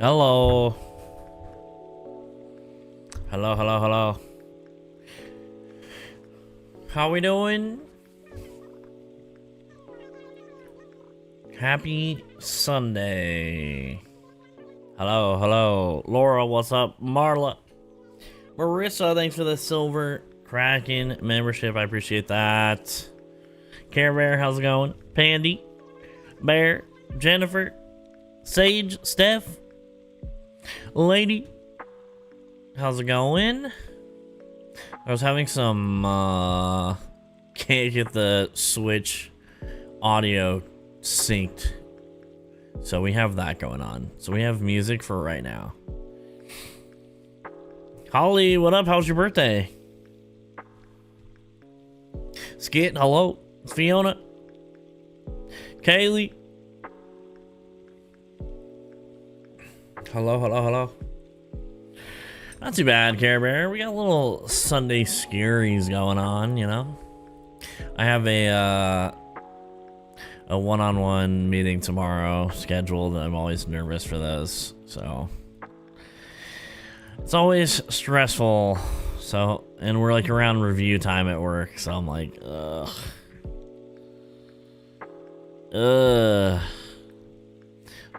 Hello. Hello, hello, hello. How we doing? Happy Sunday. Hello, hello. Laura, what's up? Marla. Marissa, thanks for the silver Kraken membership. I appreciate that. Care Bear, how's it going? Pandy, Bear, Jennifer, Sage, Steph, Lady, how's it going? I was having some can't get the Switch audio synced, so we have that going on. So we have music for right now. Holly, what up? How's your birthday? Skit, hello. Fiona, Kaylee, hello, hello, hello. Not too bad, Care Bear. We got a little Sunday scaries going on, you know. I have a one-on-one meeting tomorrow scheduled, and I'm always nervous for those, so it's always stressful. So, and we're like around review time at work, so I'm like, ugh.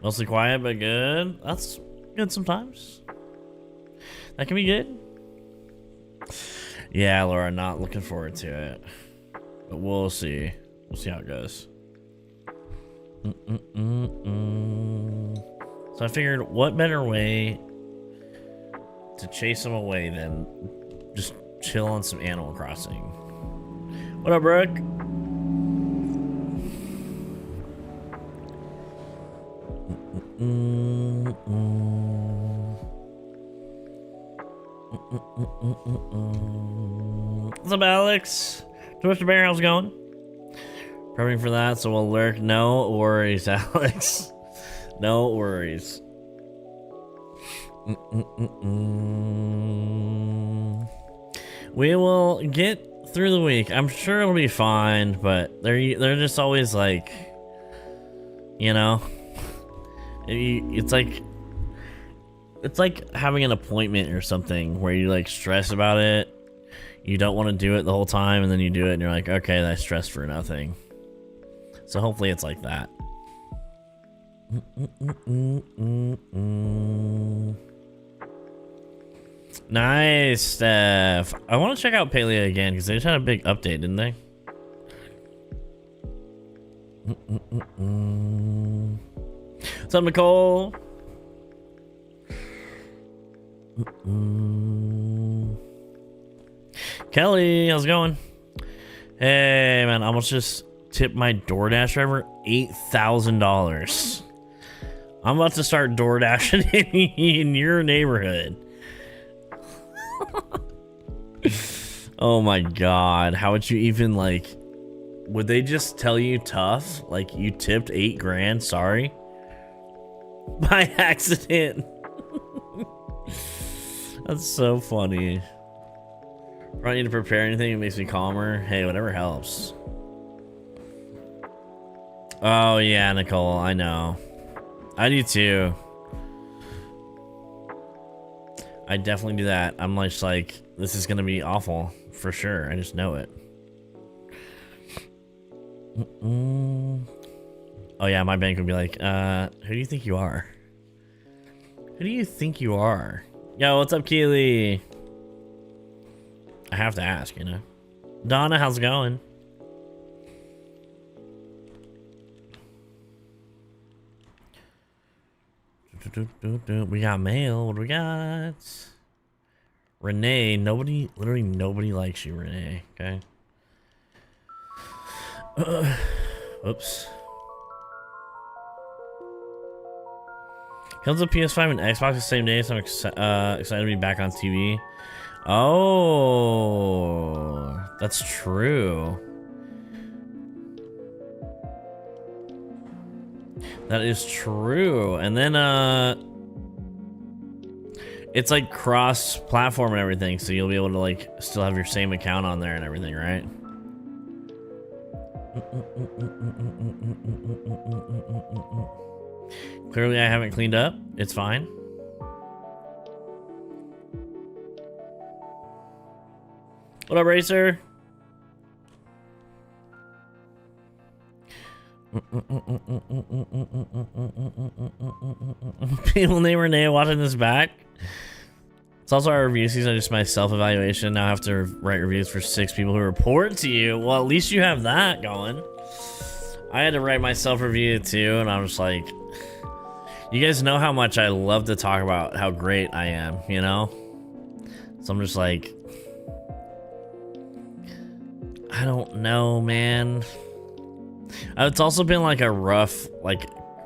Mostly quiet but good. That's good sometimes. That can be good. Yeah, Laura, not looking forward to it, but we'll see. We'll see how it goes. So I figured, what better way to chase them away than just chill on some Animal Crossing. What up, Brooke? What's up, Alex? Mr. Bear, how's it going? Prepping for that, so we'll lurk. No worries, Alex. No worries. We will get through the week. I'm sure it'll be fine, but they're just always like, you know, it's like having an appointment or something where you like stress about it. You don't want to do it the whole time, and then you do it and you're like, okay, that's stress for nothing. So hopefully it's like that. Nice, Steph. I want to check out Palea again because they just had a big update, didn't they? What's up, Nicole? Kelly, how's it going? Hey, man, I almost just tipped my DoorDash driver $8,000. I'm about to start DoorDashing in your neighborhood. Oh my god, how would you even, like, would they just tell you tough? Like, you tipped $8 grand, sorry? By accident. That's so funny. I don't need to prepare anything, it makes me calmer. Hey, whatever helps. Oh yeah, Nicole, I know. I do too. I definitely do that. I'm just like, this is gonna be awful for sure. I just know it. Oh yeah, my bank would be like, who do you think you are? Who do you think you are? Yo, what's up, Keely? I have to ask, you know. Donna, how's it going? We got mail. What do we got? Renee. Nobody, literally nobody likes you, Renee. Okay. Whoops. Comes a PS5 and Xbox the same day, so I'm excited to be back on TV. Oh, that's true. That is true. And then it's like cross-platform and everything, so you'll be able to like still have your same account on there and everything, right? Clearly I haven't cleaned up. It's fine. What up, Racer? People name Renee watching this back. It's also our review season, just my self-evaluation. Now I have to write reviews for 6 people who report to you. Well, at least you have that going. I had to write my self-review too, and I'm just like, you guys know how much I love to talk about how great I am, you know? So I'm just like, I don't know, man. It's also been like a rough, like,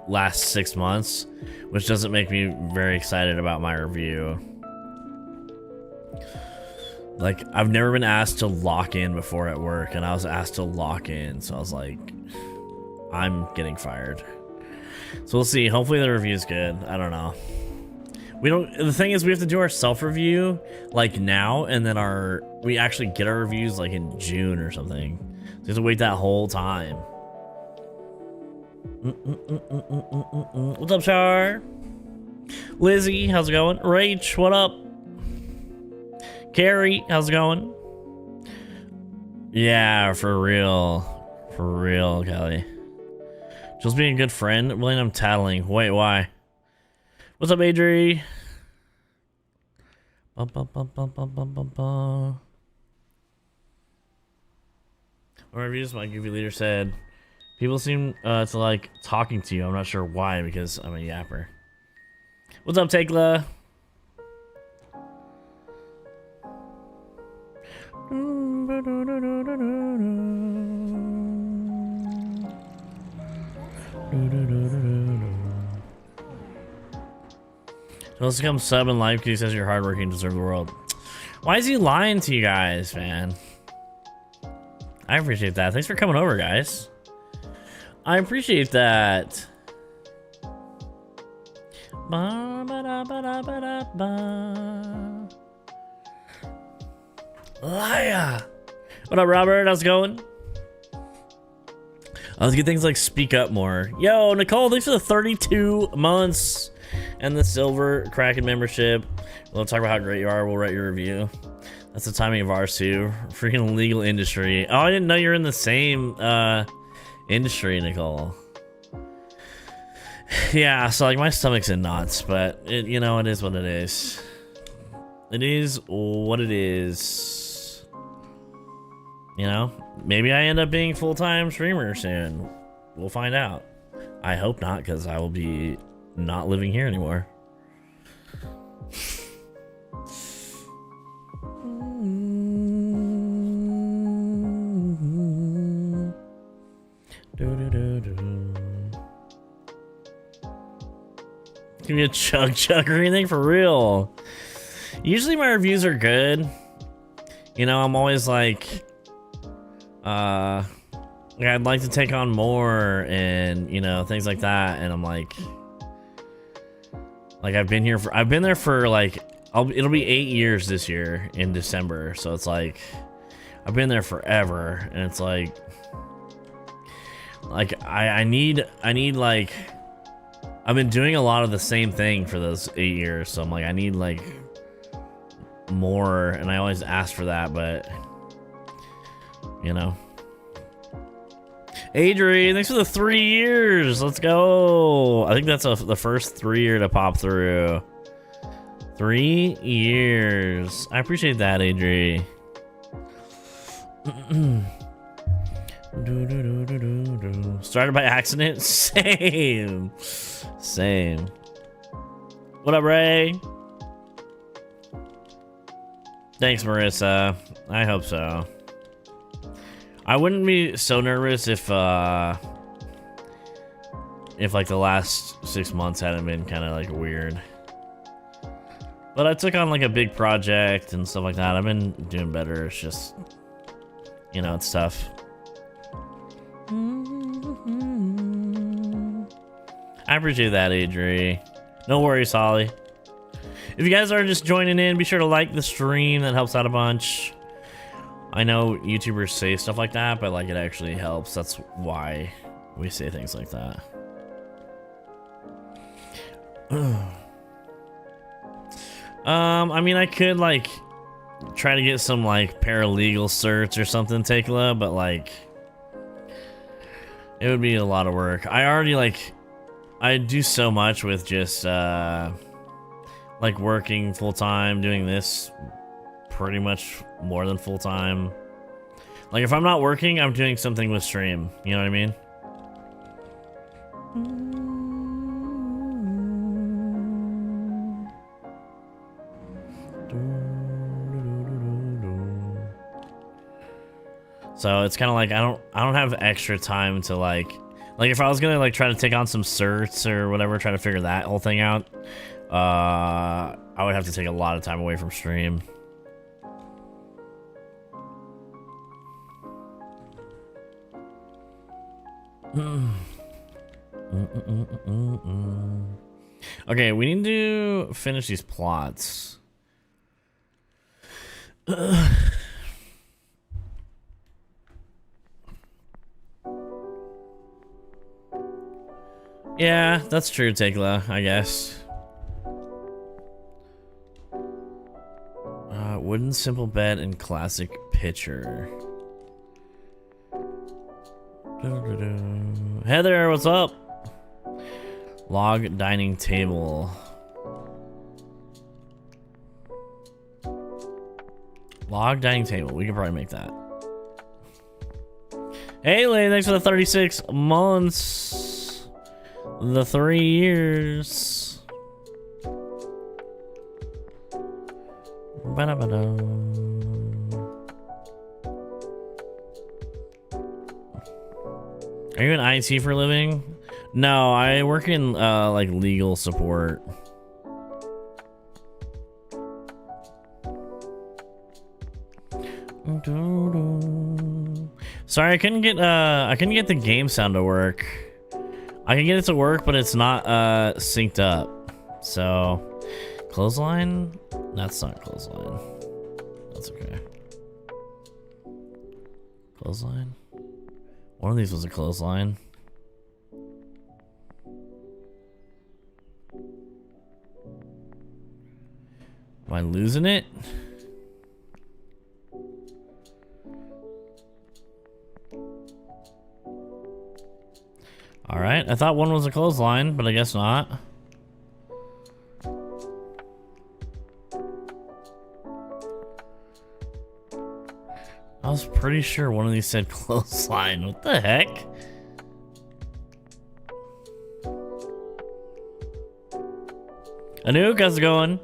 last 6 months, which doesn't make me very excited about my review. Like, I've never been asked to lock in before at work, and I was asked to lock in, so I was like, I'm getting fired. So we'll see. Hopefully the review's good. I don't know. The thing is, we have to do our self-review like now, and then we actually get our reviews like in June or something. So you have to wait that whole time. What's up, Char? Lizzie, how's it going? Rach, what up? Carrie, how's it going? Yeah, for real. For real, Kelly. Just being a good friend. Blaine, I'm tattling. Wait, why? What's up, Adri? One reviews, my goofy leader said, people seem to like talking to you. I'm not sure why, because I'm a yapper. What's up, Tekla? Let's come sub in life because he says you're hardworking and deserve the world. Why is he lying to you guys, man? I appreciate that. Thanks for coming over, guys. I appreciate that. Liar. What up, Robert? How's it going? Let's get things like speak up more. Yo, Nicole, thanks for the 32 months and the silver Kraken membership. We'll talk about how great you are. We'll write your review. That's the timing of ours too. Freaking legal industry. Oh, I didn't know you're in the same industry, Nicole. Yeah, so like my stomach's in knots, but you know, it is what it is. It is what it is. You know, maybe I end up being full-time streamer soon. We'll find out. I hope not, because I will be not living here anymore. Give me a chug or anything for real. Usually my reviews are good. You know, I'm always like, I'd like to take on more and, you know, things like that. And I'm like I've been there for like, it'll be 8 years this year in December. So it's like, I've been there forever. And it's like I need like, I've been doing a lot of the same thing for those 8 years. So I'm like, I need like more. And I always ask for that, but you know. Adri, thanks for the 3 years. Let's go. I think that's the first 3 year to pop through. 3 years. I appreciate that, Adri. Started by accident? Same. Same. What up, Ray? Thanks, Marissa. I hope so. I wouldn't be so nervous if like the last 6 months hadn't been kind of like weird. But I took on like a big project and stuff like that. I've been doing better. It's just, you know, it's tough. I appreciate that, Adri. No worries, Holly. If you guys are just joining in, be sure to like the stream. That helps out a bunch. I know YouTubers say stuff like that, but like it actually helps. That's why we say things like that. I mean, I could like try to get some like paralegal certs or something, Tekla, but like it would be a lot of work. I already like I do so much with just like working full time, doing this pretty much more than full time. Like if I'm not working, I'm doing something with stream. You know what I mean? So it's kind of like I don't have extra time to like if I was gonna like try to take on some certs or whatever, try to figure that whole thing out, I would have to take a lot of time away from stream. Okay, we need to finish these plots. Yeah, that's true, Tekla, I guess. Wooden simple bed and classic pitcher. Heather, what's up? Log dining table. Log dining table. We can probably make that. Hey, Lane, thanks for the 36 months. The 3 years. Ba-da-ba-da. Are you in IT for a living? No, I work in like legal support. Sorry, I couldn't get the game sound to work. I can get it to work, but it's not synced up. So, clothesline? That's not clothesline. That's okay. Clothesline? One of these was a clothesline. Am I losing it? All right, I thought one was a clothesline, but I guess not. I was pretty sure one of these said clothesline. What the heck? Anouk, how's it going?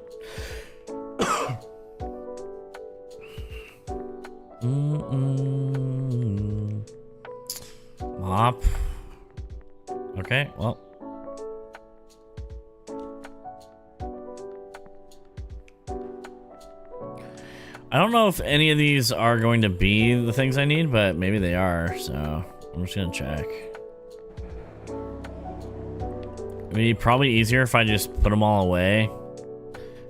Mop. Okay, well. I don't know if any of these are going to be the things I need, but maybe they are, so I'm just gonna check. It'd be probably easier if I just put them all away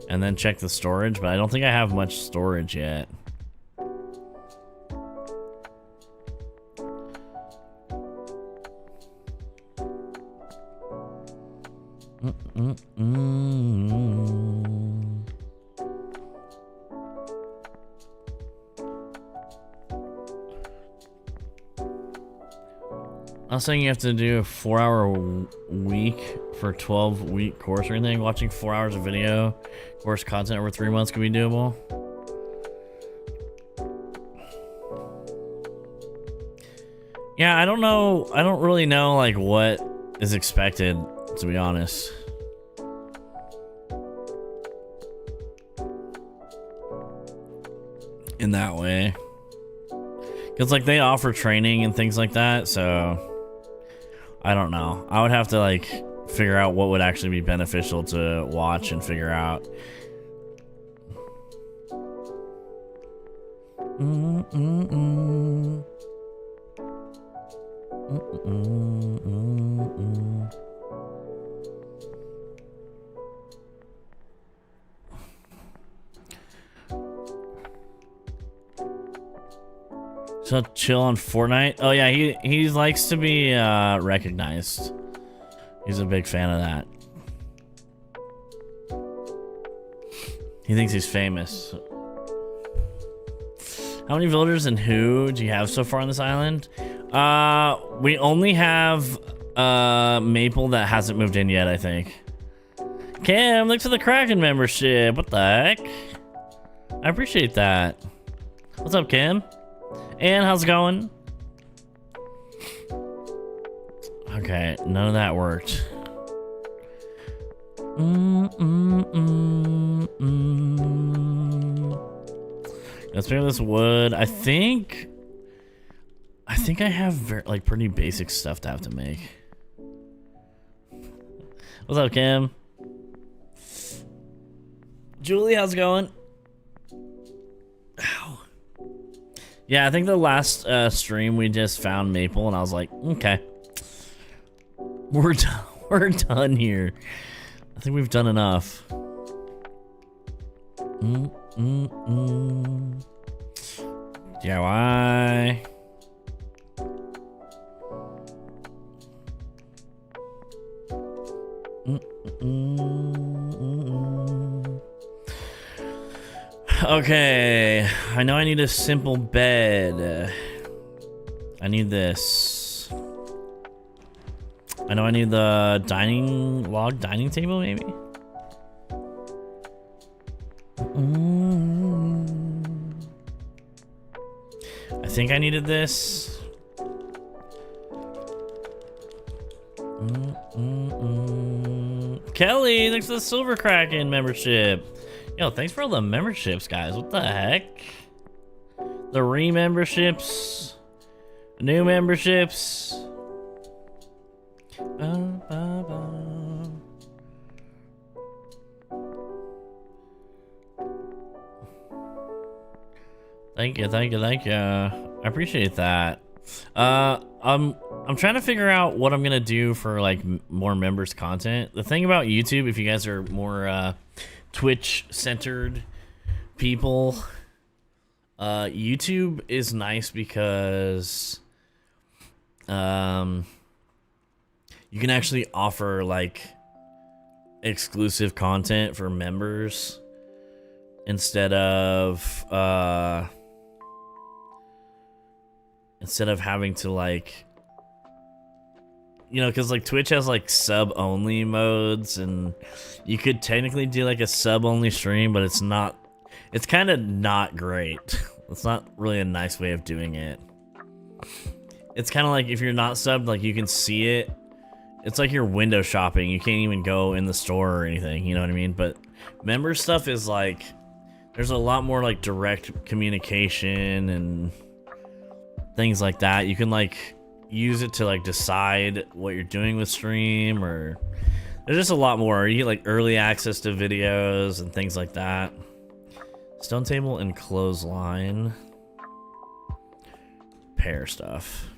and then check the storage, but I don't think I have much storage yet. I was saying you have to do a 4-hour week for a 12-week course or anything. Watching 4 hours of video course content over 3 months could be doable. Yeah, I don't know. I don't really know like what is expected, to be honest. In that way. Because like they offer training and things like that, so I don't know. I would have to like figure out what would actually be beneficial to watch and figure out. So chill on Fortnite. Oh yeah, he likes to be recognized. He's a big fan of that. He thinks he's famous. How many villagers and who do you have so far on this island? We only have Maple that hasn't moved in yet, I think. Cam, thanks for the Kraken membership. What the heck? I appreciate that. What's up, Cam? And how's it going? Okay, none of that worked. Let's pick up this wood. I think I have like pretty basic stuff to have to make. What's up, Kim? Julie, how's it going? Ow. Yeah, I think the last stream we just found Maple, and I was like, okay, we're done. We're done here. I think we've done enough. DIY. Okay, I know I need a simple bed. I need this. I know I need the log dining table, maybe. I think I needed this. Kelly, thanks for the Silver Kraken membership. Yo, thanks for all the memberships, guys. What the heck? The re-memberships, new memberships. Thank you, thank you, thank you. I appreciate that. I'm trying to figure out what I'm gonna do for like more members content. The thing about YouTube, if you guys are more Twitch centered people, YouTube is nice because you can actually offer like exclusive content for members instead of having to like, you know, because like Twitch has like sub only modes, and you could technically do like a sub only stream, but it's kind of not great. It's not really a nice way of doing it. It's kind of like if you're not subbed, like you can see it. It's like you're window shopping. You can't even go in the store or anything, you know what I mean? But member stuff is like, there's a lot more like direct communication and things like that. You can like use it to like decide what you're doing with stream, or there's just a lot more. You get like early access to videos and things like that. Stone table and clothesline. Pair stuff.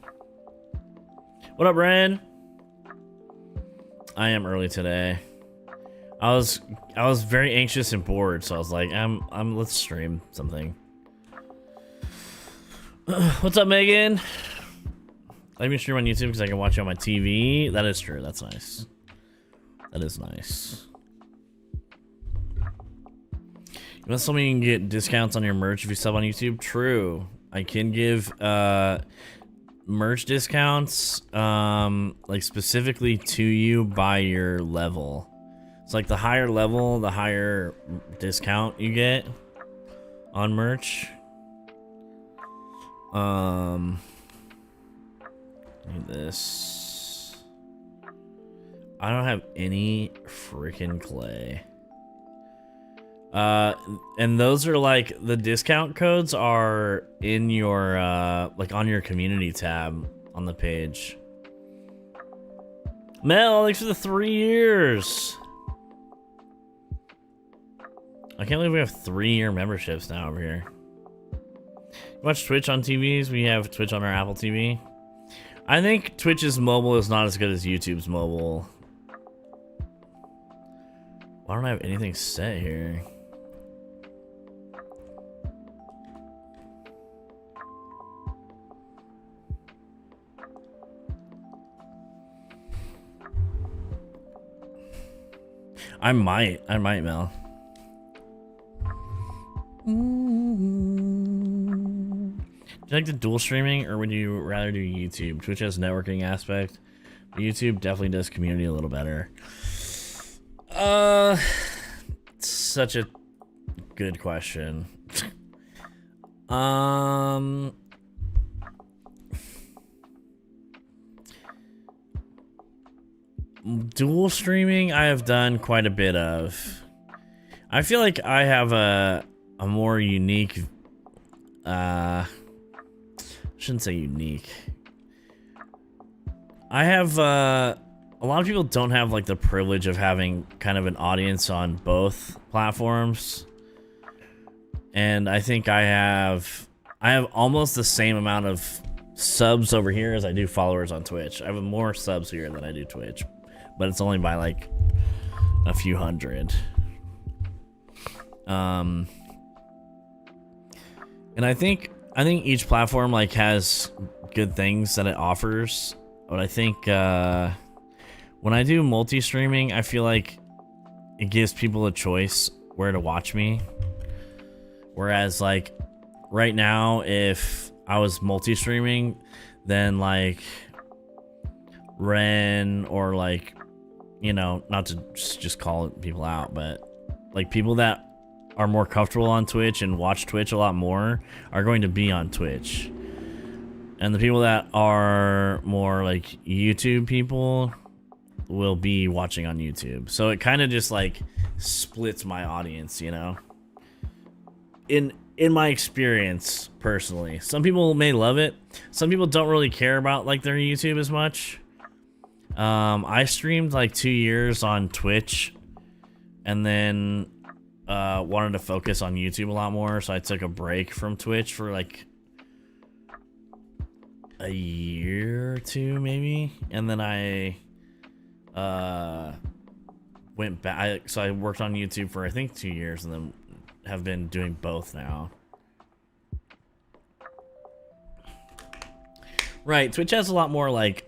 What up, Ren? I am early today. I was very anxious and bored, so I was like, let's stream something. What's up, Megan? Let me stream on YouTube because I can watch it on my TV. That is true. That's nice. That is nice. You want something you can get discounts on your merch if you sub on YouTube? True. I can give merch discounts like specifically to you by your level. It's like the higher level, the higher discount you get on merch. Need this. I don't have any freaking clay. And those are like, the discount codes are in your like on your community tab on the page. Mel, thanks for the 3 years. I can't believe we have 3-year memberships now over here. You watch Twitch on TVs? We have Twitch on our Apple TV. I think Twitch's mobile is not as good as YouTube's mobile. Why don't I have anything set here? I might, Mel. you like the dual streaming, or would you rather do YouTube? Twitch has networking aspect. YouTube definitely does community a little better. Such a good question. Dual streaming I have done quite a bit of. I feel like I have a more unique, shouldn't say unique. I have a lot of people don't have like the privilege of having kind of an audience on both platforms. And I think I have almost the same amount of subs over here as I do followers on Twitch. I have more subs here than I do Twitch, but it's only by like a few hundred. And I think each platform like has good things that it offers, but I think when I do multi-streaming, I feel like it gives people a choice where to watch me. Whereas like right now, if I was multi-streaming, then like Ren or like, you know, not to just call people out, but like people that are more comfortable on Twitch and watch Twitch a lot more are going to be on Twitch. And the people that are more like YouTube people will be watching on YouTube. So it kind of just like splits my audience, you know? In my experience, personally. Some people may love it. Some people don't really care about like their YouTube as much. I streamed like 2 years on Twitch and then wanted to focus on YouTube a lot more, so I took a break from Twitch for like a year or two maybe, and then I went back. So I worked on YouTube for I think 2 years and then have been doing both now. Right, Twitch has a lot more like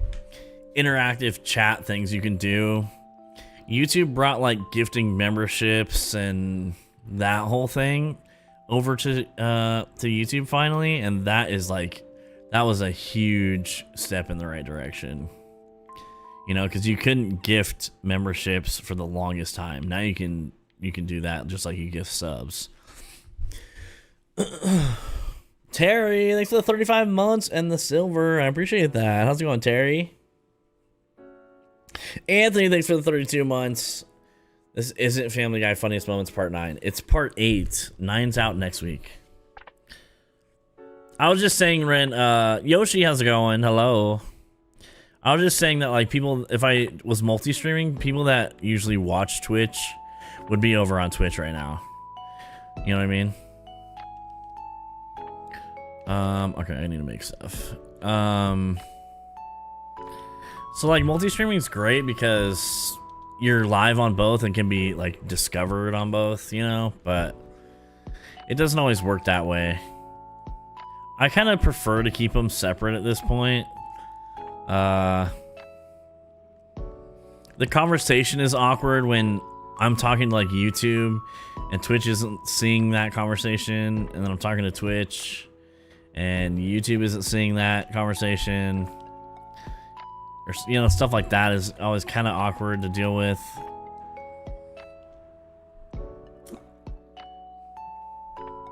interactive chat things you can do. YouTube brought like gifting memberships and that whole thing over to YouTube finally, and that was a huge step in the right direction. You know, because you couldn't gift memberships for the longest time. Now you can do that just like you gift subs. Terry, thanks for the 35 months and the silver. I appreciate that. How's it going, Terry? Anthony, thanks for the 32 months. This isn't Family Guy Funniest Moments Part 9. It's Part 8. 9's out next week. I was just saying, Ren, Yoshi, how's it going? Hello. I was just saying that, like, people, if I was multi-streaming, people that usually watch Twitch would be over on Twitch right now. You know what I mean? Okay, I need to make stuff. So like multi-streaming is great because you're live on both and can be like discovered on both, you know, but it doesn't always work that way. I kind of prefer to keep them separate at this point. The conversation is awkward when I'm talking to like YouTube and Twitch isn't seeing that conversation, and then I'm talking to Twitch and YouTube isn't seeing that conversation. Or, you know, stuff like that is always kind of awkward to deal with.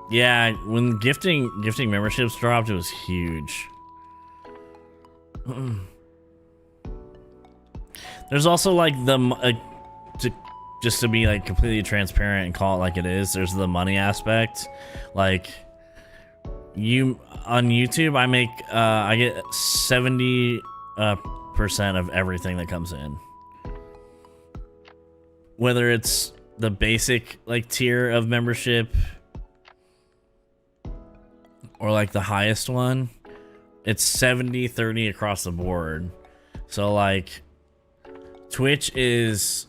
Yeah, when gifting memberships dropped, it was huge. There's also like just to be like completely transparent and call it like it is, there's the money aspect. Like on YouTube, I get 70% of everything that comes in, whether it's the basic like tier of membership or like the highest one. It's 70-30 across the board. So like Twitch is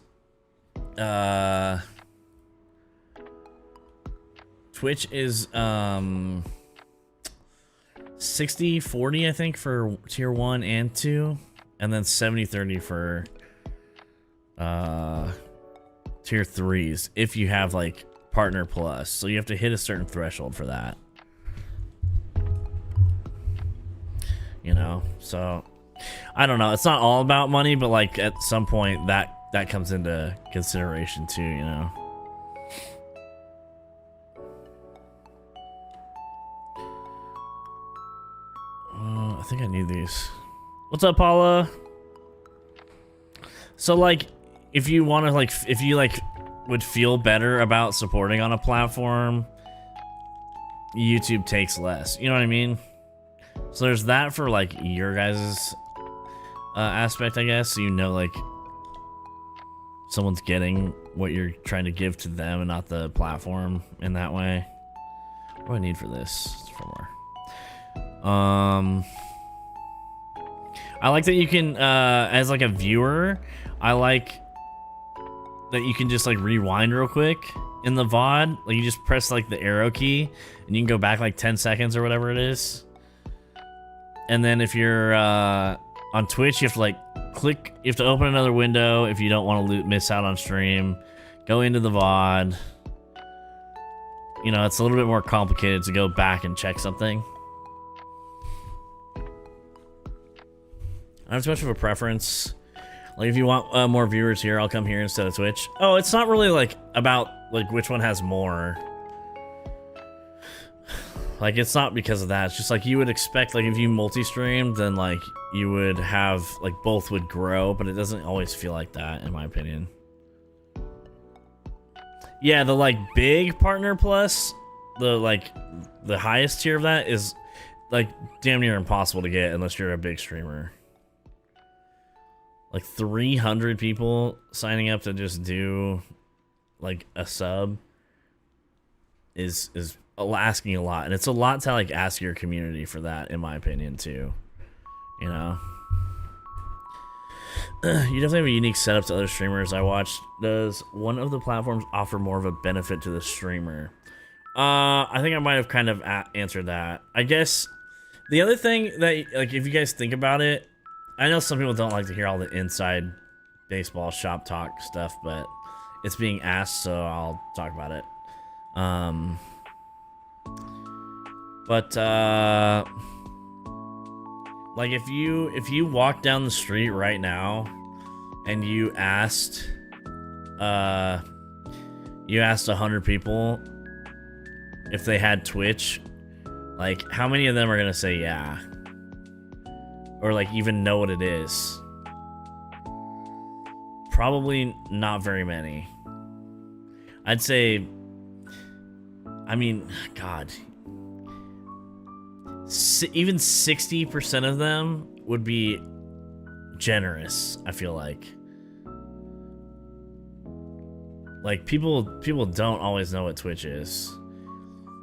60-40 I think for tier 1 and 2, and then 70-30 for tier 3s if you have like Partner Plus. So you have to hit a certain threshold for that. you know. So I don't know. It's not all about money, but like at some point that comes into consideration too, you know. I think I need these. What's up, Paula? So like, if you want to like, if you like would feel better about supporting on a platform, YouTube takes less. You know what I mean? So there's that for like your guys' aspect, I guess. So you know, like someone's getting what you're trying to give to them and not the platform in that way. What do I need for this? It's for more. I like that you can, as like a viewer, I like that you can just like rewind real quick in the VOD. Like you just press like the arrow key and you can go back like 10 seconds or whatever it is. And then if you're on Twitch, you have to like click, you have to open another window if you don't want to miss out on stream. Go into the VOD. You know, it's a little bit more complicated to go back and check something. I don't have too much of a preference. Like if you want more viewers here, I'll come here instead of Twitch. Oh, it's not really like about like which one has more. Like it's not because of that. It's just like you would expect, like if you multi-streamed, then like you would have like both would grow, but it doesn't always feel like that in my opinion. Yeah, the like big partner plus, the like the highest tier of that is like damn near impossible to get unless you're a big streamer. Like 300 people signing up to just do like a sub is asking a lot, and it's a lot to like ask your community for that, in my opinion too. You know, you definitely have a unique setup to other streamers I watched. Does one of the platforms offer more of a benefit to the streamer? I think I might have kind of answered that. I guess the other thing that, like, if you guys think about it, I know some people don't like to hear all the inside baseball shop talk stuff, but it's being asked, so I'll talk about it. Like if you walk down the street right now and you asked 100 people if they had Twitch, like how many of them are gonna say yeah? Or like even know what it is? Probably not very many. I'd say, I mean, God, even 60% of them would be generous, I feel like. Like people don't always know what Twitch is.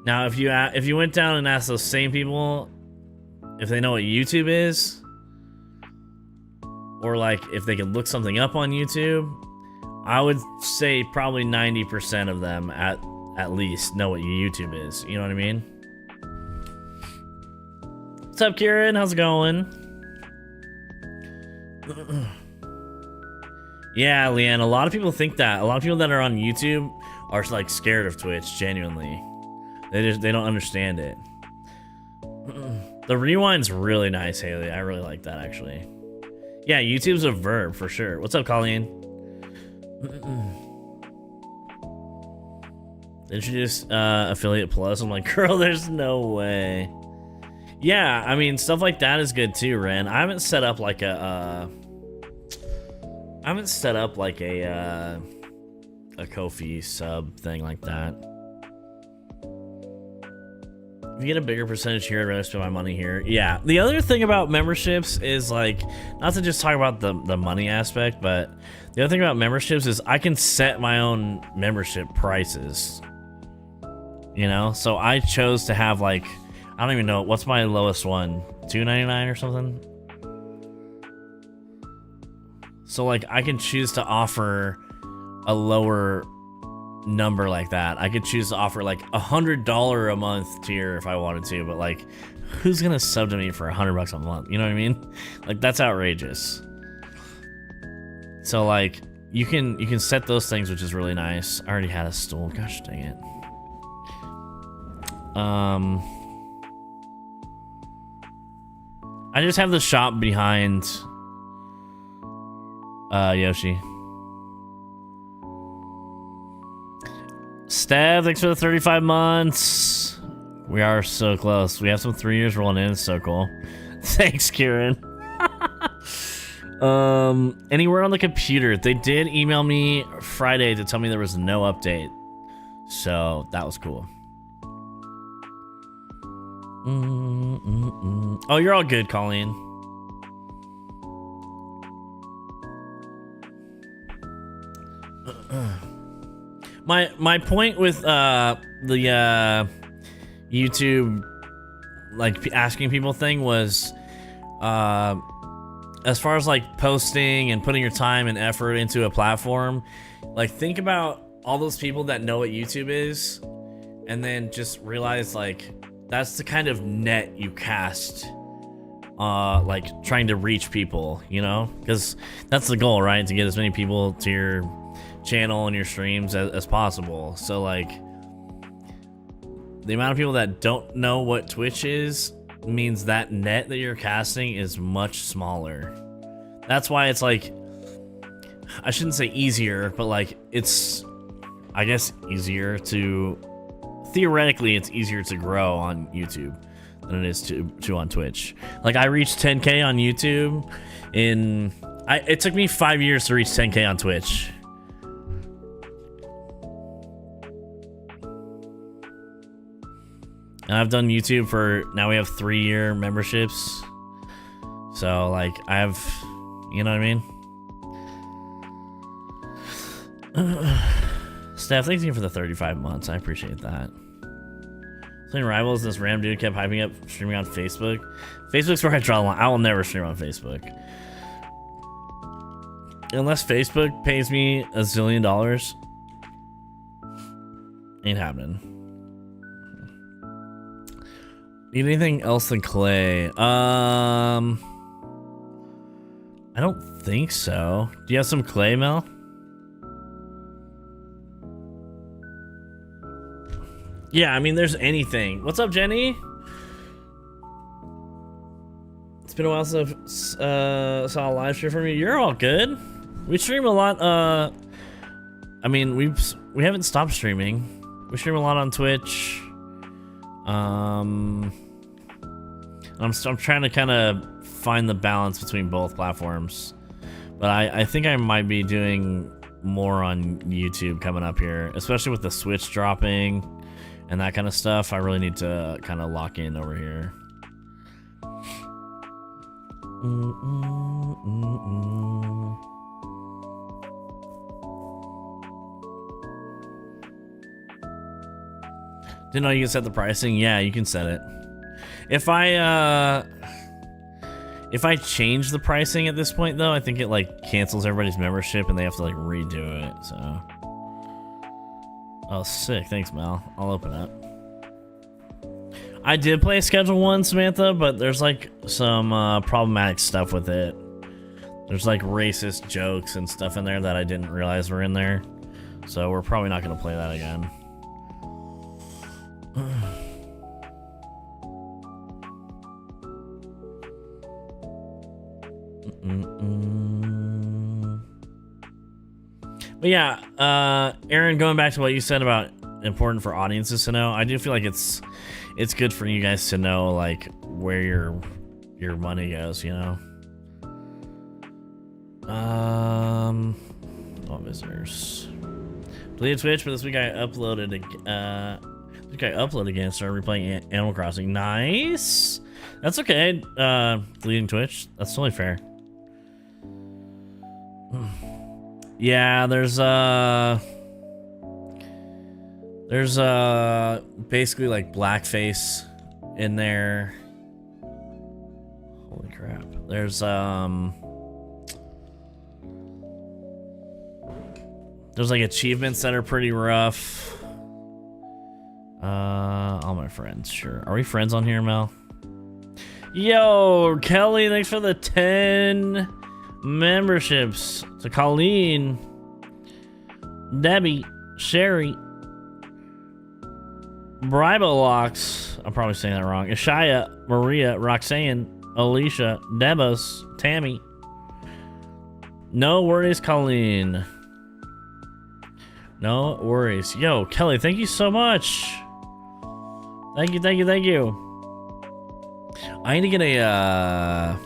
Now, if you went down and asked those same people if they know what YouTube is, or like if they could look something up on YouTube, I would say probably 90% of them at least know what YouTube is. You know what I mean? What's up, Kieran? How's it going? Yeah, Leanne, a lot of people think that. A lot of people that are on YouTube are like scared of Twitch, genuinely. They don't understand it. The rewind's really nice, Haley. I really like that, actually. Yeah, YouTube's a verb for sure. What's up, Colleen? Did you just affiliate plus? I'm like, girl, there's no way. Yeah, I mean, stuff like that is good too, Ren. I haven't set up like a Ko-fi sub thing like that. If you get a bigger percentage here, I'd rather spend my money here. Yeah, the other thing about memberships is, like, not to just talk about the money aspect, but the other thing about memberships is I can set my own membership prices. You know, so I chose to have, like, I don't even know, what's my lowest one? $2.99 or something? So, like, I can choose to offer a lower number like that. I could choose to offer like $100 a month tier if I wanted to, but like, who's gonna sub to me for $100 a month? You know what I mean? Like, that's outrageous. So like, you can set those things, which is really nice. I already had a stool. Gosh dang it. I just have the shop behind Yoshi. Stev, thanks for the 35 months. We are so close. We have some 3 years rolling in. It's so cool. Thanks, Kieran. Anywhere on the computer. They did email me Friday to tell me there was no update. So that was cool. Oh, you're all good, Colleen. My point with the YouTube like asking people thing was as far as like posting and putting your time and effort into a platform, like think about all those people that know what YouTube is and then just realize like that's the kind of net you cast like trying to reach people, you know, because that's the goal, right? To get as many people to your channel and your streams as possible. So like the amount of people that don't know what Twitch is means that net that you're casting is much smaller. That's why it's like, I shouldn't say easier, but like it's, I guess, easier to, theoretically it's easier to grow on YouTube than it is to on Twitch. Like I reached 10K on YouTube in, it took me 5 years to reach 10K on Twitch. And I've done YouTube for, now we have 3-year memberships. So like I have, you know what I mean? Steph, thanks you for the 35 months. I appreciate that. Playing Rivals, this Ram dude kept hyping up streaming on Facebook. Facebook's where I draw the line. I will never stream on Facebook. Unless Facebook pays me $1 zillion. Ain't happening. Need anything else than clay? I don't think so. Do you have some clay, Mel? Yeah, I mean, there's anything. What's up, Jenny? It's been a while since I saw a live stream from you. You're all good. We stream a lot. I mean, we haven't stopped streaming. We stream a lot on Twitch. I'm trying to kind of find the balance between both platforms, but I think I might be doing more on YouTube coming up here, especially with the Switch dropping and that kind of stuff. I really need to kind of lock in over here. Didn't know you can set the pricing. Yeah, you can set it. If I change the pricing at this point though, I think it like cancels everybody's membership and they have to like redo it, so. Oh, sick. Thanks, Mel. I'll open up. I did play Schedule 1, Samantha, but there's like some problematic stuff with it. There's like racist jokes and stuff in there that I didn't realize were in there. So we're probably not going to play that again. But yeah, Aaron, going back to what you said about important for audiences to know, I do feel like it's good for you guys to know like where your money goes, you know. Oh, visitors. Deleted Twitch, but this week I uploaded again. Started replaying Animal Crossing. Nice. That's okay. Deleting Twitch. That's totally fair. Yeah, there's basically like blackface in there. Holy crap. There's like achievements that are pretty rough. All my friends, sure. Are we friends on here, Mel? Yo, Kelly, thanks for the 10 memberships. To Colleen, Debbie, Sherry, Bribolox, I'm probably saying that wrong, Ishaya, Maria, Roxanne, Alicia, Debus, Tammy. No worries, Colleen. No worries. Yo, Kelly, thank you so much. Thank you, thank you, thank you. I need to get a,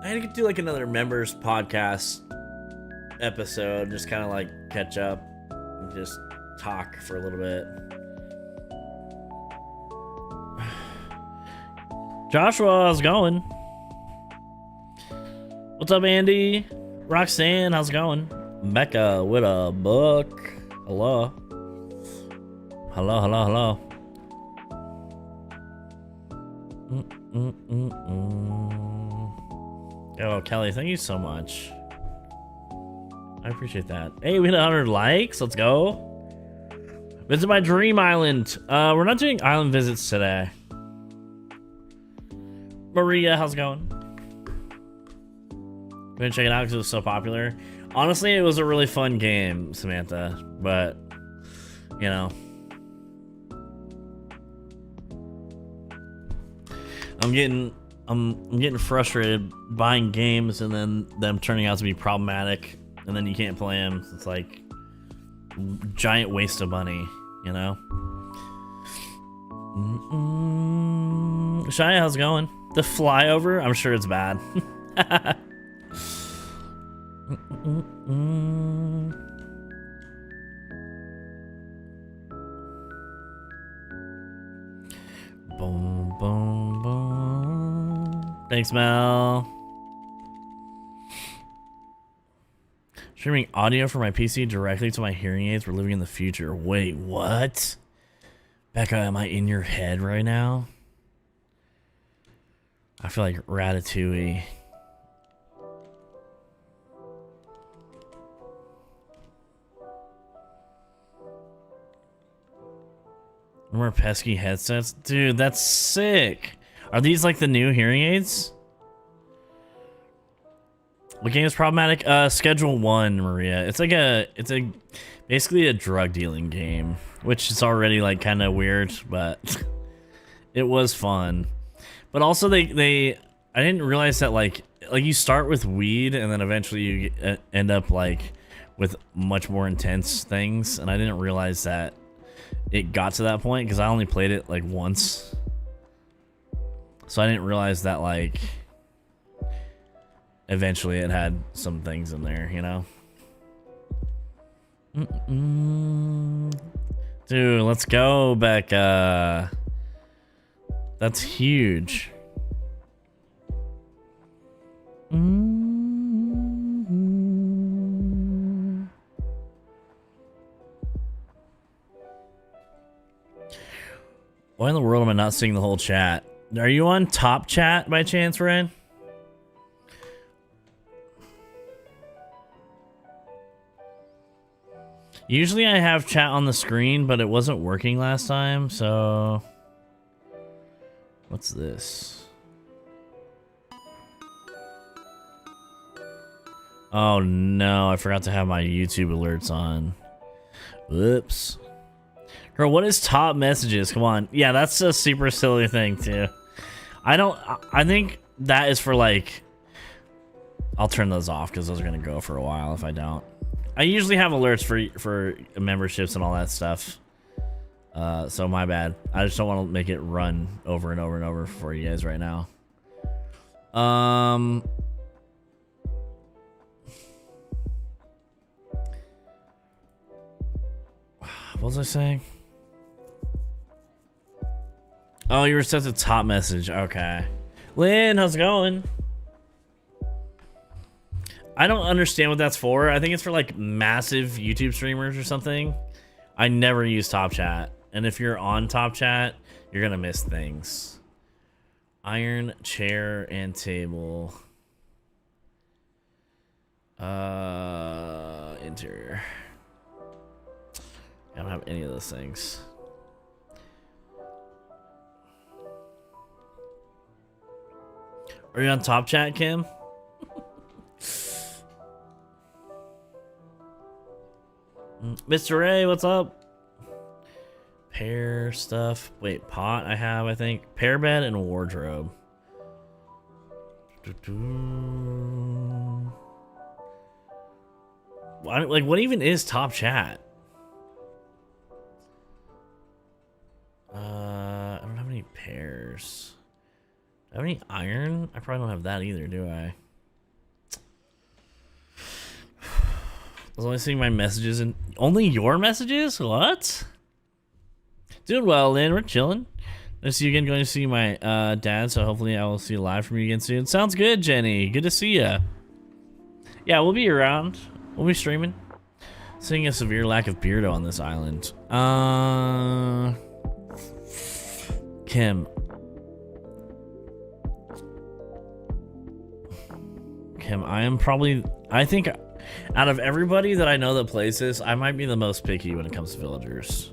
I need to do like another members podcast episode. Just kind of like catch up and just talk for a little bit. Joshua, how's it going? What's up, Andy? Roxanne, how's it going? Becca with a book. Hello. Hello, hello, hello. Yo, Kelly, thank you so much. I appreciate that. Hey, we hit 100 likes. Let's go. Visit my dream island. We're not doing island visits today. Maria, how's it going? Gonna check it out because it was so popular. Honestly, it was a really fun game, Samantha. But, you know, I'm getting frustrated buying games and then them turning out to be problematic, and then you can't play them. It's like giant waste of money, you know. Shia, how's it going? The flyover? I'm sure it's bad. Boom, boom, boom. Thanks, Mel. Streaming audio from my PC directly to my hearing aids. We're living in the future. Wait, what? Becca, am I in your head right now? I feel like Ratatouille. More pesky headsets? Dude, that's sick. Are these like the new hearing aids? What game is problematic? Schedule 1, Maria. It's basically a drug dealing game, which is already like kind of weird, but it was fun. But also I didn't realize that like you start with weed and then eventually you end up like with much more intense things, and I didn't realize that it got to that point because I only played it like once, so I didn't realize that like eventually it had some things in there, you know. Dude, let's go, Becca. That's huge. Why in the world am I not seeing the whole chat? Are you on top chat by chance, Ren? Usually I have chat on the screen, but it wasn't working last time, so... What's this? Oh no, I forgot to have my YouTube alerts on. Whoops. Girl, what is top messages? Come on. Yeah, that's a super silly thing too. I think that is for like... I'll turn those off because those are gonna go for a while if I don't. I usually have alerts for memberships and all that stuff. So my bad. I just don't want to make it run over and over and over for you guys right now. What was I saying? Oh, you were set to top message. Okay. Lynn, how's it going? I don't understand what that's for. I think it's for like massive YouTube streamers or something. I never use Top Chat. And if you're on Top Chat, you're gonna miss things. Iron, chair, and table. Interior. I don't have any of those things. Are you on Top Chat, Kim? Mr. A, what's up? pair stuff. Wait, pot I have, I think. Pair bed and wardrobe. Like, what even is top chat? I don't have any pairs. Do I have any iron? I probably don't have that either, do I? I was only seeing my messages and only your messages? What? Doing well, Lynn. We're chilling. Nice to see you again. Going to see my dad, so hopefully I will see you live from you again soon. Sounds good, Jenny. Good to see ya. Yeah, we'll be around. We'll be streaming. Seeing a severe lack of beardo on this island. Kim, I think out of everybody that I know that plays this, I might be the most picky when it comes to villagers.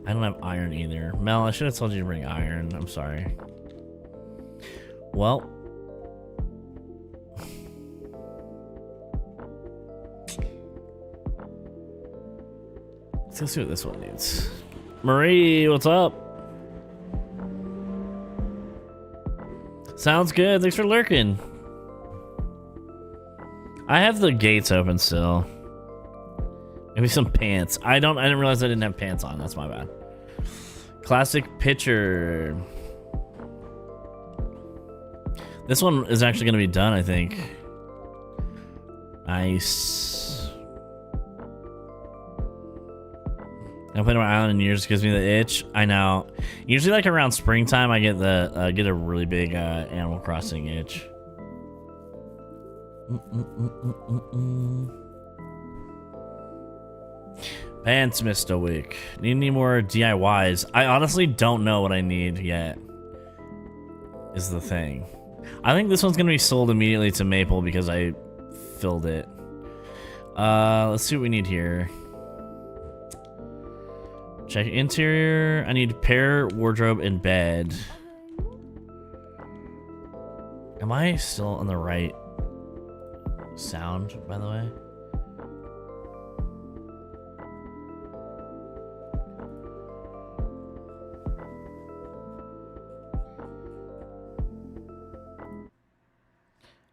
I don't have iron either. Mel, I should have told you to bring iron. I'm sorry. Well. Let's go see what this one needs. Marie, what's up? Sounds good. Thanks for lurking. I have the gates open still. Maybe some pants. I didn't realize I didn't have pants on. That's my bad. Classic picture. This one is actually going to be done, I think. Nice. I played on my island in years. Gives me the itch. I know. Usually, like around springtime, I get a really big Animal Crossing itch. Pants, Mr. Wick. Need any more DIYs? I honestly don't know what I need yet. Is the thing. I think this one's gonna be sold immediately to Maple because I filled it. Let's see what we need here. Check interior. I need pair, wardrobe, and bed. Am I still on the right sound, by the way?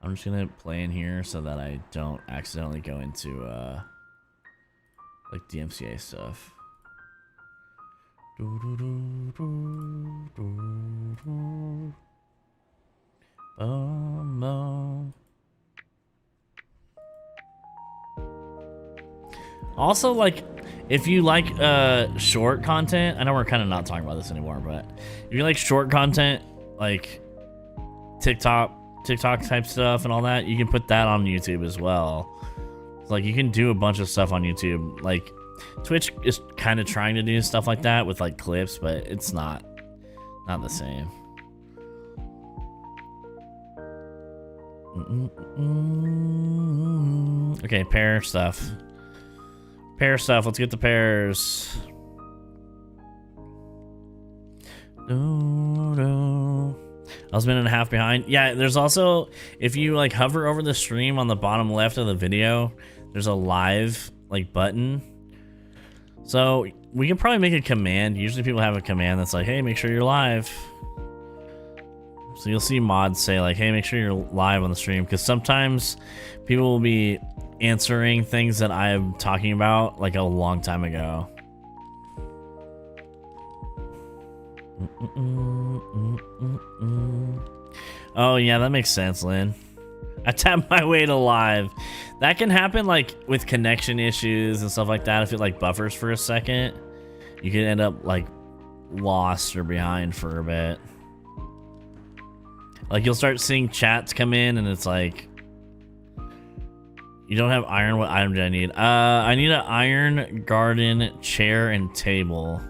I'm just gonna play in here so that I don't accidentally go into like DMCA stuff. Also, like, if you like short content, I know we're kind of not talking about this anymore, but if you like short content, like TikTok type stuff and all that, you can put that on YouTube as well. Like, you can do a bunch of stuff on YouTube. Like, Twitch is kind of trying to do stuff like that with like clips, but it's not the same. Okay, pair stuff. Let's get the pairs. I was a minute and a half behind. Yeah, there's also, if you like hover over the stream on the bottom left of the video, there's a live like button. So we can probably make a command. Usually people have a command that's like, hey, make sure you're live. So you'll see mods say like, hey, make sure you're live on the stream, because sometimes people will be answering things that I'm talking about like a long time ago. Oh yeah, that makes sense, Lynn. I tapped my way to live. That can happen like with connection issues and stuff like that. If it like buffers for a second, you can end up like lost or behind for a bit. Like, you'll start seeing chats come in and it's like, you don't have iron. What item do I need? I need an iron garden chair and table.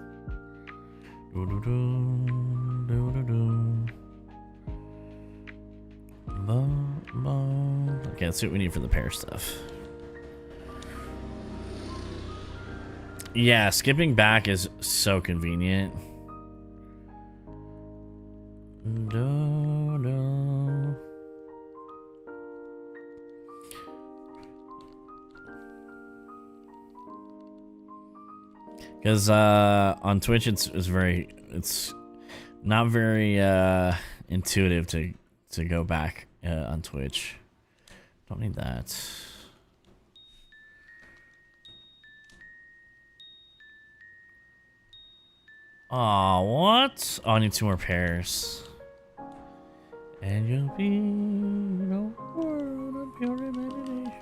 Okay, let's see what we need for the pair stuff. Yeah, skipping back is so convenient. Because on Twitch it's not very intuitive to go back on Twitch. Don't need that. Aw, what? Oh, I need 2 more pairs. And you'll be in a world of pure imagination.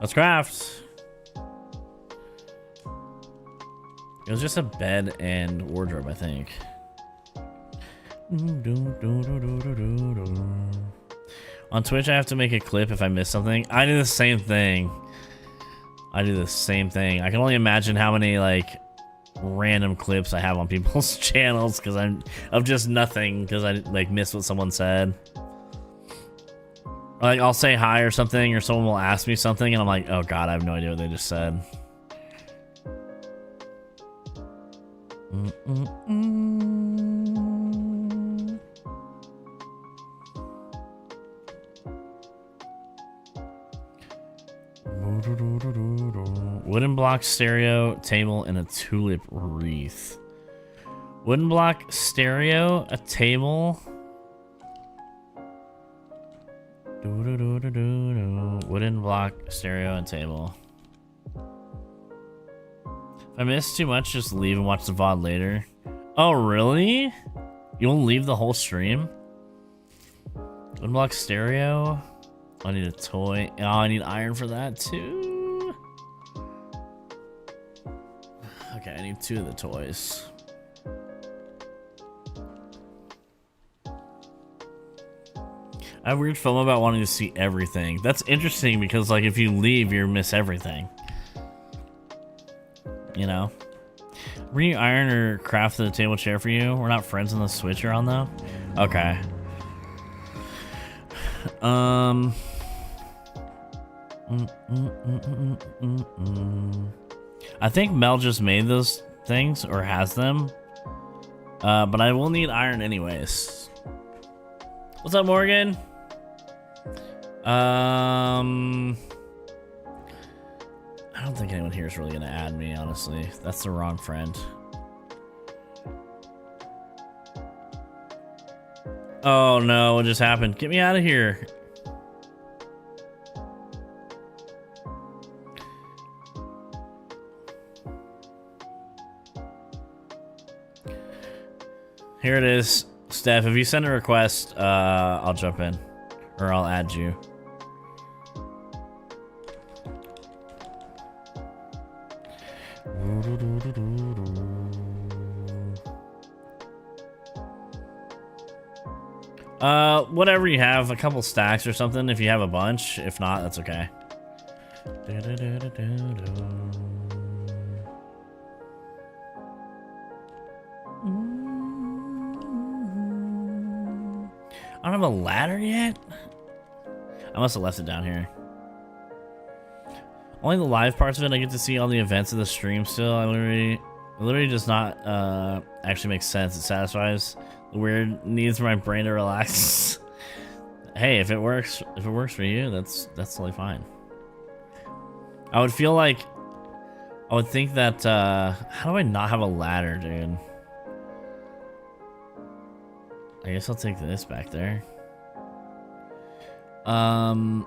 Let's craft. It was just a bed and wardrobe, I think. On Twitch, I have to make a clip if I miss something. I do the same thing. I can only imagine how many like random clips I have on people's channels because I'm of just nothing because I like missed what someone said. Like I'll say hi or something, or someone will ask me something, and I'm like, oh god, I have no idea what they just said. Wooden block stereo, table, and a tulip wreath. Wooden block stereo, a table. Wooden block stereo and table. If I miss too much, just leave and watch the VOD later. Oh, really? You'll leave the whole stream? Wooden block stereo. I need a toy. Oh, I need iron for that too. Okay, I need 2 of the toys. I have weird FOMO about wanting to see everything. That's interesting because, like, if you leave, you miss everything. You know? Re-iron or craft the table chair for you? We're not friends on the Switch you're on, though? Okay. I think Mel just made those things, or has them. But I will need iron anyways. What's up, Morgan? I don't think anyone here is really gonna add me, honestly. That's the wrong friend. Oh no, what just happened? Get me out of here. Here it is. Steph, if you send a request, I'll jump in. Or I'll add you. Whatever you have, a couple stacks or something if you have a bunch. If not, that's okay. I don't have a ladder yet? I must have left it down here. Only the live parts of it, I get to see all the events of the stream still. It literally does not actually make sense. It satisfies the weird needs for my brain to relax. Hey, if it works for you, that's totally fine. I would feel like, I would think that, how do I not have a ladder, dude? I guess I'll take this back there. I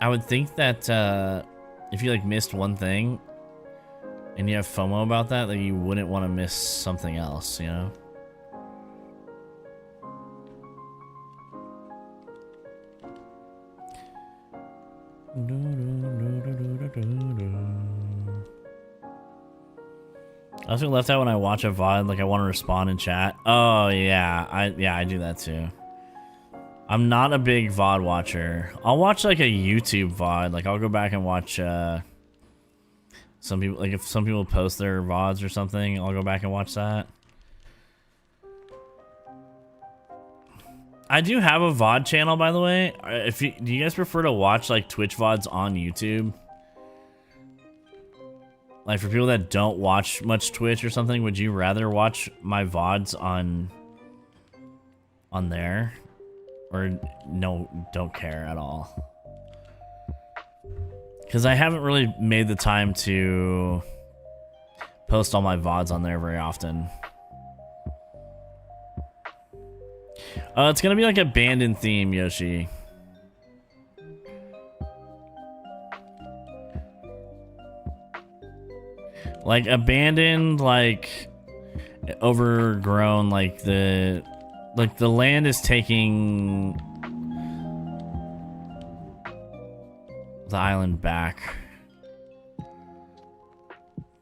would think that if you like missed one thing and you have FOMO about that, that you wouldn't want to miss something else, you know? I also left out when I watch a VOD, like I want to respond in chat. Oh yeah, I do that too. I'm not a big VOD watcher. I'll watch like a YouTube VOD. Like I'll go back and watch some people, like if some people post their VODs or something, I'll go back and watch that. I do have a VOD channel, by the way. Do you guys prefer to watch like Twitch VODs on YouTube? Like for people that don't watch much Twitch or something, would you rather watch my VODs on there? Or no, don't care at all. Because I haven't really made the time to post all my VODs on there very often. It's gonna be like a abandoned theme, Yoshi. Like abandoned, like overgrown, like the land is taking the island back.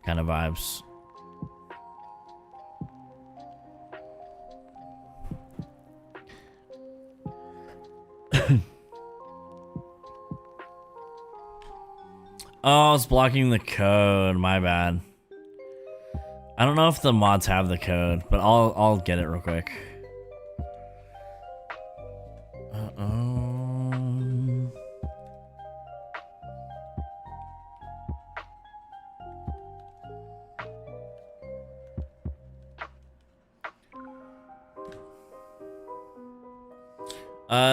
Kind of vibes. Oh, it's blocking the code. My bad. I don't know if the mods have the code, but I'll get it real quick.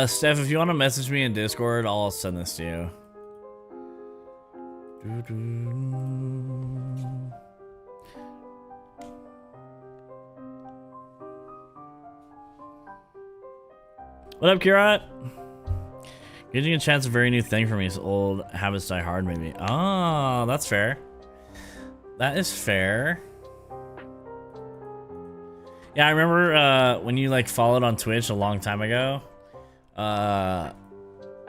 Steph, if you want to message me in Discord, I'll send this to you. What up, Kirat? Getting a chance, a very new thing for me. So old habits die hard, maybe. Oh, that's fair. That is fair. Yeah, I remember when you like followed on Twitch a long time ago.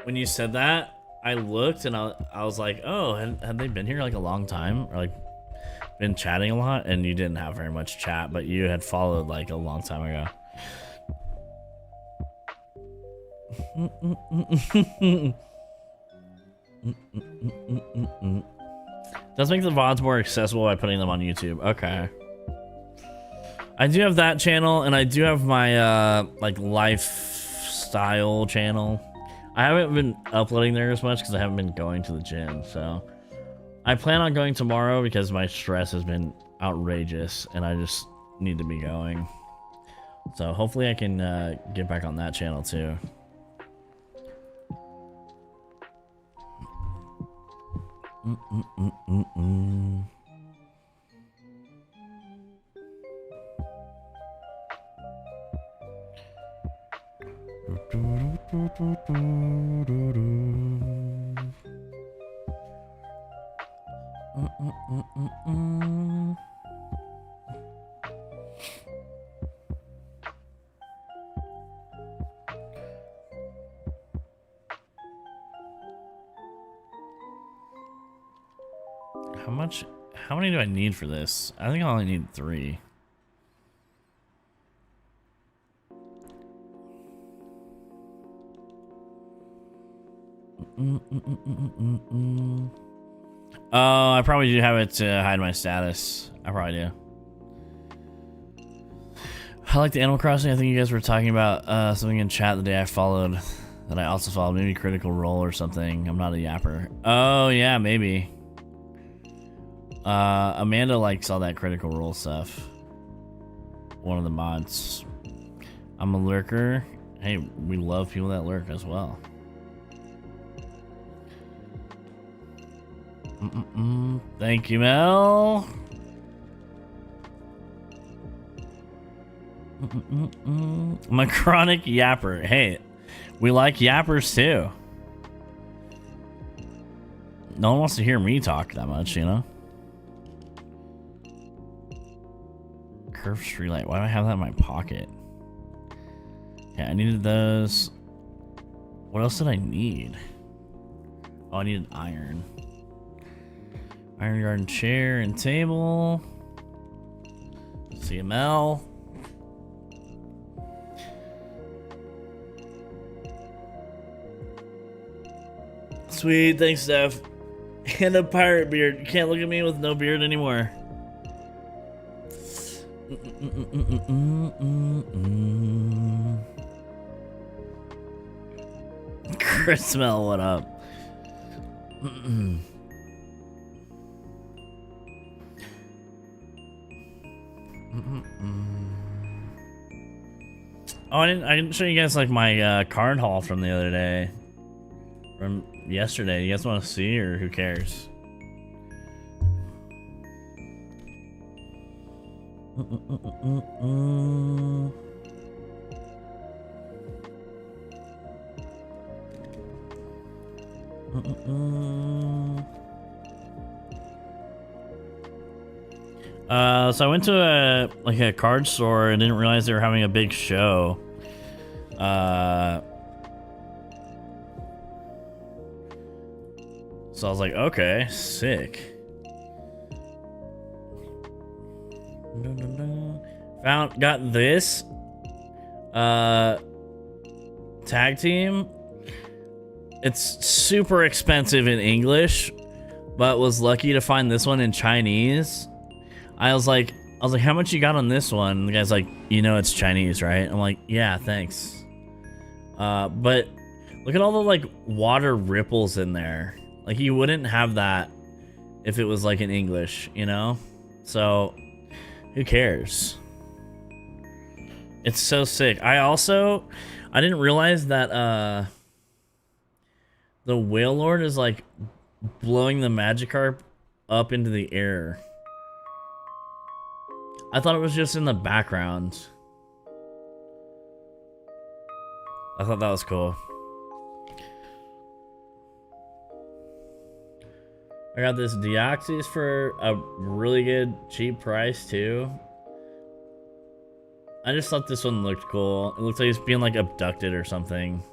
When you said that, I looked and I was like, oh, had they been here like a long time, or like been chatting a lot? And you didn't have very much chat, but you had followed like a long time ago. Does make the VODs more accessible by putting them on YouTube. Okay. I do have that channel, and I do have my like lifestyle channel. I haven't been uploading there as much because I haven't been going to the gym, so I plan on going tomorrow because my stress has been outrageous and I just need to be going. So hopefully I can get back on that channel too. How many do I need for this? I think I only need 3. Oh, I probably do have it to hide my status. I probably do. I like the Animal Crossing. I think you guys were talking about something in chat the day I followed. That I also followed. Maybe Critical Role or something. I'm not a yapper. Oh, yeah, maybe. Amanda likes all that Critical Role stuff. One of the mods. I'm a lurker. Hey, we love people that lurk as well. Thank you, Mel. I'm a chronic yapper. Hey, we like yappers too. No one wants to hear me talk that much, you know? Curved streetlight. Why do I have that in my pocket? Yeah, I needed those. What else did I need? Oh, I needed iron. Iron garden chair and table. CML. Sweet, thanks, Steph. And a pirate beard. You can't look at me with no beard anymore. Chris Mel, what up? Oh, I didn't show you guys like my card haul from the other day. From yesterday. You guys want to see, or who cares? So I went to a card store and didn't realize they were having a big show. So I was like, okay, sick. Got this tag team. It's super expensive in English, but was lucky to find this one in Chinese. I was like, how much you got on this one? The guy's like, you know it's Chinese, right? I'm like, yeah, thanks. But look at all the like water ripples in there. Like you wouldn't have that if it was like in English, you know? So who cares? It's so sick. I didn't realize that the Whale Lord is like blowing the Magikarp up into the air. I thought it was just in the background. I thought that was cool. I got this Deoxys for a really good cheap price too. I just thought this one looked cool. It looks like it's being like abducted or something.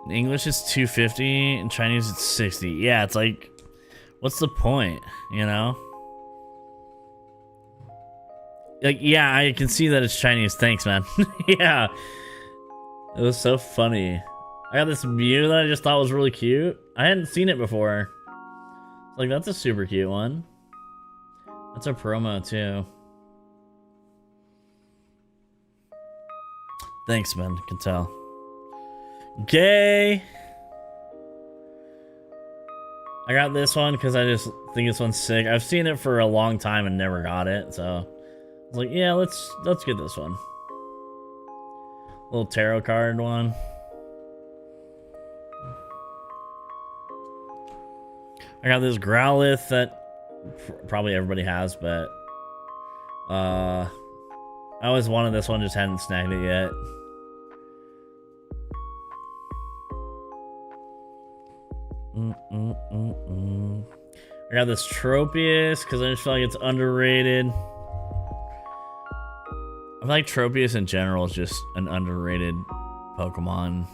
In English it's $250, in Chinese it's $60. Yeah, it's like, what's the point, you know? Like, yeah, I can see that it's Chinese. Thanks, man. Yeah. It was so funny. I got this Mew that I just thought was really cute. I hadn't seen it before. Like, that's a super cute one. That's a promo, too. Thanks, man. Can tell. Gay! I got this one because I just think this one's sick. I've seen it for a long time and never got it, so I was like, yeah, let's get this one. Little tarot card one. I got this Growlithe that probably everybody has, but I always wanted this one, just hadn't snagged it yet. I got this Tropius because I just feel like it's underrated. I feel like Tropius in general is just an underrated Pokemon.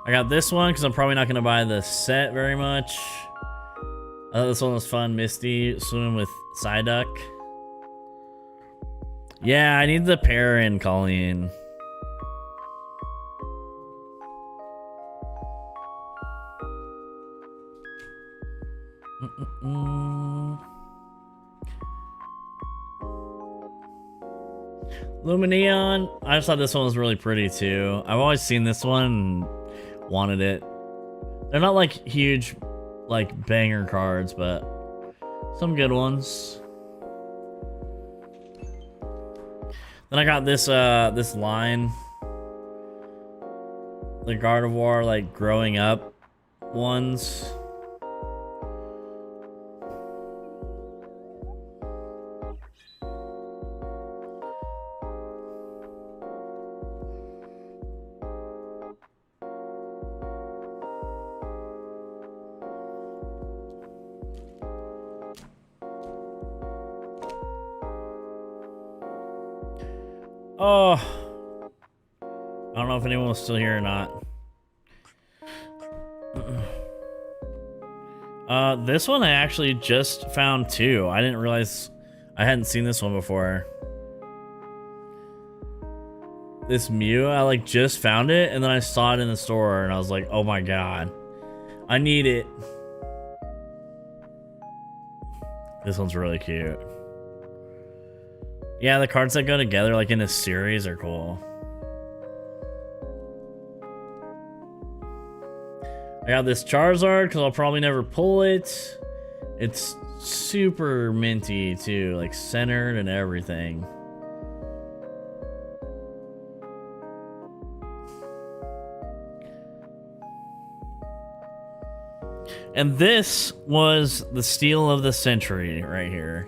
I got this one because I'm probably not going to buy the set very much. I thought this one was fun. Misty swimming with Psyduck. Yeah, I need the pair in Colleen. Lumineon. I just thought this one was really pretty too. I've always seen this one and wanted it. They're not like huge, like banger cards, but some good ones. Then I got this this line, the Gardevoir like growing up ones. Oh, I don't know if anyone was still here or not. This one I actually just found too. I didn't realize I hadn't seen this one before. This Mew, I like just found it and then I saw it in the store and I was like, oh my god, I need it. This one's really cute. Yeah, the cards that go together like in a series are cool. I got this Charizard because I'll probably never pull it. It's super minty too, like centered and everything. And this was the steal of the century right here.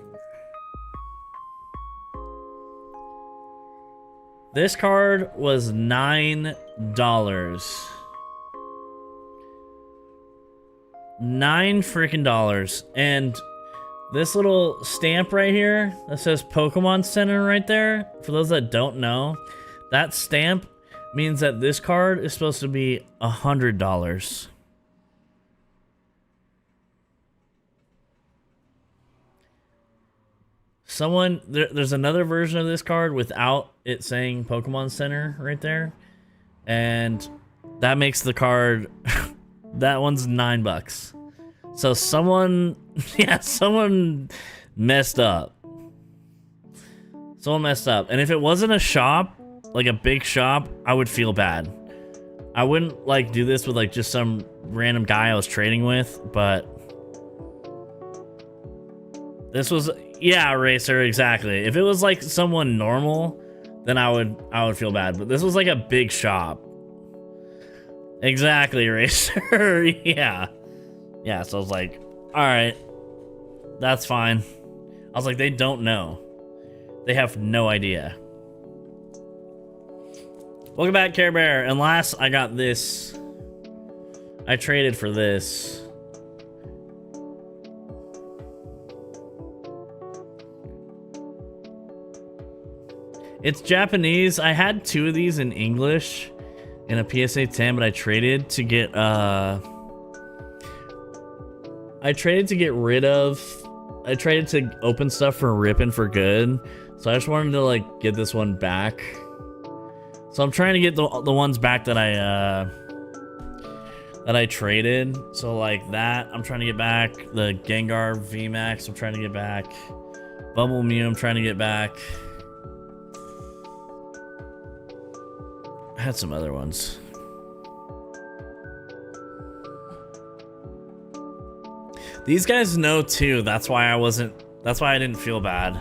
This card was $9. $9 freaking dollars. And this little stamp right here that says Pokemon Center right there, for those that don't know, that stamp means that this card is supposed to be $100. There's another version of this card without it saying Pokemon Center right there, and that makes the card that one's $9. So someone messed up. Someone messed up. And if it wasn't a shop, like a big shop, I would feel bad. I wouldn't like do this with like just some random guy I was trading with, but this was, yeah, Racer, exactly. If it was like someone normal, then I would feel bad. But this was like a big shop. Exactly, Racer. Yeah. Yeah, so I was like, alright. That's fine. I was like, they don't know. They have no idea. Welcome back, Care Bear. And last, I got this. I traded for this. It's Japanese. I had 2 of these in English in a PSA 10, but I traded to get I traded to open stuff for ripping for good. So I just wanted to like get this one back. So I'm trying to get the ones back that I traded. So like that, I'm trying to get back. The Gengar VMAX, I'm trying to get back. Bubble Mew, I'm trying to get back. I had some other ones. These guys know too. That's why I didn't feel bad.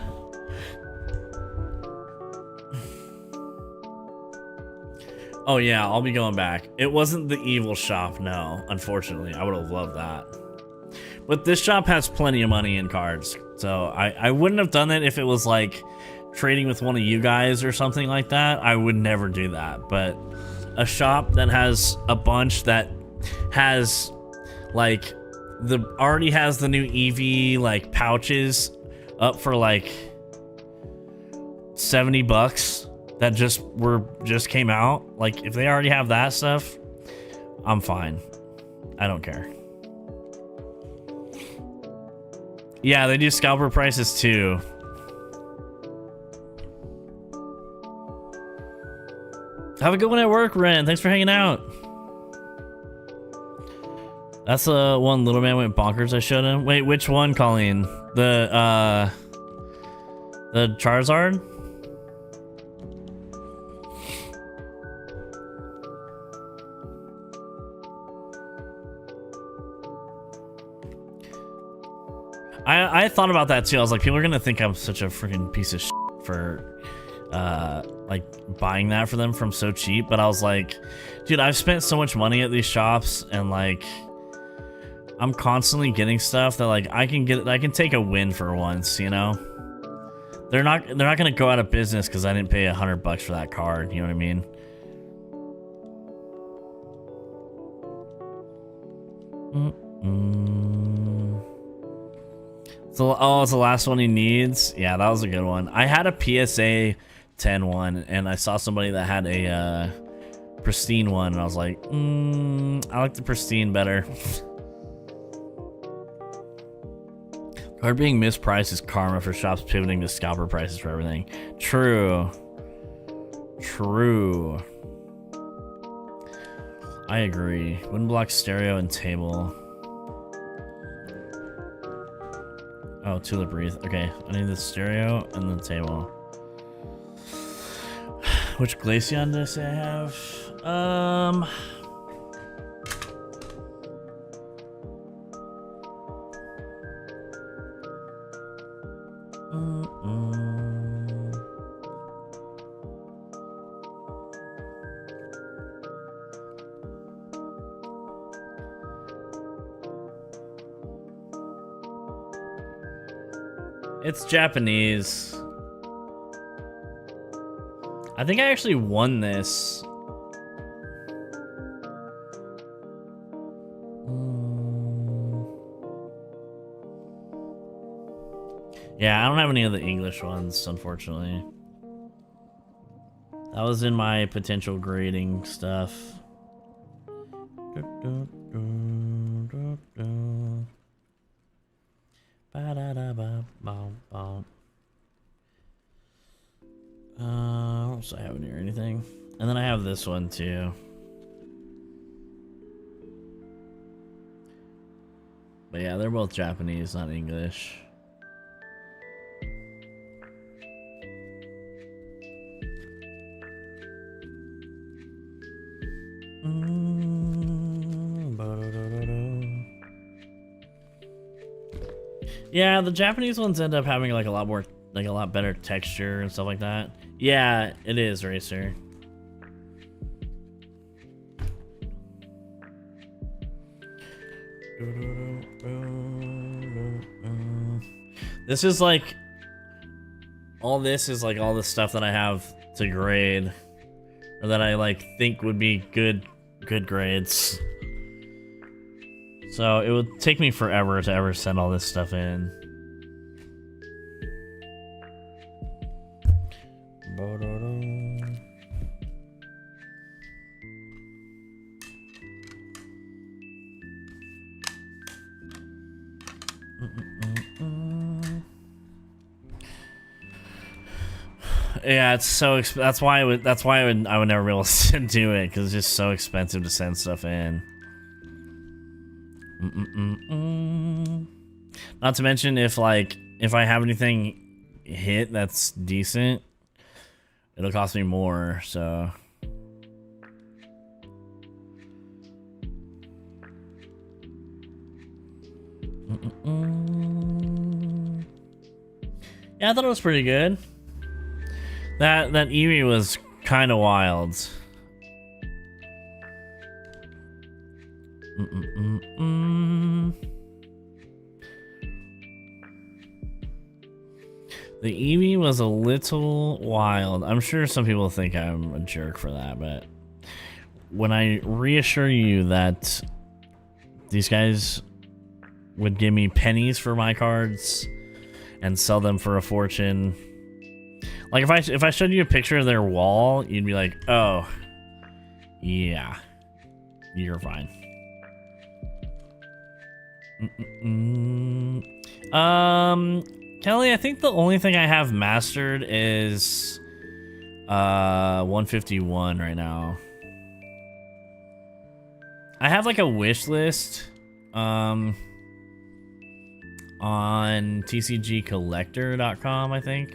Oh yeah, I'll be going back. It wasn't the evil shop, no. Unfortunately, I would have loved that. But this shop has plenty of money in cards. So I wouldn't have done it if it was like trading with one of you guys or something like that. I would never do that. But a shop that has a bunch that has like already has the new Eevee like pouches up for like $70 that just came out. Like if they already have that stuff, I'm fine. I don't care. Yeah, they do scalper prices too. Have a good one at work, Ren. Thanks for hanging out. That's the one little man went bonkers I showed him. Wait, which one, Colleen? The Charizard? I thought about that too. I was like, people are gonna think I'm such a freaking piece of shit for like buying that for them from so cheap, but I was like, dude, I've spent so much money at these shops and like I'm constantly getting stuff that like I can take a win for once, you know? They're not gonna go out of business because I didn't pay $100 for that card, you know what I mean? So, oh, it's the last one he needs? Yeah, that was a good one. I had a PSA 10 one, and I saw somebody that had a pristine one, and I was like, I like the pristine better. Card being mispriced is karma for shops pivoting to scalper prices for everything. True. True. I agree. Wooden block, stereo, and table. Oh, tulip wreath. Okay, I need the stereo and the table. Which Glaceon did I say I have? It's Japanese. I think I actually won this. Yeah, I don't have any of the English ones, unfortunately. That was in my potential grading stuff. What else do I have in here? Anything? And then I have this one too. But yeah, they're both Japanese, not English. Yeah, the Japanese ones end up having like a lot more, like a lot better texture and stuff like that. Yeah, it is, Racer. This is like, all this is like all the stuff that I have to grade, or that I like think would be good grades. So it would take me forever to ever send all this stuff in. Yeah, it's so that's why I would never be able to do it, because it's just so expensive to send stuff in. Not to mention if I have anything hit that's decent, it'll cost me more, so. Yeah, I thought it was pretty good. That Eevee was kind of wild. The Eevee was a little wild. I'm sure some people think I'm a jerk for that, but when I reassure you that these guys would give me pennies for my cards and sell them for a fortune. Like if I showed you a picture of their wall, you'd be like, "Oh, yeah, you're fine." Kelly, I think the only thing I have mastered is 151 right now. I have like a wish list on tcgcollector.com, I think.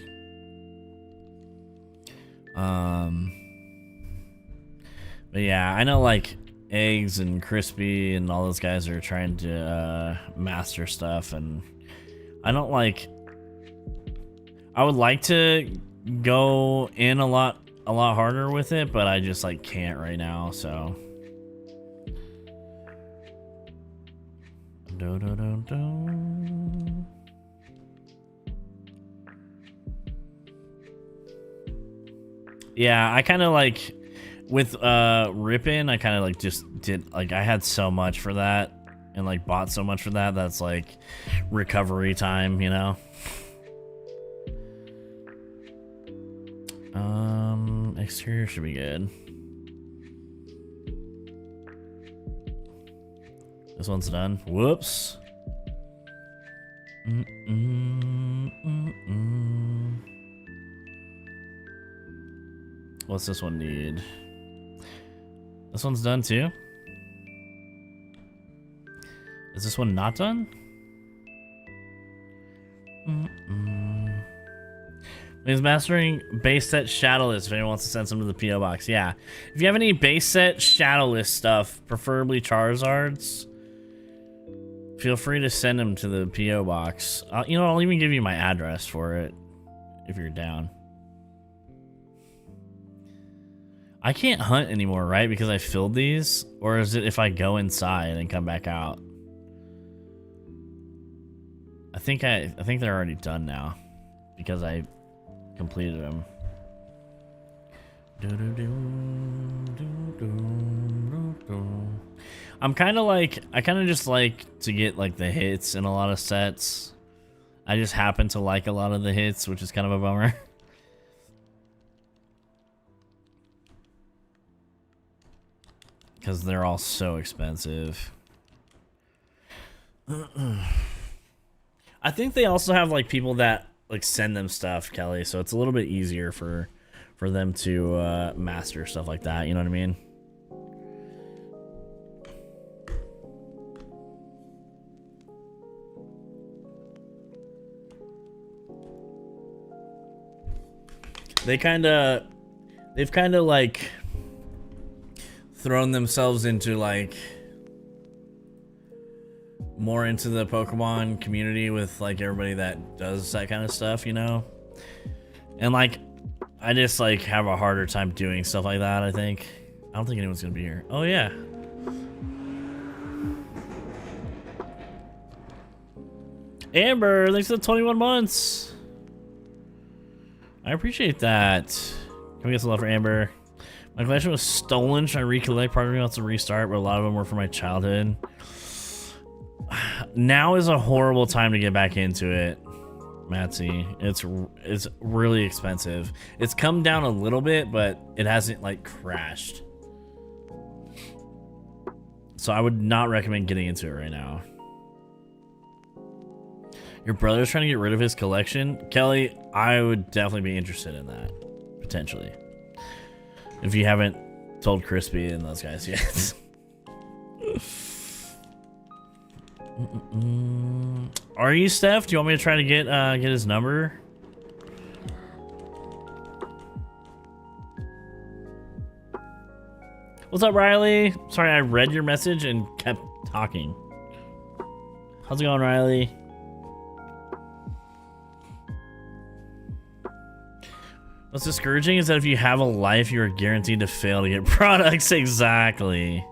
But yeah, I know like Eggs and Crispy and all those guys are trying to master stuff, and I don't like. I would like to go in a lot harder with it, but I just like can't right now. So. Yeah, I kind of like with Rippin', I kind of like just did like I had so much for that and like bought so much for that. That's like recovery time, you know. Exterior should be good. This one's done. Whoops. What's this one need? This one's done too. Is this one not done? He's mastering base set shadowless if anyone wants to send some to the PO box. Yeah. If you have any base set shadowless stuff, preferably Charizards, feel free to send them to the PO box. You know, I'll even give you my address for it if you're down. I can't hunt anymore, right? Because I filled these? Or is it if I go inside and come back out? I think they're already done now because I completed them. I'm kind of like, I kind of just like to get like the hits in a lot of sets. I just happen to like a lot of the hits, which is kind of a bummer. Because they're all so expensive. I think they also have like people that like send them stuff, Kelly, so it's a little bit easier for them to master stuff like that, you know what I mean? They've kind of like thrown themselves into like more into the Pokemon community with like everybody that does that kind of stuff, you know? And like I just like have a harder time doing stuff like that, I think. I don't think anyone's gonna be here. Oh yeah. Amber, thanks for the 21 months. I appreciate that. Can we get some love for Amber? My collection was stolen. Should I recollect? Part of me wants to restart, but a lot of them were from my childhood. Now is a horrible time to get back into it, Matsy. It's really expensive. It's come down a little bit, but it hasn't like crashed. So I would not recommend getting into it right now. Your brother's trying to get rid of his collection? Kelly, I would definitely be interested in that, potentially. If you haven't told Crispy and those guys yet. Are you, Steph? Do you want me to try to get his number? What's up, Riley? Sorry, I read your message and kept talking. How's it going, Riley? What's discouraging is that if you have a life, you are guaranteed to fail to get products. Exactly.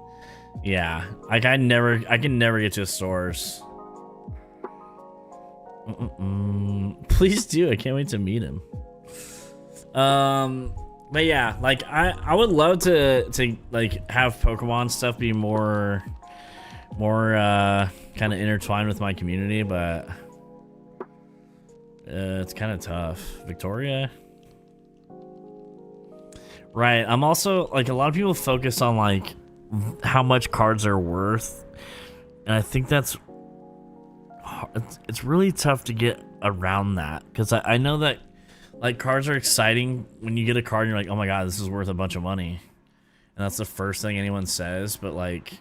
Yeah, like I can never get to the stores. Please do. I can't wait to meet him. But yeah, like I would love to like have Pokemon stuff be more kind of intertwined with my community, but it's kind of tough. Victoria. Right. I'm also like, a lot of people focus on like how much cards are worth, and I think that's it's really tough to get around that, because I know that like cards are exciting when you get a card and you're like, oh my god, this is worth a bunch of money, and that's the first thing anyone says. But like,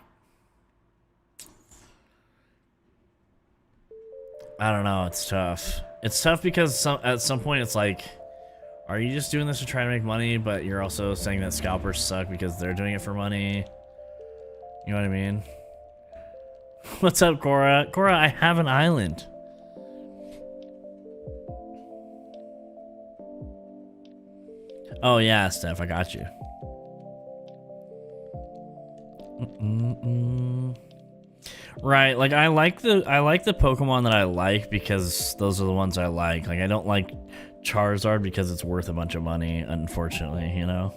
I don't know, it's tough. It's tough because at some point it's like, are you just doing this to try to make money, but you're also saying that scalpers suck because they're doing it for money? You know what I mean? What's up, Cora? Cora, I have an island. Oh yeah, Steph, I got you. Right, like I like the Pokemon that I like because those are the ones I like. Like I don't like Charizard because it's worth a bunch of money, unfortunately, you know?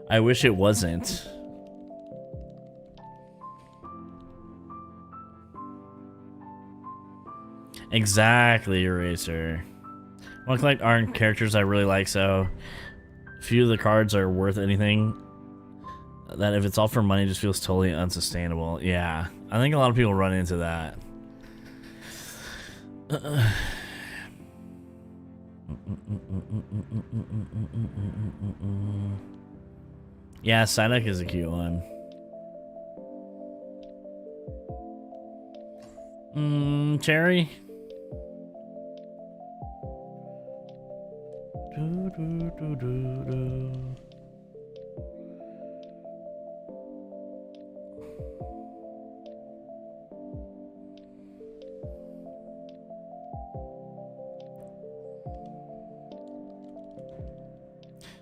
I wish it wasn't. Exactly, Eraser. I want to collect art characters I really like, so few of the cards are worth anything. That if it's all for money, just feels totally unsustainable. Yeah, I think a lot of people run into that. Yeah, Psyduck is a cute one. Cherry.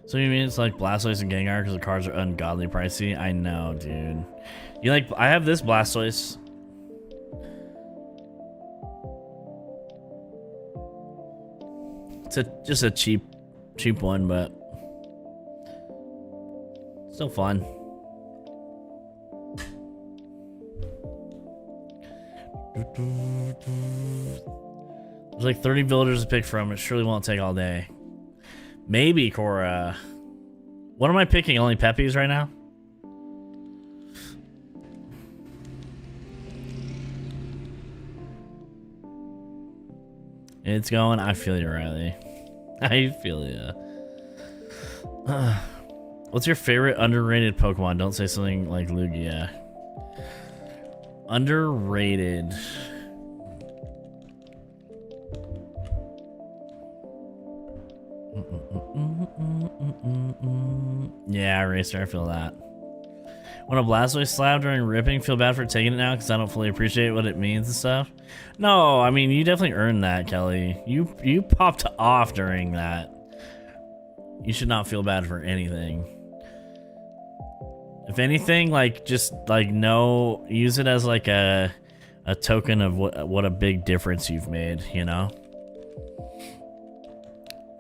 So you mean it's like Blastoise and Gengar because the cards are ungodly pricey? I know, dude. You like, I have this Blastoise. just a cheap one, but still fun. There's like 30 villagers to pick from. It surely won't take all day. Maybe, Cora. What am I picking? Only Peppies right now? It's going. I feel you, Riley. I feel you. What's your favorite underrated Pokemon? Don't say something like Lugia. Underrated. Yeah, Racer, I feel that. When a Blastoise slab during ripping, feel bad for taking it now because I don't fully appreciate what it means and stuff. No, I mean, you definitely earned that, Kelly. You popped off during that. You should not feel bad for anything. If anything, like, just, like, use it as, like, a token of what a big difference you've made, you know?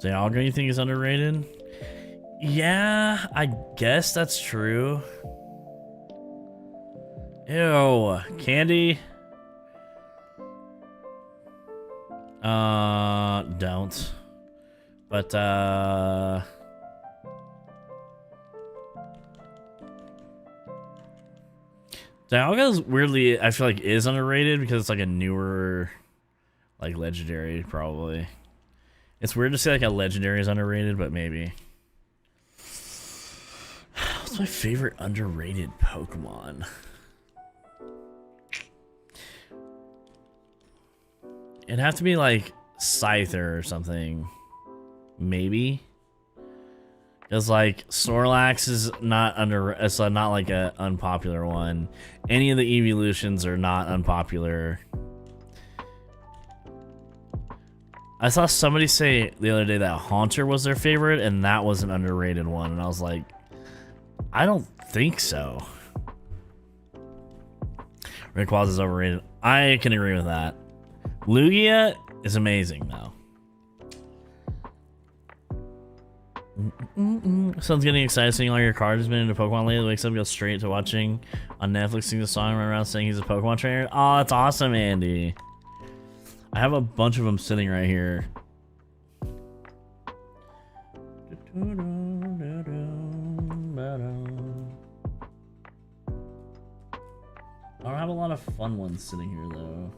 Dialga, you think is underrated? Yeah, I guess that's true. Ew, candy? Don't. But, Dialga's weirdly, I feel like, is underrated because it's like a newer, like, legendary, probably. It's weird to say like a legendary is underrated, but maybe. What's my favorite underrated Pokemon? It'd have to be like Scyther or something. Maybe. Because like Snorlax is not it's not like a unpopular one. Any of the evolutions are not unpopular. I saw somebody say the other day that Haunter was their favorite, and that was an underrated one, and I was like, I don't think so. Rayquaza is overrated. I can agree with that. Lugia is amazing, though. Someone's getting excited seeing all your cards. Has been into Pokemon lately. Wakes up, goes straight to watching on Netflix, sing the song, run around saying he's a Pokemon trainer. Oh, that's awesome, Andy. I have a bunch of them sitting right here. I don't have a lot of fun ones sitting here, though.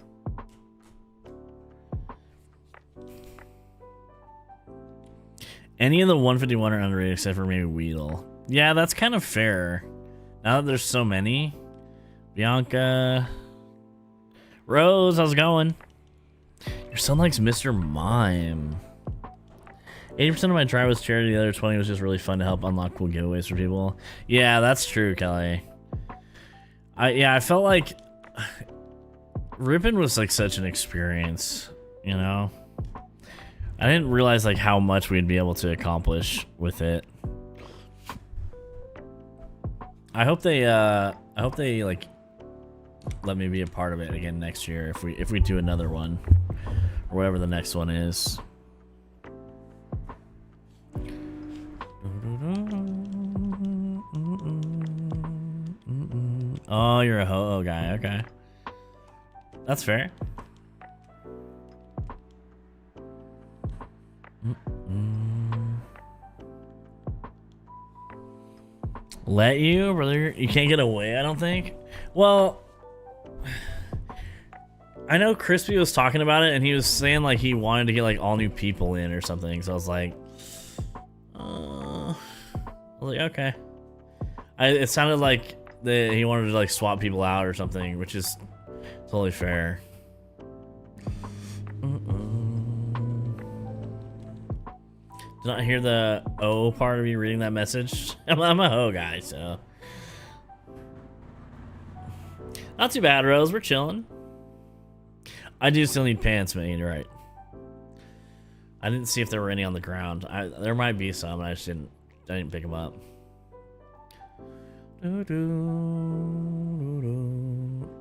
Any of the 151 are underrated except for maybe Weedle. Yeah, that's kind of fair. Now that there's so many. Bianca. Rose, how's it going? Your son likes Mr. Mime. 80% of my drive was charity, the other 20 was just really fun to help unlock cool giveaways for people. Yeah, that's true, Kelly. I felt like Rippin' was like such an experience, you know? I didn't realize like how much we'd be able to accomplish with it. I hope they like let me be a part of it again next year if we do another one or whatever the next one is. Oh, you're a ho-oh guy. Okay, that's fair. Let you, brother? You can't get away, I don't think. Well, I know Crispy was talking about it, and he was saying like he wanted to get like all new people in or something. So I was like, okay. It sounded like he wanted to like swap people out or something, which is totally fair. Did not hear the O part of you reading that message. I'm a ho guy, so. Not too bad, Rose. We're chilling. I do still need pants, man. You're right. I didn't see if there were any on the ground. There might be some. I didn't pick them up.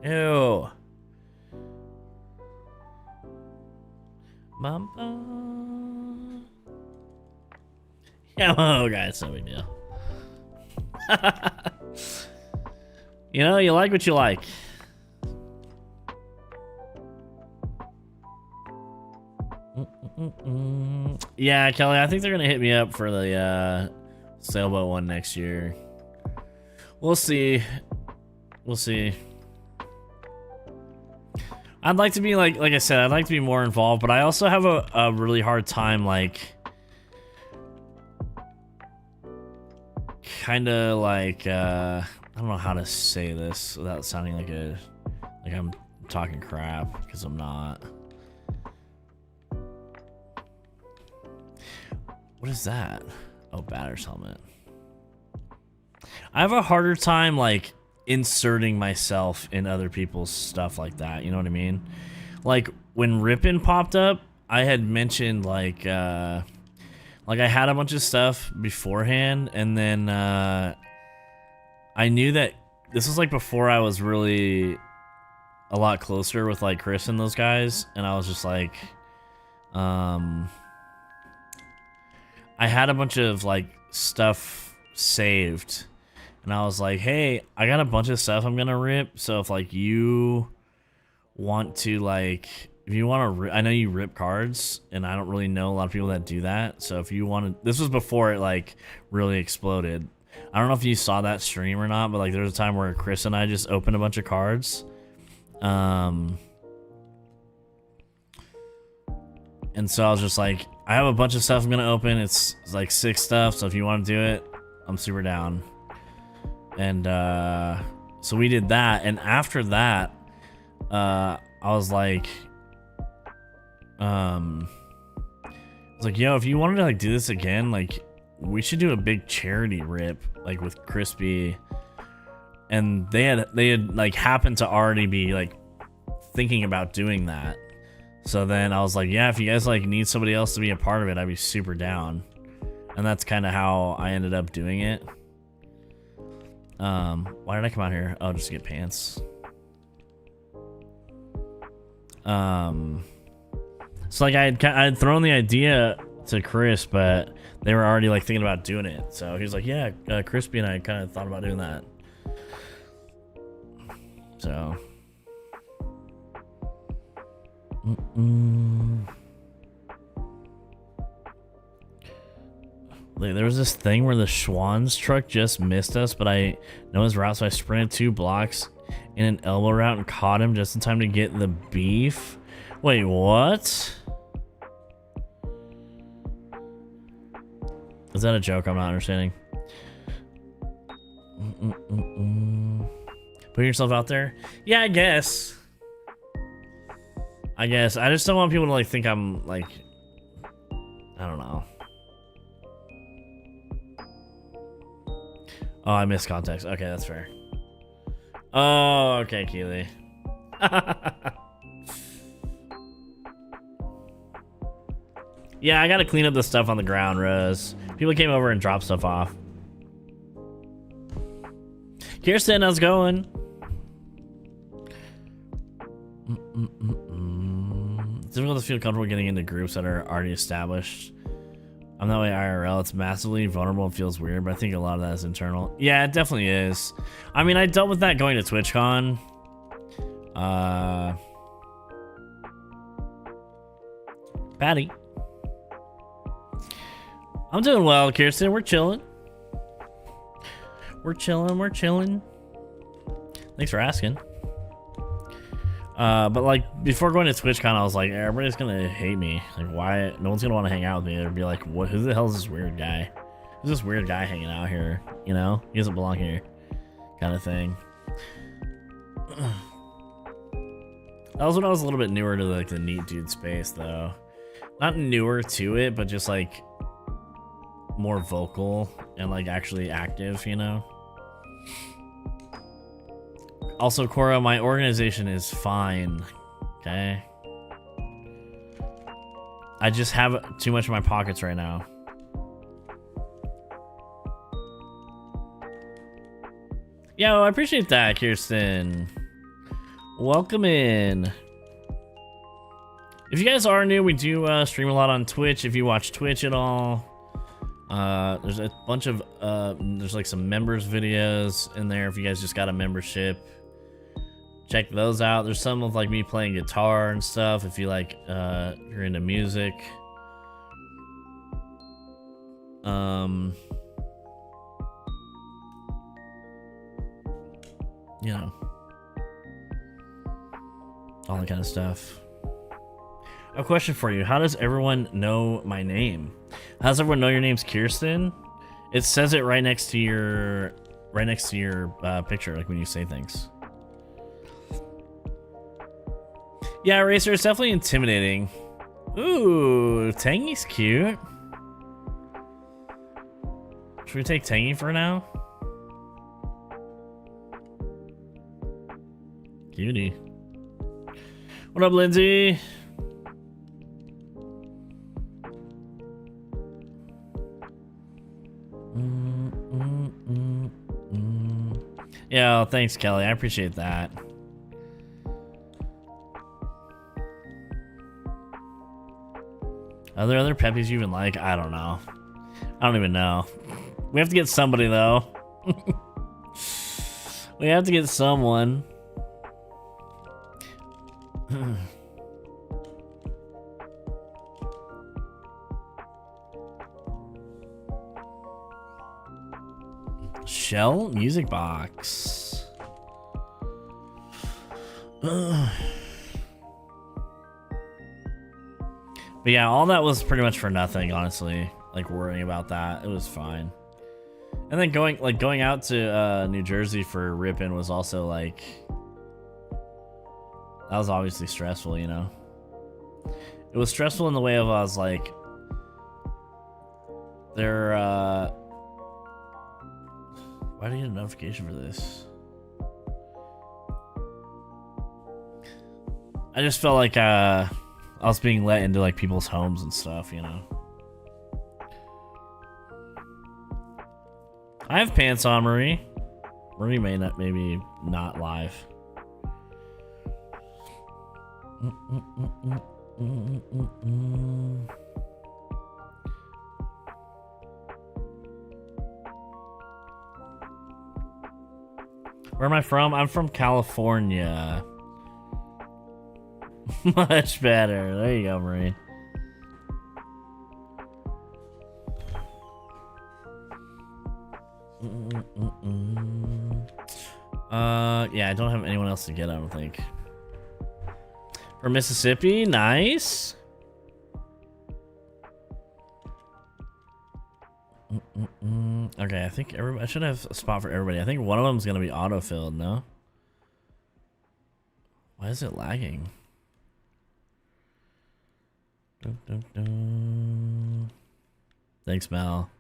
Ew. Mama. Yeah, well, guys, no big deal. You know, you like what you like. Yeah, Kelly, I think they're gonna hit me up for the sailboat one next year. We'll see. We'll see. I'd like to be like I said, I'd like to be more involved, but I also have a really hard time like kind of like I don't know how to say this without sounding like I'm talking crap, because I'm not. What is that? Oh, batter's helmet. I have a harder time like inserting myself in other people's stuff like that, you know what I mean? Like when Rippin' popped up, I had mentioned like I had a bunch of stuff beforehand, and then I knew that this was like before I was really a lot closer with like Chris and those guys, and I was just like I had a bunch of like stuff saved, and I was like, hey, I got a bunch of stuff I'm gonna rip, so if like you want to like, if you want to, I know you rip cards, and I don't really know a lot of people that do that, so if you want to, this was before it like really exploded. I don't know if you saw that stream or not, but like there was a time where Chris and I just opened a bunch of cards. And so I was just like, I have a bunch of stuff I'm gonna open. It's like 6 stuff, so if you want to do it, I'm super down. And so we did that, and after that, I was like, yo, if you wanted to like do this again, like we should do a big charity rip, like with Crispy. And they had like happened to already be like thinking about doing that. So then I was like, yeah, if you guys like need somebody else to be a part of it, I'd be super down. And that's kind of how I ended up doing it. Why did I come out here? Oh, just to get pants. So like I had thrown the idea to Chris, but they were already like thinking about doing it. So he was like, yeah, Crispy and I kind of thought about doing that. So there was this thing where the Schwann's truck just missed us, but I know his route, so I sprinted 2 blocks in an elbow route and caught him just in time to get the beef. Wait, what? Is that a joke? I'm not understanding. Put yourself out there? Yeah, I guess. I just don't want people to like think I'm like, I don't know. Oh, I missed context. Okay, that's fair. Oh, okay, Keely. Yeah, I gotta clean up the stuff on the ground, Rose. People came over and dropped stuff off. Kirsten, how's it going? It's difficult to feel comfortable getting into groups that are already established. I'm that way IRL. It's massively vulnerable and feels weird, but I think a lot of that is internal. Yeah, it definitely is. I mean, I dealt with that going to TwitchCon. Patty. I'm doing well, Kirsten. We're chilling. We're chilling. Thanks for asking. But like before going to TwitchCon, I was like, everybody's gonna hate me. Like, why? No one's gonna want to hang out with me. They'd be like, what? Who the hell is this weird guy? Who's this weird guy hanging out here? You know, he doesn't belong here, kind of thing. That was when I was a little bit newer to like the neat dude space, though. Not newer to it, but just like more vocal and like actually active, you know. Also, Cora, my organization is fine, okay? I just have too much in my pockets right now. Yo, I appreciate that, Kirsten. Welcome in. If you guys are new, we do stream a lot on Twitch. If you watch Twitch at all, There's a bunch of there's like some members videos in there if you guys just got a membership. Check those out. There's some of like me playing guitar and stuff if you like you're into music. You know, all that kind of stuff. A question for you: how does everyone know my name? How does everyone know your name's Kirsten? It says it right next to your picture, like when you say things. Yeah, Racer, it's definitely intimidating. Ooh, Tangy's cute. Should we take Tangy for now? Cutie. What up, Lindsay? Yeah, thanks, Kelly. I appreciate that. Are there other Peppies you even like? I don't know. I don't even know. We have to get somebody, though. We have to get someone. Shell Music Box. But yeah, all that was pretty much for nothing, honestly. Like worrying about that, it was fine. And then going out to New Jersey for Ripon was also like, that was obviously stressful, you know. It was stressful in the way of I was like, why did I get a notification for this? I just felt like I was being let into like people's homes and stuff, you know. I have pants on, Marie. Marie maybe not live. Where am I from? I'm from California. Much better. There you go, Marie. Yeah, I don't have anyone else to get, I don't think. From Mississippi, nice. Okay, I think I should have a spot for everybody. I think one of them is gonna be auto-filled, no? Why is it lagging? Thanks, Mel.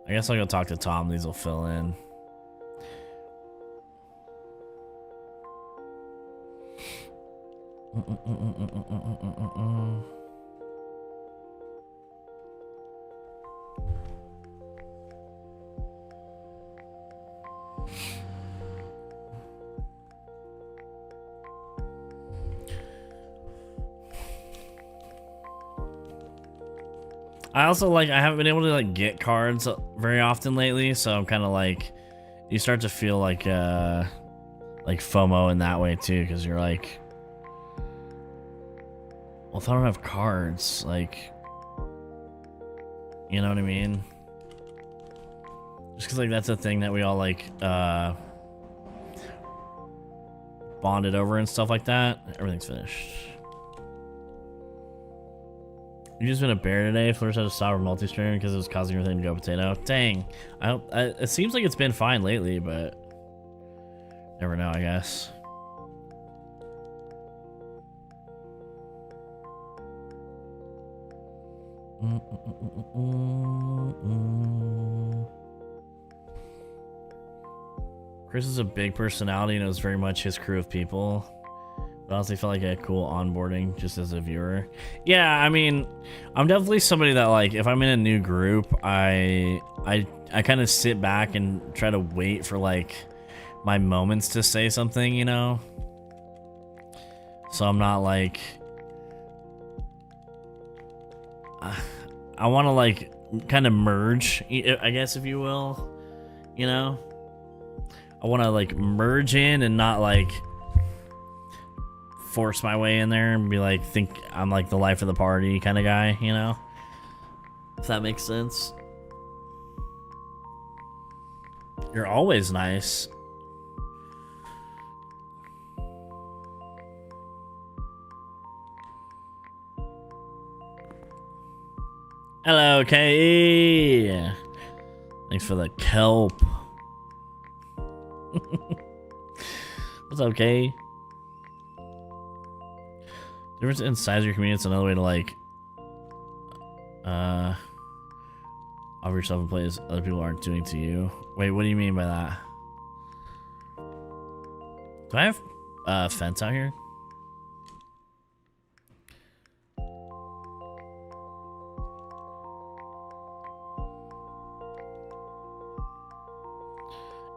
I guess I'll go talk to Tom. These will fill in. I also I haven't been able to get cards very often lately, so I'm kind of like, you start to feel like FOMO in that way too, because you're like, well, if I don't have cards, you know what I mean? Just because that's a thing that we all bonded over and stuff like that. Everything's finished. You just been a bear today. Flirts had to stop her multi-stream because it was causing everything to go potato. Dang. It seems like it's been fine lately, but never know, I guess. Chris is a big personality and it was very much his crew of people. But I honestly felt like a cool onboarding just as a viewer. Yeah, I mean, I'm definitely somebody that if I'm in a new group, I kind of sit back and try to wait for my moments to say something, you know? So I'm not I want to like kind of merge, I guess, if you will. You know, I want to like merge in and not like force my way in there and be like, think I'm like the life of the party kind of guy, you know? If that makes sense. You're always nice. Hello, K.E. Thanks for the kelp. What's up, K? Difference in size of your community. It's another way to like offer yourself in plays other people aren't doing to you. Wait, what do you mean by that? Do I have a fence out here?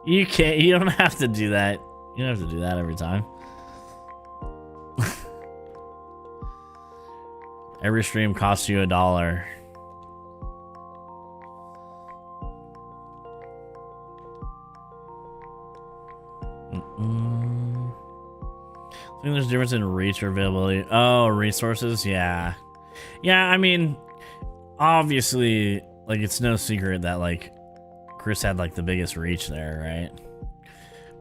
You can't, you don't have to do that. You don't have to do that every time. Every stream costs you $1. I think there's a difference in reach or availability. Oh, resources? Yeah. Yeah, I mean, obviously, like, it's no secret that, like, Chris had, like, the biggest reach there, right?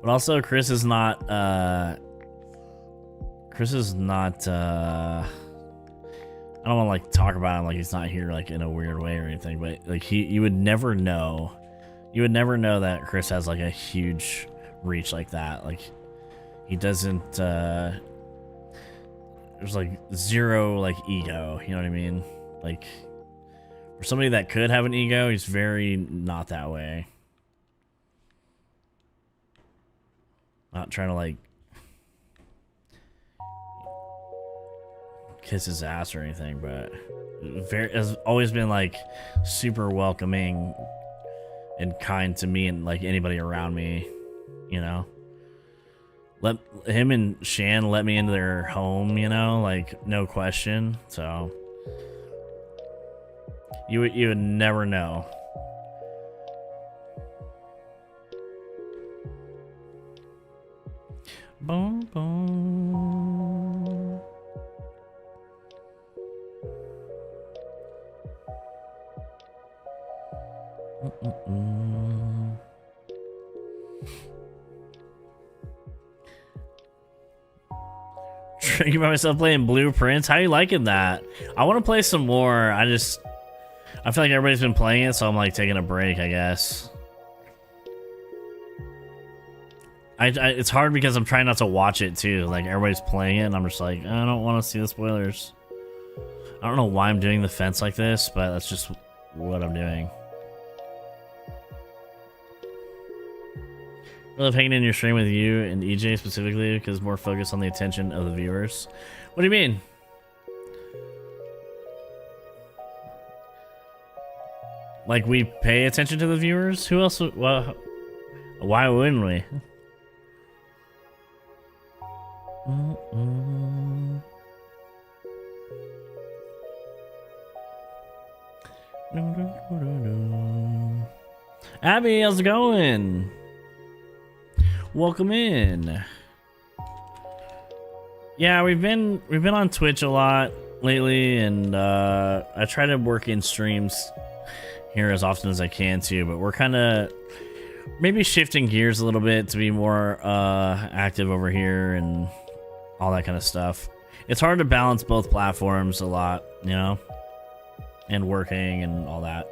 But also, Chris is not, I don't want to, like, talk about him like he's not here, like, in a weird way or anything, but, like, you would never know. You would never know that Chris has, like, a huge reach like that. Like, he doesn't, there's, like, zero, like, ego, you know what I mean? Like, for somebody that could have an ego, he's very not that way. Not trying to, like, kiss his ass or anything, but has always been, like, super welcoming and kind to me and, like, anybody around me, you know? Let him and Shan let me into their home, you know, like, no question. So you would never know. Boom, boom. Drinking by myself playing Blueprints. How you liking that? I want to play some more. I feel like everybody's been playing it, so I'm like taking a break, I guess. It's hard because I'm trying not to watch it too. Like, everybody's playing it and I'm just like, I don't want to see the spoilers. I don't know why I'm doing the fence like this, but that's just what I'm doing. I love hanging in your stream with you and EJ specifically because more focused on the attention of the viewers. What do you mean? Like, we pay attention to the viewers? Who else? Well, why wouldn't we? Abby, how's it going? Welcome in. Yeah, we've been on Twitch a lot lately, and I try to work in streams here as often as I can too, but we're kind of maybe shifting gears a little bit to be more active over here and all that kind of stuff. It's hard to balance both platforms a lot, you know, and working and all that.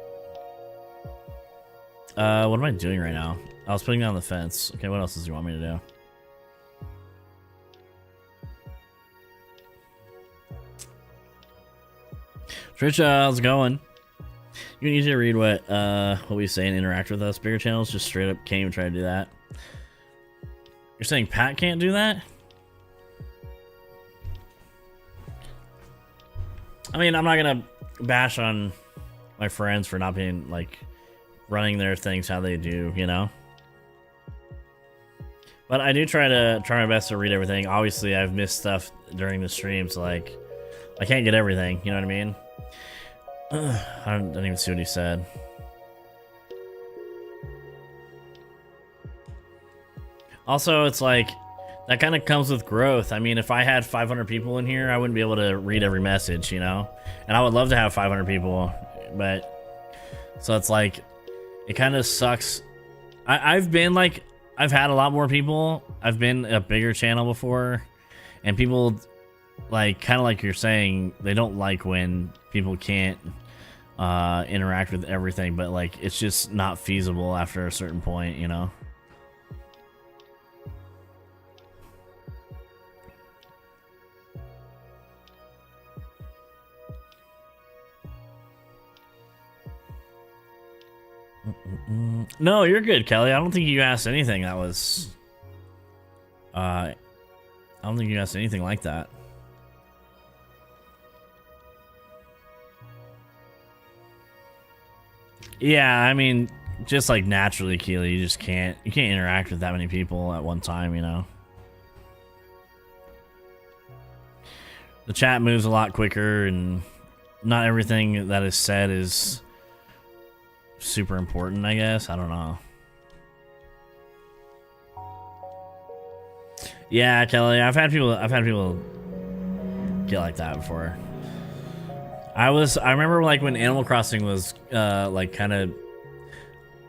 What am I doing right now? I was putting down the fence. Okay, what else does he want me to do? Trisha, how's it going? You can easily read what we say and interact with us. Bigger channels just straight up can't even try to do that. You're saying Pat can't do that? I mean, I'm not gonna bash on my friends for not being, like, running their things how they do, you know? But I do try my best to read everything. Obviously, I've missed stuff during the stream, so, like, I can't get everything, you know what I mean? I didn't even see what he said. Also, it's like, that kind of comes with growth. I mean, if I had 500 people in here, I wouldn't be able to read every message, you know? And I would love to have 500 people, but... So it's like, it kind of sucks. I've been like, I've had a lot more people. I've been a bigger channel before. And people, like, kind of like you're saying, they don't like when people can't interact with everything. But, like, it's just not feasible after a certain point, you know? No, you're good, Kelly. I don't think you asked anything that was... I don't think you asked anything like that. Yeah, I mean, just like naturally, Keely, you just can't... You can't interact with that many people at one time, you know? The chat moves a lot quicker, and not everything that is said is... super important, I guess. I don't know. Yeah, Kelly, I've had people get like that before. I remember like when Animal Crossing was like kind of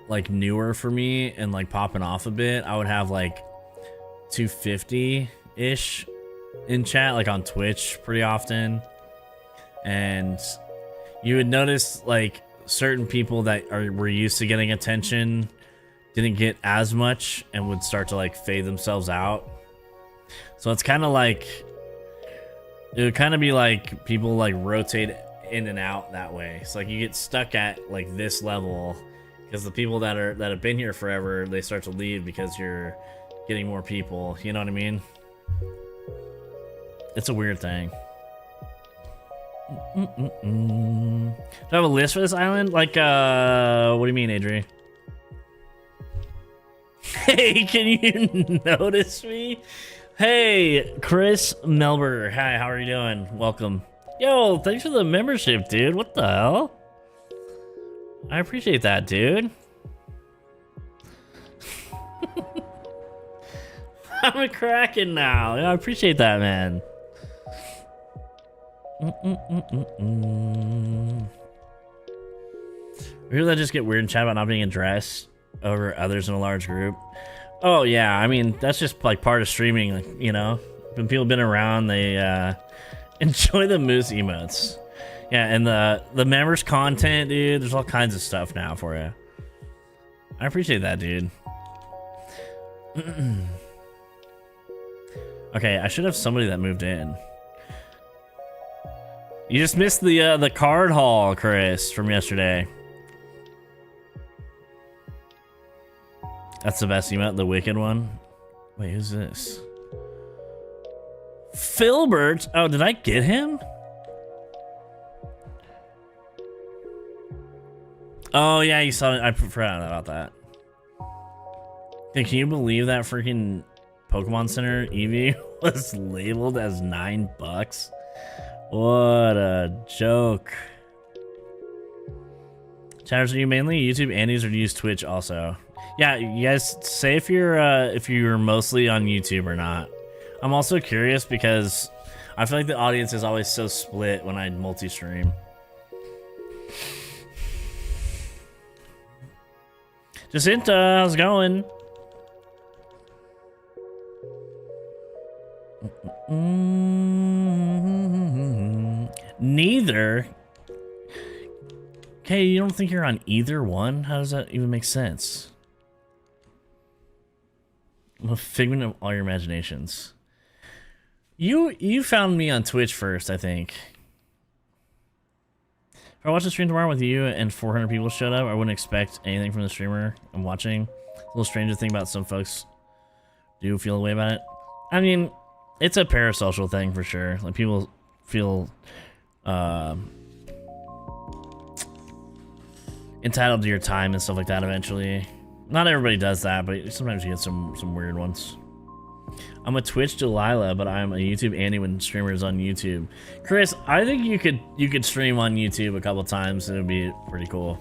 like newer for me and like popping off a bit. I would have like 250-ish in chat, like on Twitch pretty often. And you would notice like certain people that were used to getting attention didn't get as much and would start to like fade themselves out. So it's kind of like, it would kind of be like people like rotate in and out that way. It's like you get stuck at like this level because the people that have been here forever, they start to leave because you're getting more people. You know what I mean? It's a weird thing. Do I have a list for this island? Like, what do you mean, Adri? Hey, can you notice me? Hey, Chris Melber. Hi, how are you doing? Welcome. Yo, thanks for the membership, dude. What the hell? I appreciate that, dude. I'm a Kraken now. Yeah, I appreciate that, man. People that just get weird and chat about not being addressed over others in a large group. Oh yeah, I mean that's just like part of streaming, like, you know. When people have been around, they enjoy the moose emotes. Yeah, and the members content, dude. There's all kinds of stuff now for you. I appreciate that, dude. Okay, I should have somebody that moved in. You just missed the card haul, Chris, from yesterday. That's the best emote, the wicked one. Wait, who's this? Filbert? Oh, did I get him? Oh yeah, you saw it. I forgot about that. Hey, can you believe that freaking Pokemon Center Eevee was labeled as $9? What a joke. Chatters, are you mainly YouTube Andes or do you use Twitch also? Yeah, you guys say if you're mostly on YouTube or not. I'm also curious because I feel like the audience is always so split when I multi-stream. Jacinta, how's it going? Neither. Okay, you don't think you're on either one? How does that even make sense? I'm a figment of all your imaginations. You found me on Twitch first, I think. If I watch the stream tomorrow with you and 400 people showed up, I wouldn't expect anything from the streamer I'm watching. It's a little strange to think about some folks do feel a way about it. I mean, it's a parasocial thing for sure. Like people feel entitled to your time and stuff like that eventually. Not everybody does that, but sometimes you get some weird ones. I'm a Twitch Delilah, but I'm a YouTube Andy when streamers on YouTube. Chris, I think you could stream on YouTube a couple times and it would be pretty cool.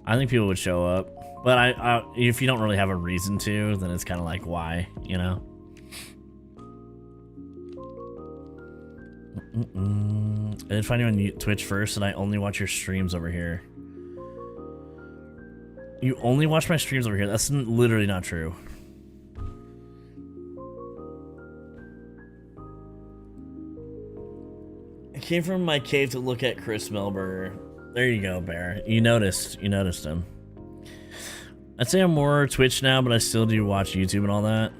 I think people would show up, but I if you don't really have a reason to, then it's kind of like why, you know. I did find you on Twitch first, and I only watch your streams over here. You only watch my streams over here? That's literally not true. I came from my cave to look at Chris Melberger. There you go, Bear. You noticed him. I'd say I'm more Twitch now, but I still do watch YouTube and all that.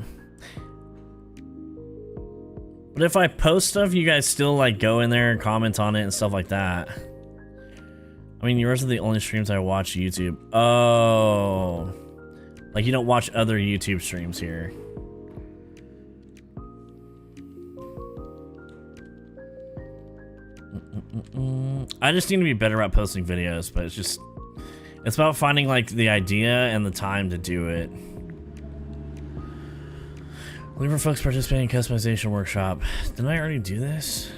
But if I post stuff, you guys still like go in there and comment on it and stuff like that. I mean, yours are the only streams I watch YouTube. Oh, like you don't watch other YouTube streams here. I just need to be better at posting videos, but it's about finding like the idea and the time to do it. Looking for folks participating in customization workshop. Didn't I already do this?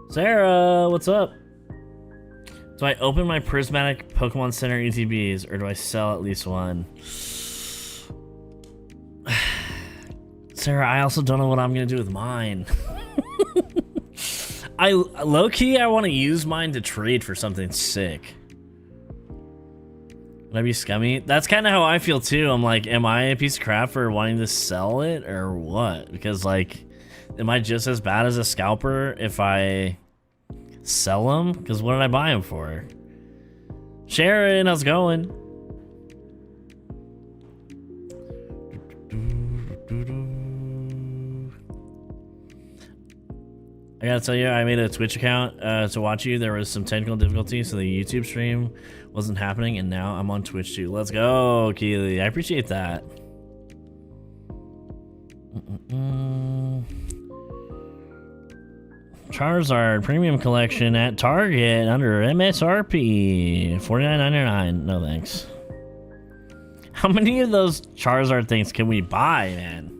Sarah, what's up? Do I open my prismatic Pokemon Center ETBs or do I sell at least one? Sarah, I also don't know what I'm gonna do with mine. Low-key, I want to use mine to trade for something sick. Would I be scummy? That's kind of how I feel too. I'm like, am I a piece of crap for wanting to sell it or what? Because like, am I just as bad as a scalper if I sell them? Because what did I buy them for? Sharon, how's it going? I gotta tell you, I made a Twitch account to watch you. There was some technical difficulties, so the YouTube stream wasn't happening, and now I'm on Twitch too. Let's go, Keely. I appreciate that. Charizard Premium Collection at Target under MSRP $49.99. No thanks. How many of those Charizard things can we buy, man?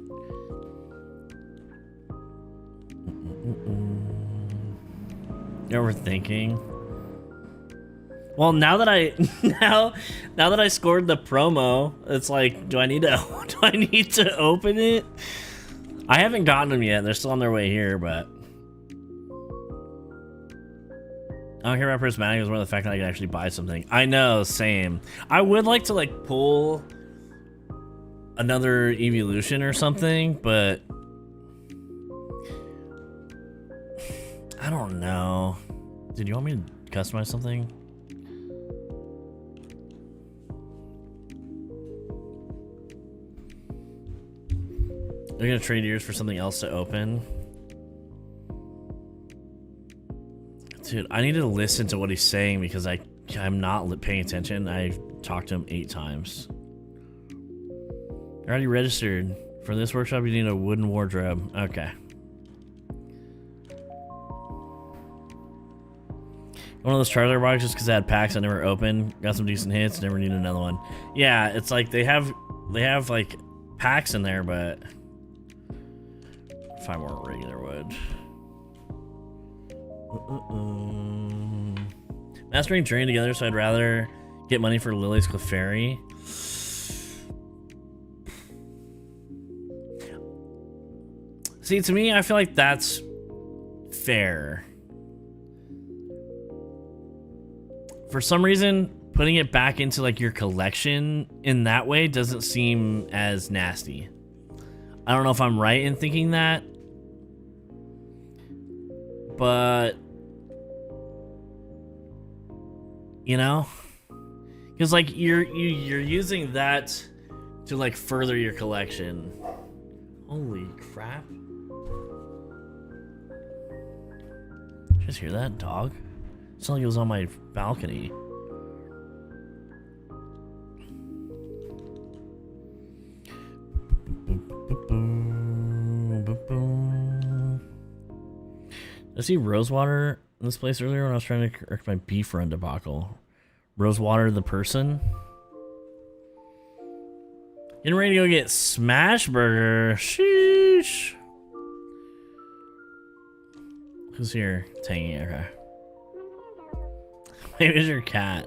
Overthinking. Well, now that I now that I scored the promo, it's like, do I need to open it? I haven't gotten them yet. They're still on their way here, but I don't care about prismatic. It's more the fact that I can actually buy something. I know, same. I would like to like pull another evolution or something, but I don't know. Did you want me to customize something? They're gonna trade yours for something else to open. Dude, I need to listen to what he's saying because I'm not paying attention. I've talked to him 8 times. You're already registered. For this workshop, you need a wooden wardrobe. Okay. One of those Charizard boxes just because I had packs I never opened. Got some decent hits, never need another one. Yeah, it's like they have like packs in there, but 5 more regular wood. Mastering Drain together, so I'd rather get money for Lily's Clefairy. See, to me, I feel like that's fair. For some reason, putting it back into like your collection in that way doesn't seem as nasty. I don't know if I'm right in thinking that, but you know, because like you're using that to like further your collection. Holy crap! Did you just hear that dog? It's not like it was on my balcony. see Rosewater in this place earlier when I was trying to correct my beef run debacle. Rosewater the person? Getting ready to go get Smash Burger. Sheesh. Who's here? Tangy, okay. Maybe it's your cat.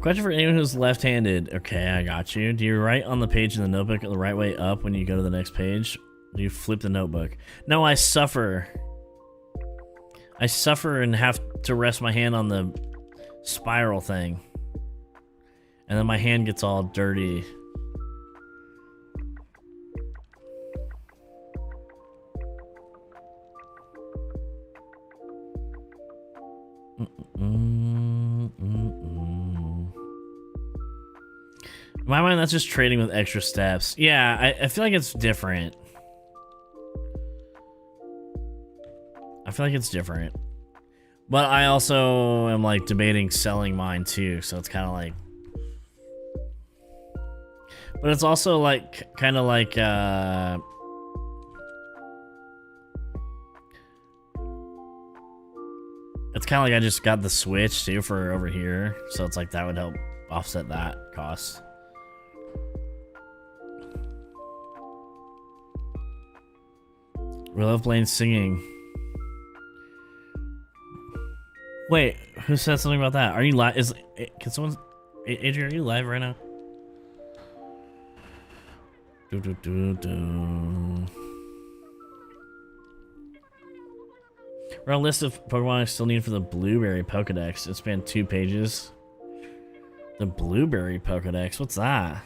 Question for anyone who's left-handed. Okay, I got you. Do you write on the page in the notebook the right way up when you go to the next page? Do you flip the notebook? No, I suffer. I suffer and have to rest my hand on the spiral thing. And then my hand gets all dirty. In my mind, that's just trading with extra steps. Yeah, I feel like it's different. I feel like it's different. But I also am like debating selling mine too, so it's kind of like... But it's also like, kind of like, it's kind of like I just got the Switch too for over here, so it's like that would help offset that cost. We love Blaine singing. Wait, who said something about that? Are you live? Can someone... Adrian, are you live right now? We're on a list of Pokemon I still need for the Blueberry Pokedex. It's been 2 pages. The Blueberry Pokedex? What's that?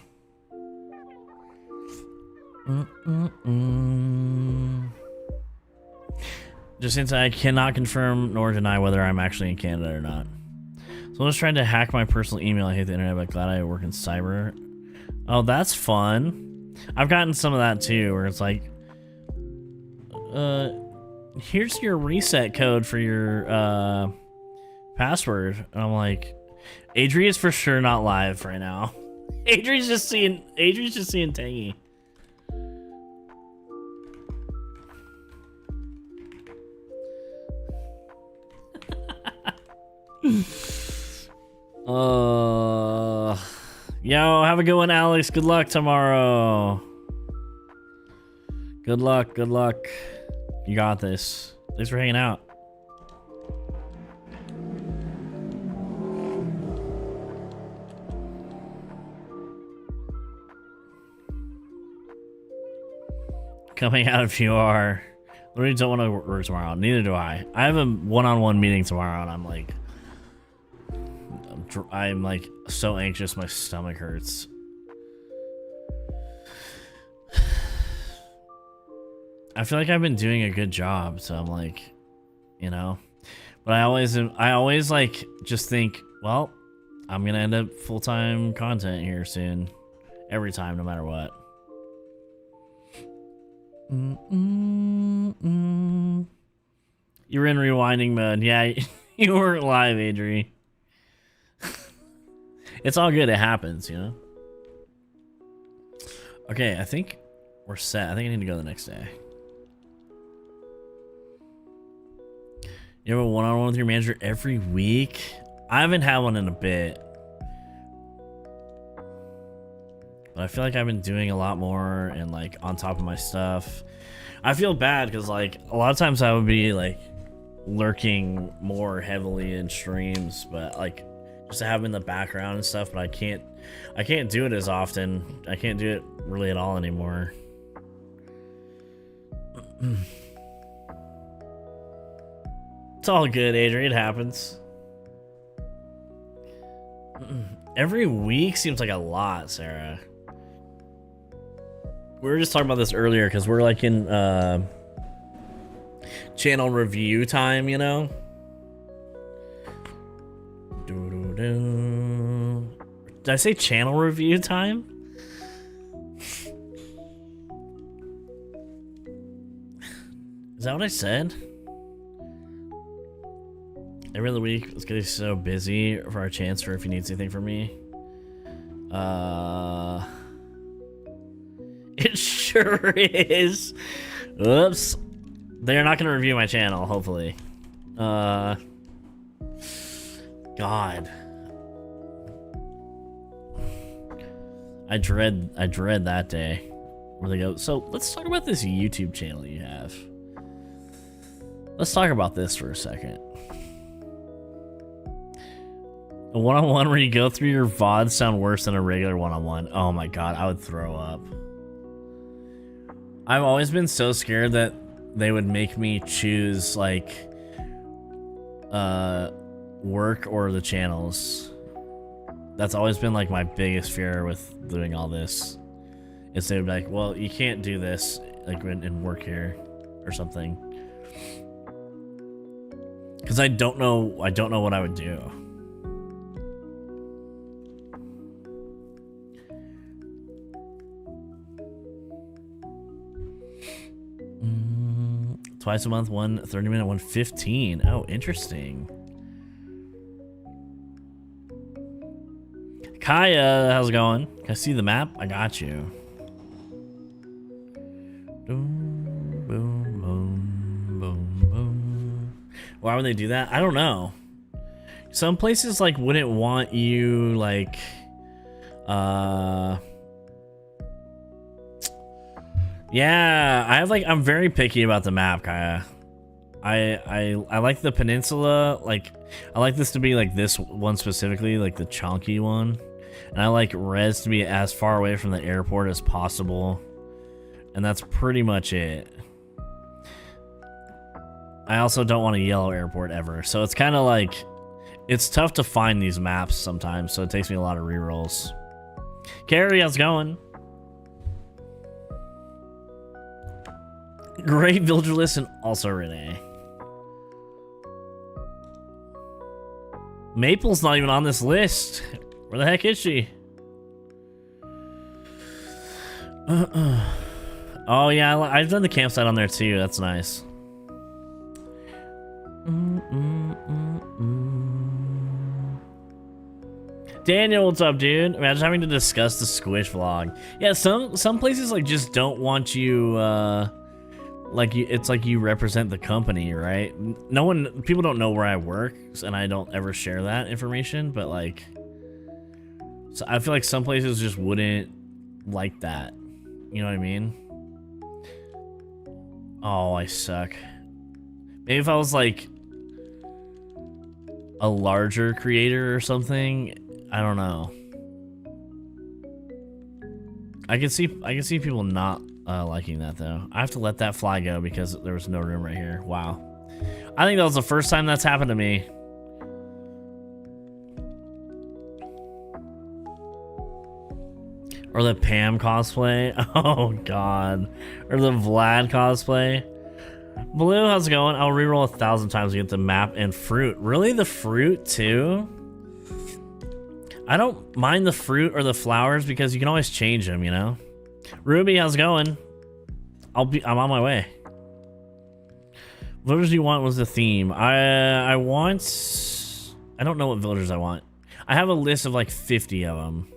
Just since I cannot confirm nor deny whether I'm actually in Canada or not. Someone's trying to hack my personal email. I hate the internet, but glad I work in cyber. Oh, that's fun. I've gotten some of that too, where it's like, here's your reset code for your password. And I'm like, Adri is for sure not live right now. Adri's just seeing Tangy. Yo, have a good one, Alex. Good luck tomorrow. Good luck, good luck. You got this. Thanks for hanging out. Coming out if you are. Literally don't want to work tomorrow. Neither do I. I have a one-on-one meeting tomorrow, and I'm like so anxious. My stomach hurts. I feel like I've been doing a good job, so I'm like, you know. But I always like just think, well, I'm gonna end up full-time content here soon, every time, no matter what. You were in rewinding mode. Yeah, you weren't live, Adri. It's all good. It happens, you know? Okay, I think we're set. I think I need to go the next day. You have a one-on-one with your manager every week? I haven't had one in a bit. But I feel like I've been doing a lot more and like on top of my stuff. I feel bad because like a lot of times I would be like lurking more heavily in streams, but like just to have them in the background and stuff, but I can't do it as often. I can't do it really at all anymore. It's all good, Adrian. It happens. Every week seems like a lot, Sarah. We were just talking about this earlier because we're like in channel review time, you know? Did I say channel review time? Is that what I said? Every other week, it's getting so busy for our chance for if he needs anything from me. It sure is. Oops. They're not gonna review my channel, hopefully. God. I dread that day where they go, so let's talk about this YouTube channel you have. Let's talk about this for a second. A one-on-one where you go through your VODs sound worse than a regular one-on-one. Oh my god, I would throw up. I've always been so scared that they would make me choose like work or the channels. That's always been like my biggest fear with doing all this. Is they would be like, well, you can't do this like and work here or something. Cause I don't know what I would do. Twice a month, one 30-minute, one 15. Oh, interesting. Kaya, how's it going? Can I see the map? I got you. Boom, boom, boom, boom, boom. Why would they do that? I don't know. Some places like wouldn't want you like yeah, I'm very picky about the map, Kaya. I like the peninsula, like I like this to be like this one specifically, like the chunky one. And I like res to be as far away from the airport as possible. And that's pretty much it. I also don't want a yellow airport ever. So it's kind of like, it's tough to find these maps sometimes. So it takes me a lot of rerolls. Carrie, how's it going? Great villager list and also Renee. Maple's not even on this list. Where the heck is she? Oh yeah, I've done the campsite on there too. That's nice. Daniel, what's up, dude? Imagine having to discuss the Squish vlog. Yeah, some places like just don't want you. Like it's like you represent the company, right? People don't know where I work, and I don't ever share that information. But like, so I feel like some places just wouldn't like that. You know what I mean? Oh, I suck. Maybe if I was like a larger creator or something, I don't know. I can see people not liking that though. I have to let that fly go because there was no room right here. Wow. I think that was the first time that's happened to me. Or the Pam cosplay. Oh god. Or the Vlad cosplay. Blue, how's it going? I'll reroll 1,000 times to get the map and fruit. Really? The fruit too? I don't mind the fruit or the flowers because you can always change them, you know? Ruby, how's it going? I'm on my way. What villagers you want was the theme. I don't know what villagers I want. I have a list of like 50 of them.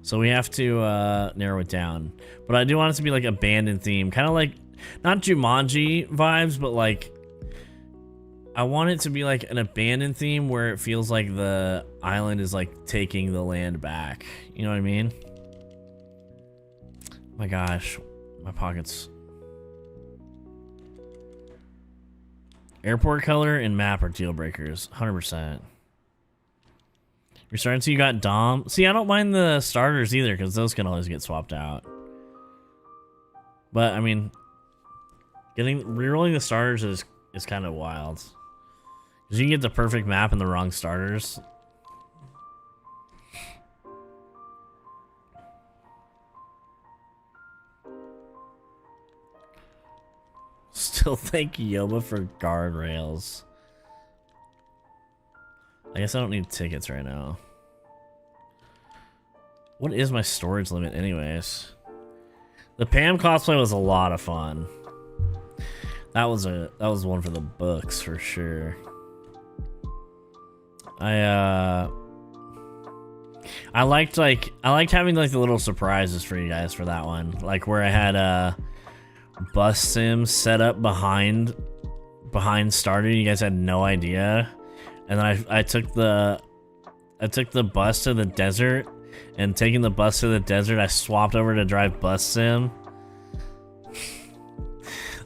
So we have to narrow it down. But I do want it to be like abandoned theme. Kind of like, not Jumanji vibes, but like, I want it to be like an abandoned theme where it feels like the island is like taking the land back. You know what I mean? Oh my gosh, my pockets. Airport color and map are deal breakers, 100%. You're starting to see you got Dom. See, I don't mind the starters either because those can always get swapped out. But I mean, rerolling the starters is kind of wild. Because you can get the perfect map and the wrong starters. Still thank Yoba for guardrails. I guess I don't need tickets right now. What is my storage limit anyways? The Pam cosplay was a lot of fun. That was one for the books for sure. I liked having like the little surprises for you guys for that one. Like where I had bus sim set up behind Stardew. You guys had no idea, and then I took the bus to the desert, and taking the bus to the desert, I swapped over to drive bus sim.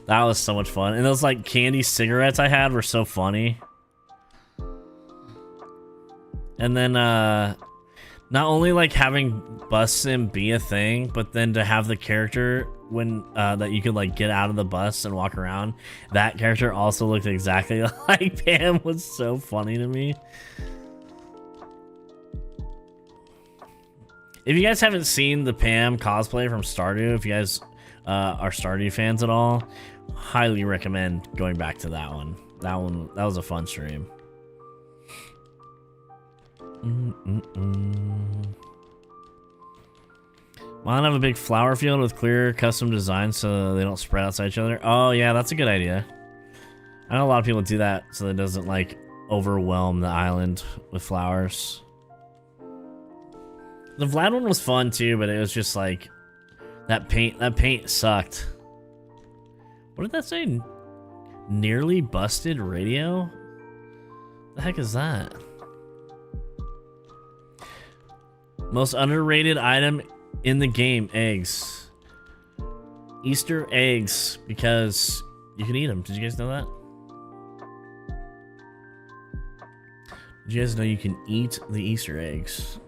That was so much fun, and those like candy cigarettes I had were so funny. And then not only like having bus sim be a thing, but then to have the character when that you could like get out of the bus and walk around, that character also looked exactly like Pam. Was so funny to me. If you guys haven't seen the Pam cosplay from Stardew, if you guys are Stardew fans at all, highly recommend going back to that one. That was a fun stream. Why not have a big flower field with clear custom designs so they don't spread outside each other? Oh yeah, that's a good idea. I know a lot of people do that so that it doesn't like overwhelm the island with flowers. The Vlad one was fun too, but it was just like that paint sucked. What did that say? Nearly busted radio? The heck is that? Most underrated item in the game, eggs. Easter eggs, because you can eat them. Did you guys know that? Did you guys know you can eat the Easter eggs?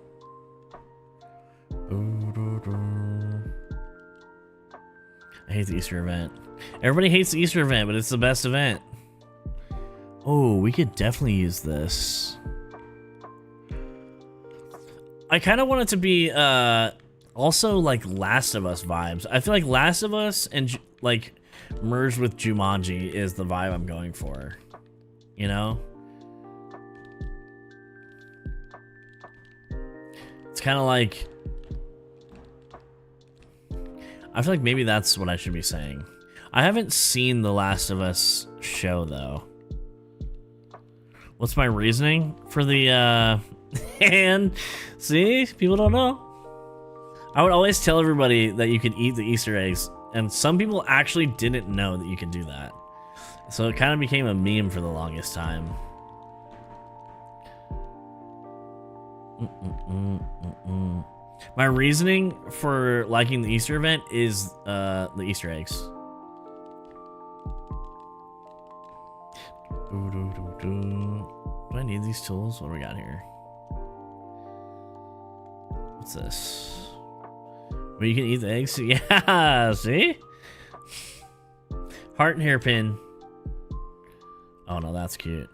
I hate the Easter event. Everybody hates the Easter event, but it's the best event. Oh, we could definitely use this. I kind of want it to be also like Last of Us vibes. I feel like Last of Us and like merged with Jumanji is the vibe I'm going for. You know? It's kind of like, I feel like maybe that's what I should be saying. I haven't seen the Last of Us show though. What's my reasoning for the and see, people don't know. I would always tell everybody that you could eat the Easter eggs, and some people actually didn't know that you could do that. So it kind of became a meme for the longest time. My reasoning for liking the Easter event is the Easter eggs. Do I need these tools? What do we got here? What's this? Well, you can eat the eggs? Yeah, see? Heart and hairpin. Oh no, that's cute.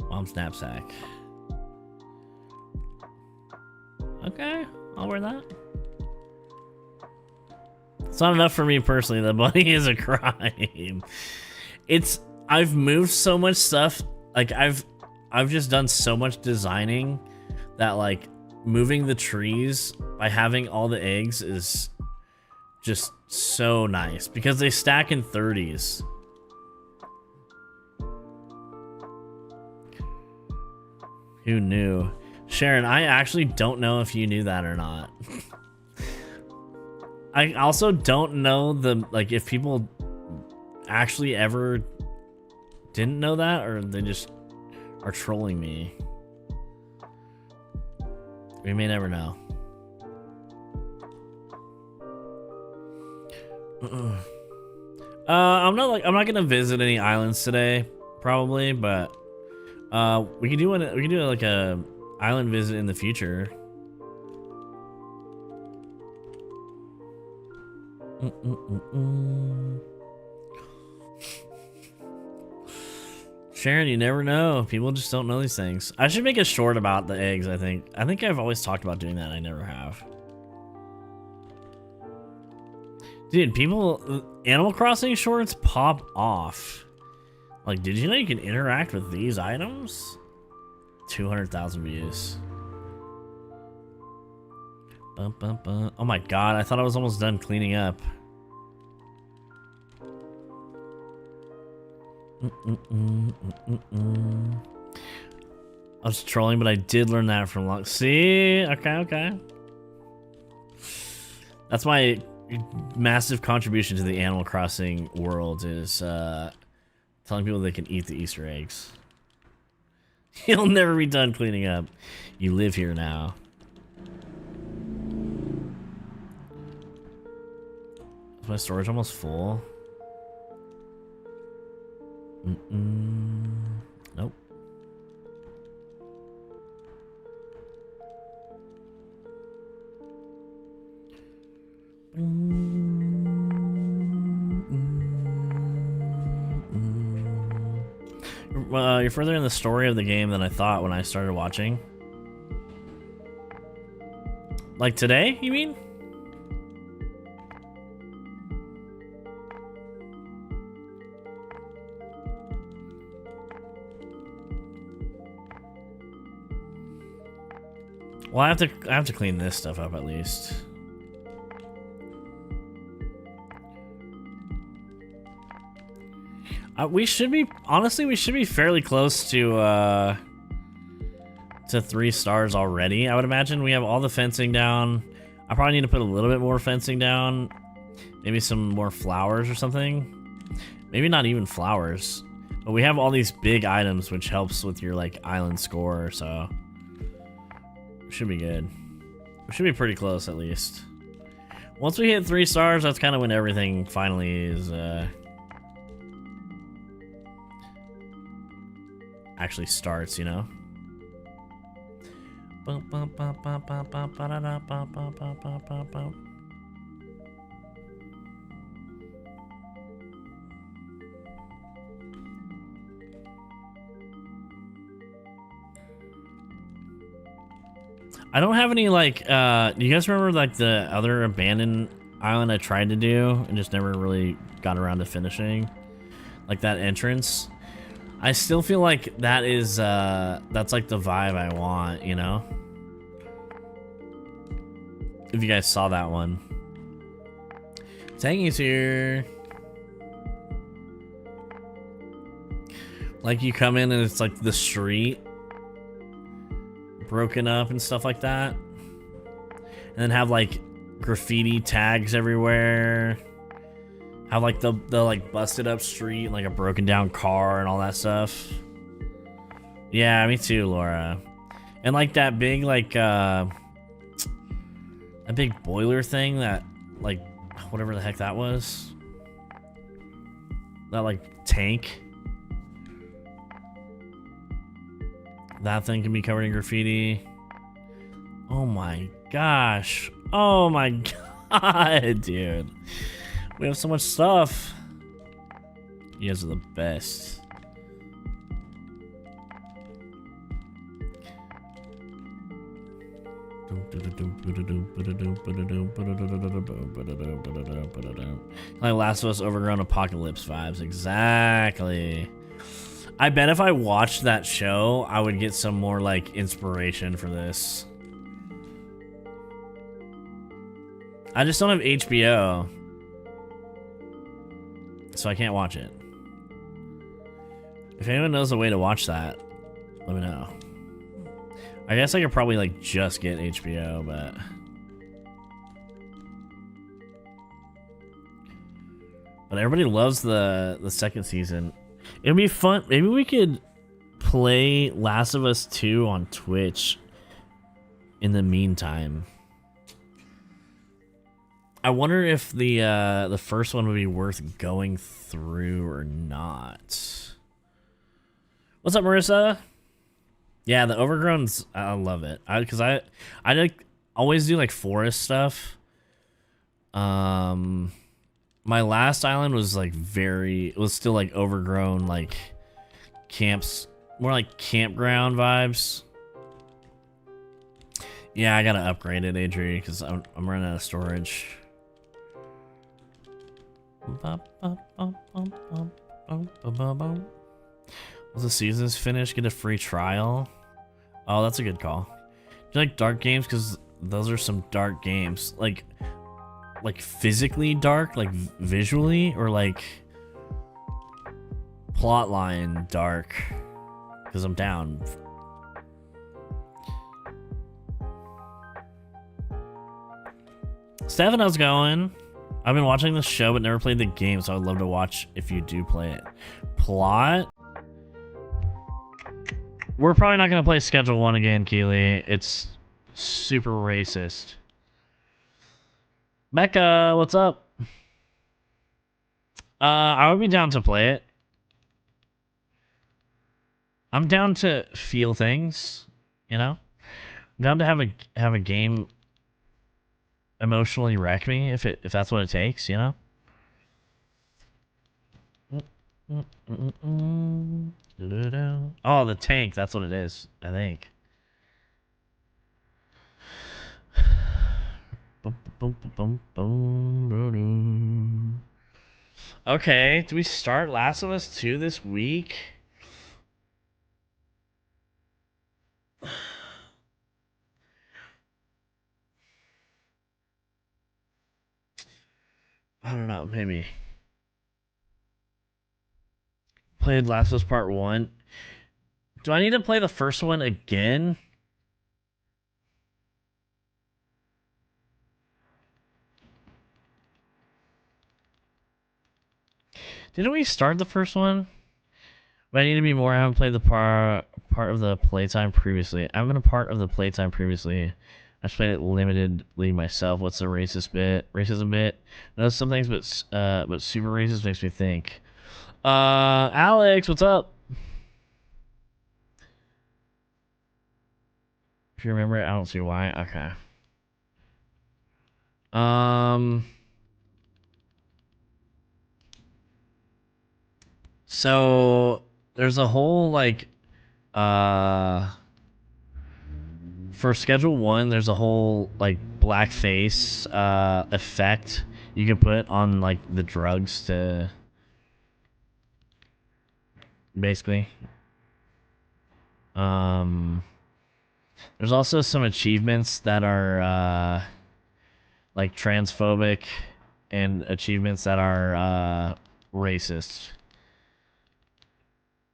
Mom's knapsack. Okay, I'll wear that. It's not enough for me personally. The bunny is a crime. I've moved so much stuff. Like I've just done so much designing that like moving the trees by having all the eggs is just so nice because they stack in 30s. Who knew? Sharon, I actually don't know if you knew that or not. I also don't know like if people actually ever didn't know that or they just are trolling me. We may never know. I'm not gonna visit any islands today, probably, but we can do like a island visit in the future. Sharon, you never know. People just don't know these things. I should make a short about the eggs, I think. I think I've always talked about doing that. I never have. Dude, Animal Crossing shorts pop off. Like, did you know you can interact with these items? 200,000 views. Bum, bum, bum. Oh my god, I thought I was almost done cleaning up. I was trolling, but I did learn that from long. See? Okay. That's my massive contribution to the Animal Crossing world is telling people they can eat the Easter eggs. You'll never be done cleaning up. You live here now. Is my storage almost full? Nope. You're further in the story of the game than I thought when I started watching. Like today, you mean? Well, I have to clean this stuff up at least. We should be, honestly, we should be fairly close to 3 stars already. I would imagine we have all the fencing down. I probably need to put a little bit more fencing down. Maybe some more flowers or something. Maybe not even flowers. But we have all these big items, which helps with your like island score, so should be good. We should be pretty close at least. Once we hit 3 stars, that's kind of when everything finally is actually starts, you know? I don't have any like do you guys remember like the other abandoned island I tried to do and just never really got around to finishing? Like that entrance? I still feel like that is that's like the vibe I want, you know? If you guys saw that one. Tangy's here. Like you come in and it's like the street broken up and stuff like that. And then have like graffiti tags everywhere. Have like the like busted up street, like a broken down car and all that stuff. Yeah, me too, Laura. And like that big like a big boiler thing that like whatever the heck that was. That like tank. That thing can be covered in graffiti. Oh my gosh. Oh my god, dude. We have so much stuff. You guys are the best. Like Last of Us Overgrown Apocalypse vibes. Exactly. I bet if I watched that show, I would get some more like inspiration for this. I just don't have HBO. So I can't watch it. If anyone knows a way to watch that, let me know. I guess I could probably like just get HBO, but everybody loves the second season. It'd be fun. Maybe we could play Last of Us 2 on Twitch in the meantime. I wonder if the first one would be worth going through or not. What's up, Marissa? Yeah, the Overgrown's, I love it. Because I like always do like forest stuff. My last island was like it was still like overgrown, like camps, more like campground vibes. Yeah, I gotta upgrade it, Adri, because I'm running out of storage. Once the season's finished, get a free trial. Oh, that's a good call. Do you like dark games? Because those are some dark games. Like physically dark, like visually, or like plotline dark? Because I'm down. Stefan, how's it going? I've been watching the show but never played the game, so I'd love to watch if you do play it. Plot? We're probably not going to play Schedule 1 again, Keely. It's super racist. Mecca, what's up? I would be down to play it. I'm down to feel things, you know? I'm down to have a game emotionally wreck me if that's what it takes, you know? Oh, the tank, that's what it is, I think. Okay, do we start Last of Us 2 this week? I don't know, maybe. Played Last of Us Part 1. Do I need to play the first one again? Didn't we start the first one? But I need to be more. I haven't played the part of the playtime previously. I've been a part of the playtime previously. I just played it limitedly myself. What's the racist bit? Racism bit? No, some things, but super racist makes me think. Alex, what's up? If you remember it, I don't see why. Okay. So there's a whole like for Schedule 1, there's a whole like blackface effect you can put on like the drugs to basically. There's also some achievements that are like transphobic and achievements that are racist.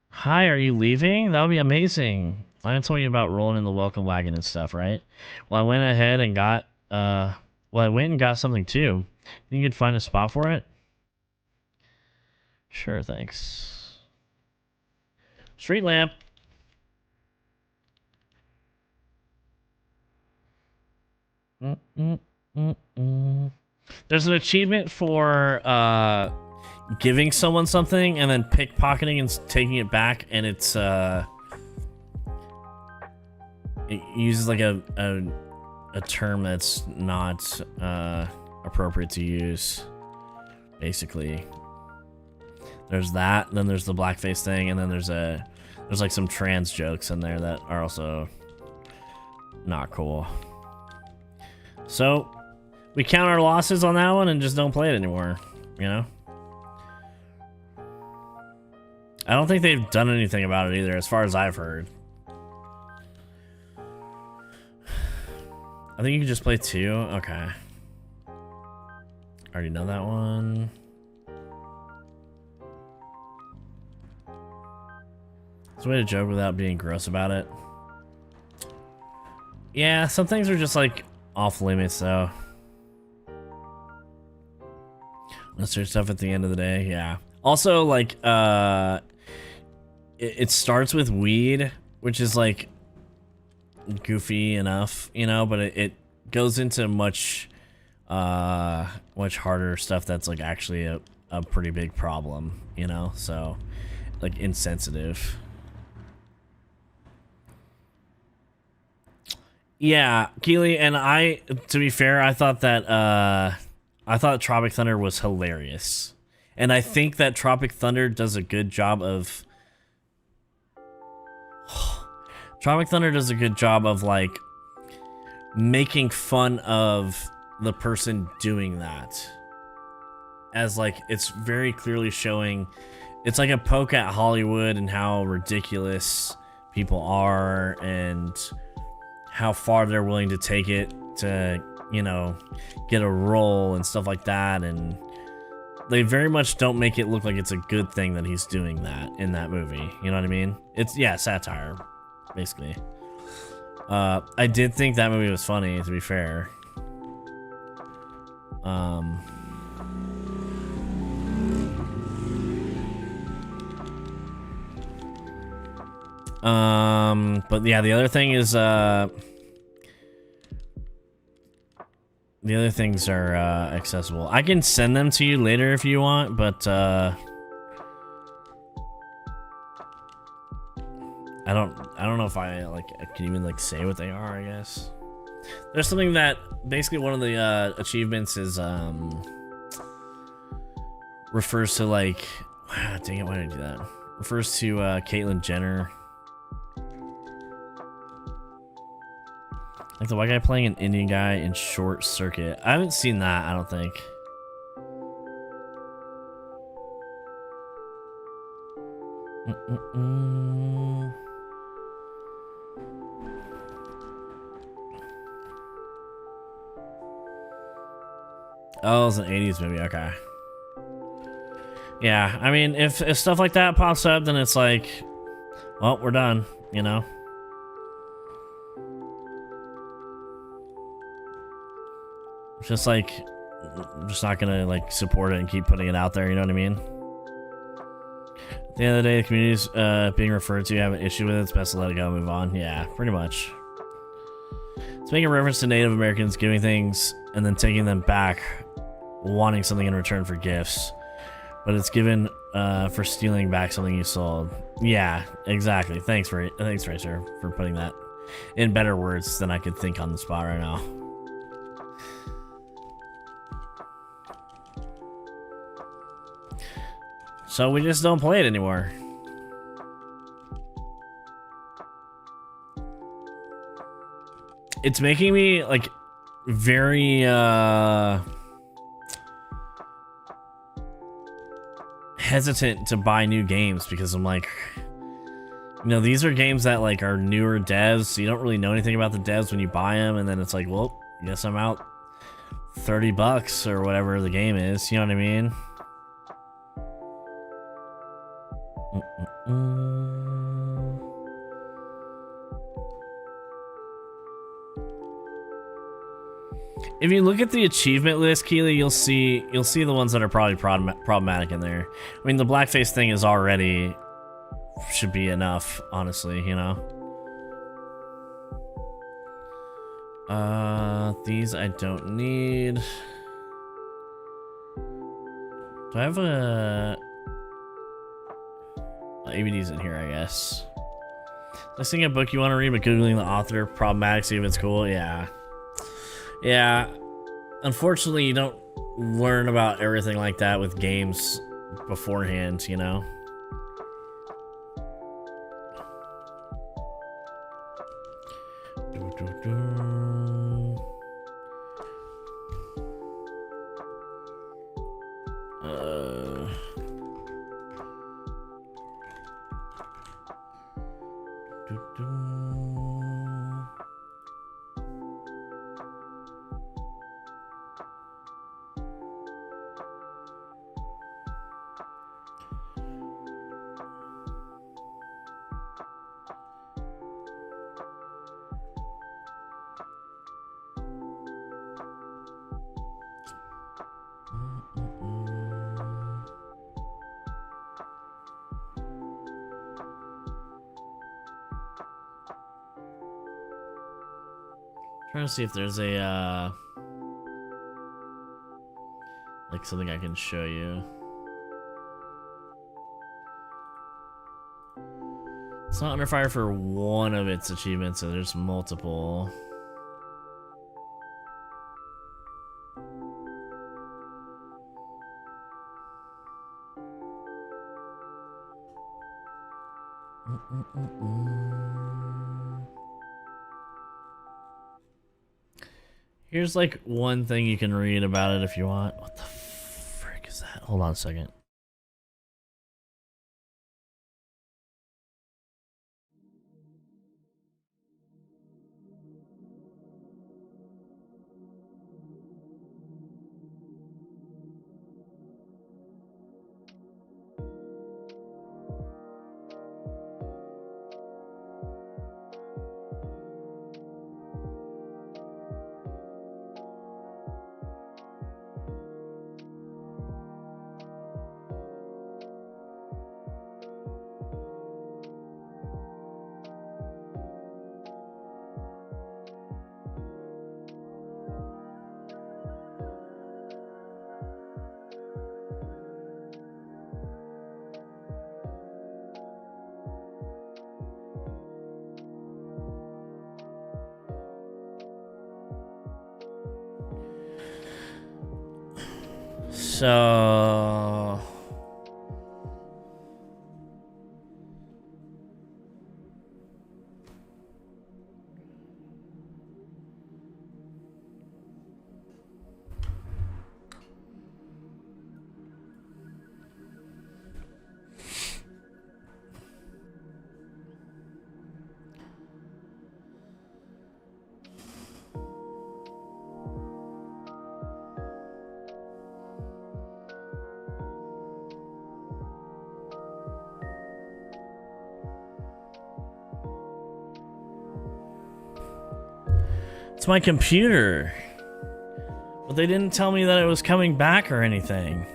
Hi, are you leaving? That would be amazing. I told you about rolling in the welcome wagon and stuff, right? Well, I went ahead and got I went and got something too. You could find a spot for it? Sure, thanks. Street lamp. There's an achievement for giving someone something and then pickpocketing and taking it back, and it's it uses like a term that's not appropriate to use. Basically, there's that. Then there's the blackface thing, and then there's like some trans jokes in there that are also not cool. So we count our losses on that one and just don't play it anymore, you know? I don't think they've done anything about it either, as far as I've heard. I think you can just play 2. Okay. Already know that one. It's a way to joke without being gross about it. Yeah, some things are just like off limits though. Unnecessary stuff at the end of the day, yeah. Also, like, it starts with weed, which is like goofy enough, you know, but it goes into much harder stuff that's like actually a pretty big problem, you know, so like insensitive. Yeah, Keely, and to be fair, I thought Tropic Thunder was hilarious. And I think that Tropic Thunder does a good job of like making fun of the person doing that. As like it's very clearly showing, it's like a poke at Hollywood and how ridiculous people are and how far they're willing to take it to, you know, get a role and stuff like that. And they very much don't make it look like it's a good thing that he's doing that in that movie. You know what I mean? It's, yeah, satire, basically. I did think that movie was funny, to be fair. But yeah, the other thing is, the other things are accessible. I can send them to you later if you want, but I don't know if I can even like say what they are, I guess. There's something that basically one of the achievements is refers to like, wow, dang it, why did I do that? Refers to Caitlyn Jenner. Like the white guy playing an Indian guy in Short Circuit. I haven't seen that, I don't think. Oh, it was an 80s movie, okay. Yeah, I mean, if stuff like that pops up, then it's like, well, we're done, you know? It's just like, I'm just not gonna like support it and keep putting it out there, you know what I mean? At the end of the day, the community's being referred to, you have an issue with it, it's best to let it go and move on. Yeah, pretty much. It's making reference to Native Americans giving things and then taking them back, wanting something in return for gifts. But it's given for stealing back something you sold. Yeah, exactly. Thanks, Racer, for putting that in better words than I could think on the spot right now. So we just don't play it anymore. It's making me like very hesitant to buy new games because I'm like, you know, these are games that like are newer devs, so you don't really know anything about the devs when you buy them, and then it's like, well, I guess I'm out $30 or whatever the game is, you know what I mean? If you look at the achievement list, Keely, you'll see the ones that are probably problematic in there. I mean, the blackface thing is already should be enough, honestly, you know. These I don't need. Do I have a ABD's in here, I guess. Listing a book you want to read, but googling the author problematic, see if it's cool. Yeah. Yeah, unfortunately, you don't learn about everything like that with games beforehand, you know? Trying to see if there's a like something I can show you. It's not under fire for one of its achievements, so there's multiple. Here's like one thing you can read about it if you want. What the frick is that? Hold on a second. So it's my computer. But they didn't tell me that it was coming back or anything.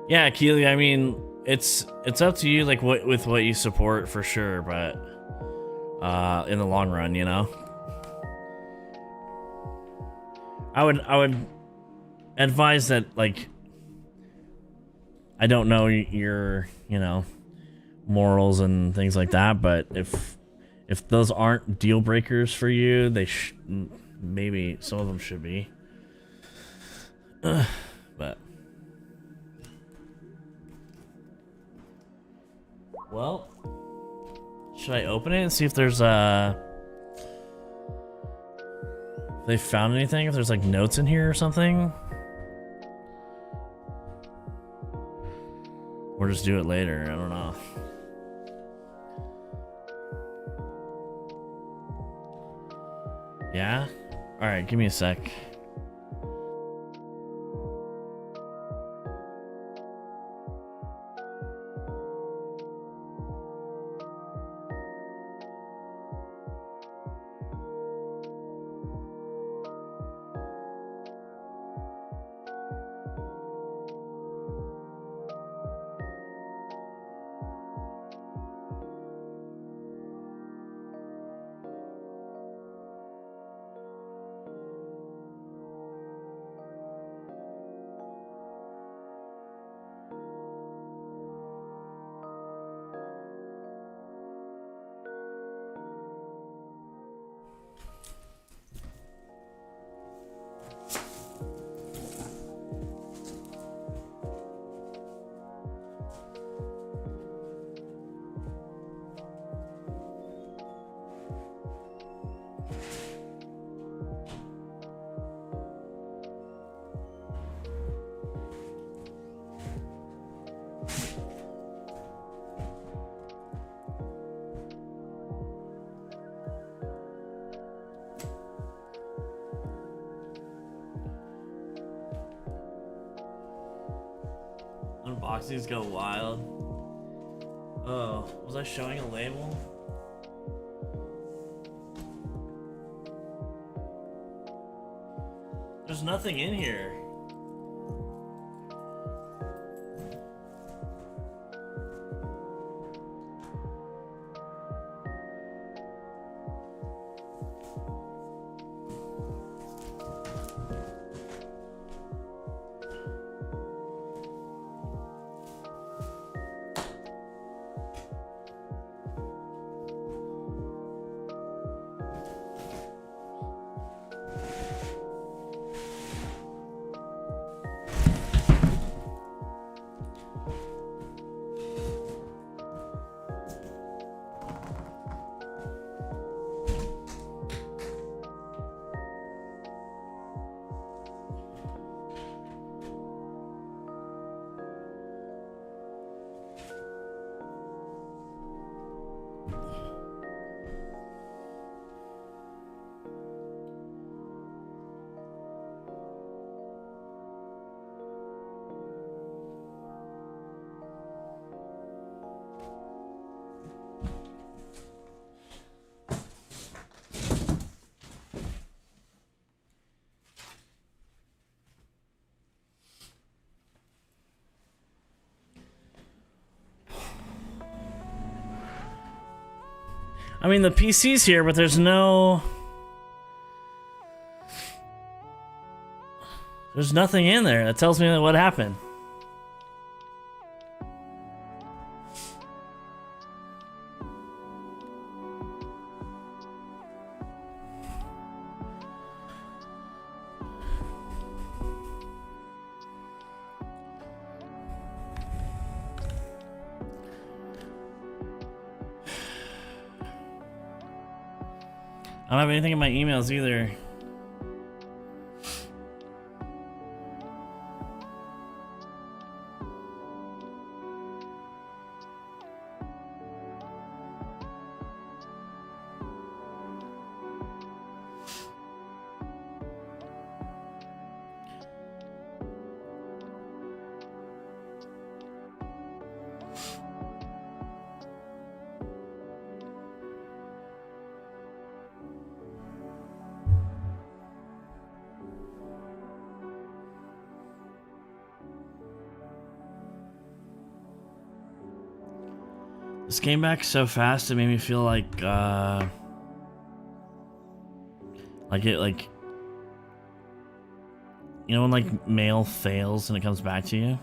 Yeah, Keely, I mean, it's up to you, like, with what you support for sure, but in the long run, you know, I would advise that, like, I don't know your, you know, morals and things like that, but if those aren't deal breakers for you, they maybe some of them should be. But well, should I open it and see if there's if they found anything? If there's like notes in here or something? Or just do it later, I don't know. Yeah? Alright, give me a sec. Unboxings go wild. Oh, was I showing a label? There's nothing in here. I mean, the PC's here, but there's no... There's nothing in there that tells me what happened. I don't have anything in my emails either. This came back so fast it made me feel like you know when like mail fails and it comes back to you?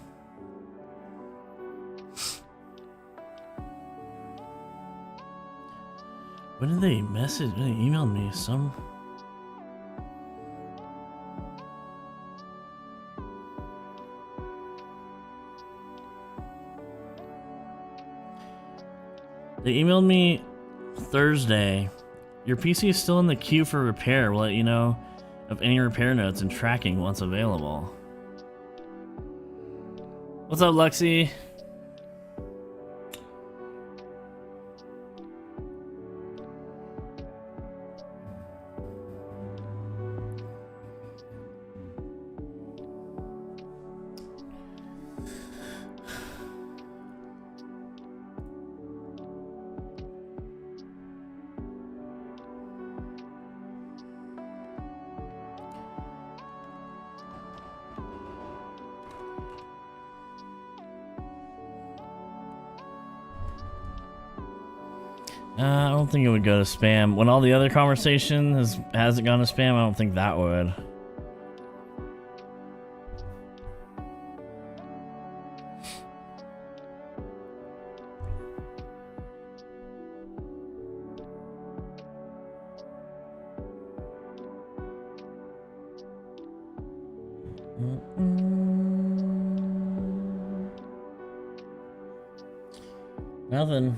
When did they message? They emailed me some. They emailed me Thursday. Your PC is still in the queue for repair. We'll let you know of any repair notes and tracking once available. What's up, Luxie? I don't think it would go to spam. When all the other conversation hasn't gone to spam, I don't think that would. Nothing.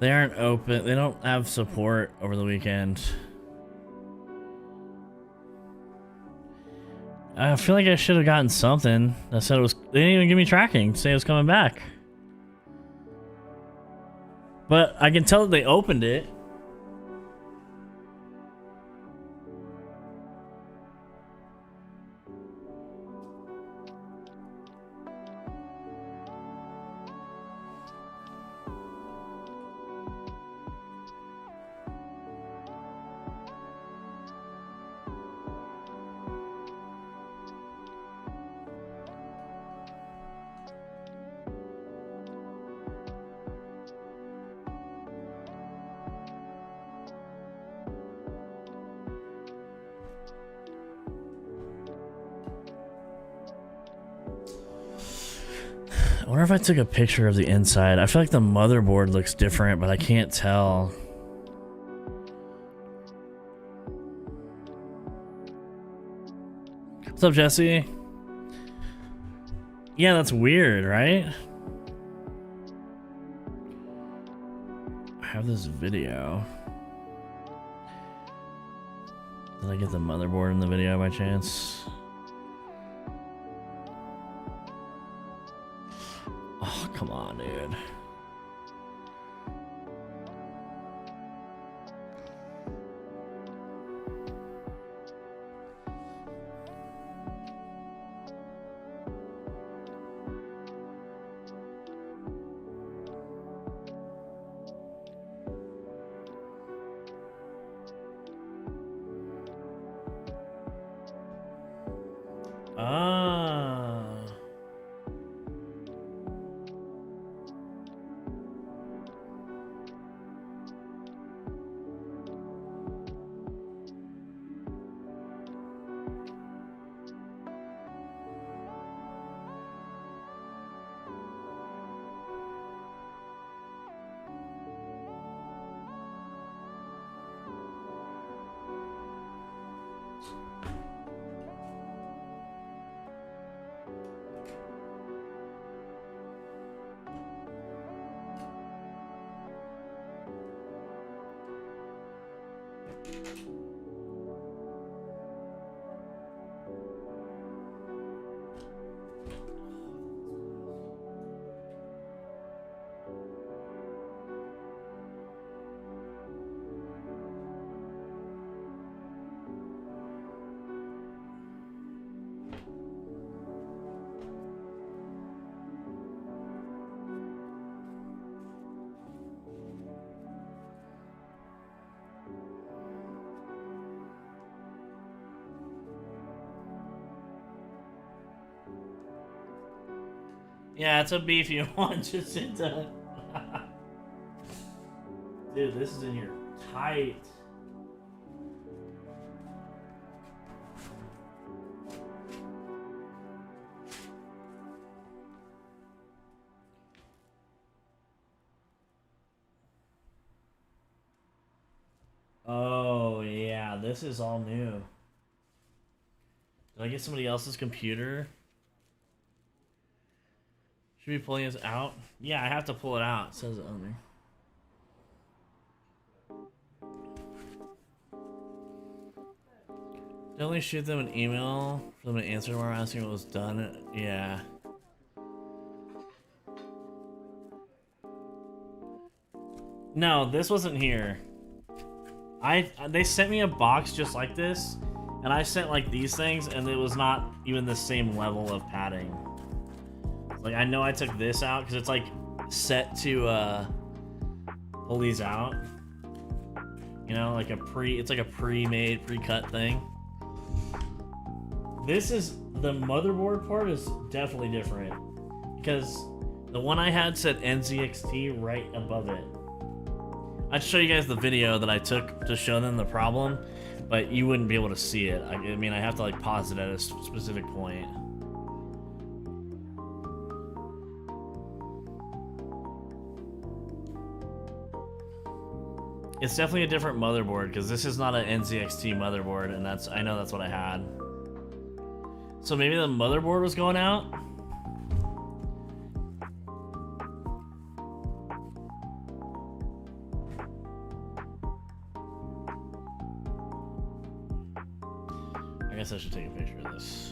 They aren't open. They don't have support over the weekend. I feel like I should have gotten something that said it was. They didn't even give me tracking to say it was coming back. But I can tell that they opened it. I wonder if I took a picture of the inside. I feel like the motherboard looks different, but I can't tell. What's up, Jesse? Yeah, that's weird, right? I have this video. Did I get the motherboard in the video by chance? Oh, come on, dude. Ah. Yeah, it's a beefy one. Just into. Dude, this is in here tight. Oh, yeah, this is all new. Did I get somebody else's computer? Should we be pulling this out? Yeah, I have to pull it out. It says it on there. Definitely shoot them an email for them to answer tomorrow asking what was done. Yeah. No, this wasn't here. They sent me a box just like this, and I sent like these things, and it was not even the same level of padding. Like, I know I took this out because it's like set to pull these out. You know, like it's like a pre-made, pre-cut thing. This is, the motherboard part is definitely different because the one I had said NZXT right above it. I'd show you guys the video that I took to show them the problem, but you wouldn't be able to see it. I mean, I have to like pause it at a specific point. It's definitely a different motherboard because this is not an NZXT motherboard, and I know that's what I had. So maybe the motherboard was going out? I guess I should take a picture of this.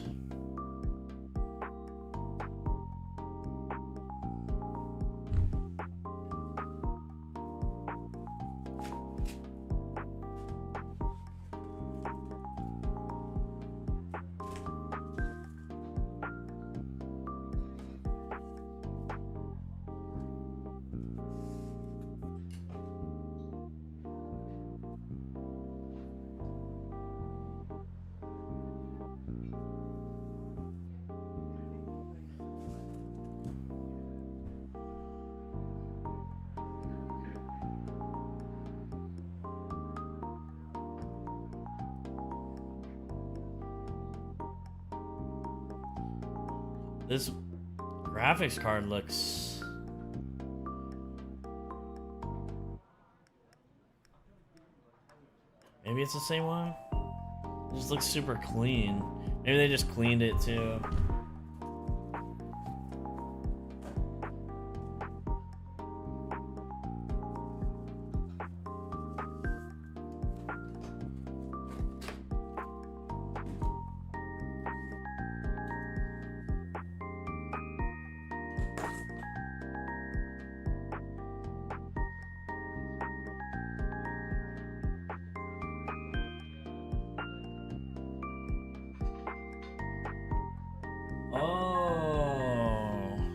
This graphics card looks... Maybe it's the same one? It just looks super clean. Maybe they just cleaned it too.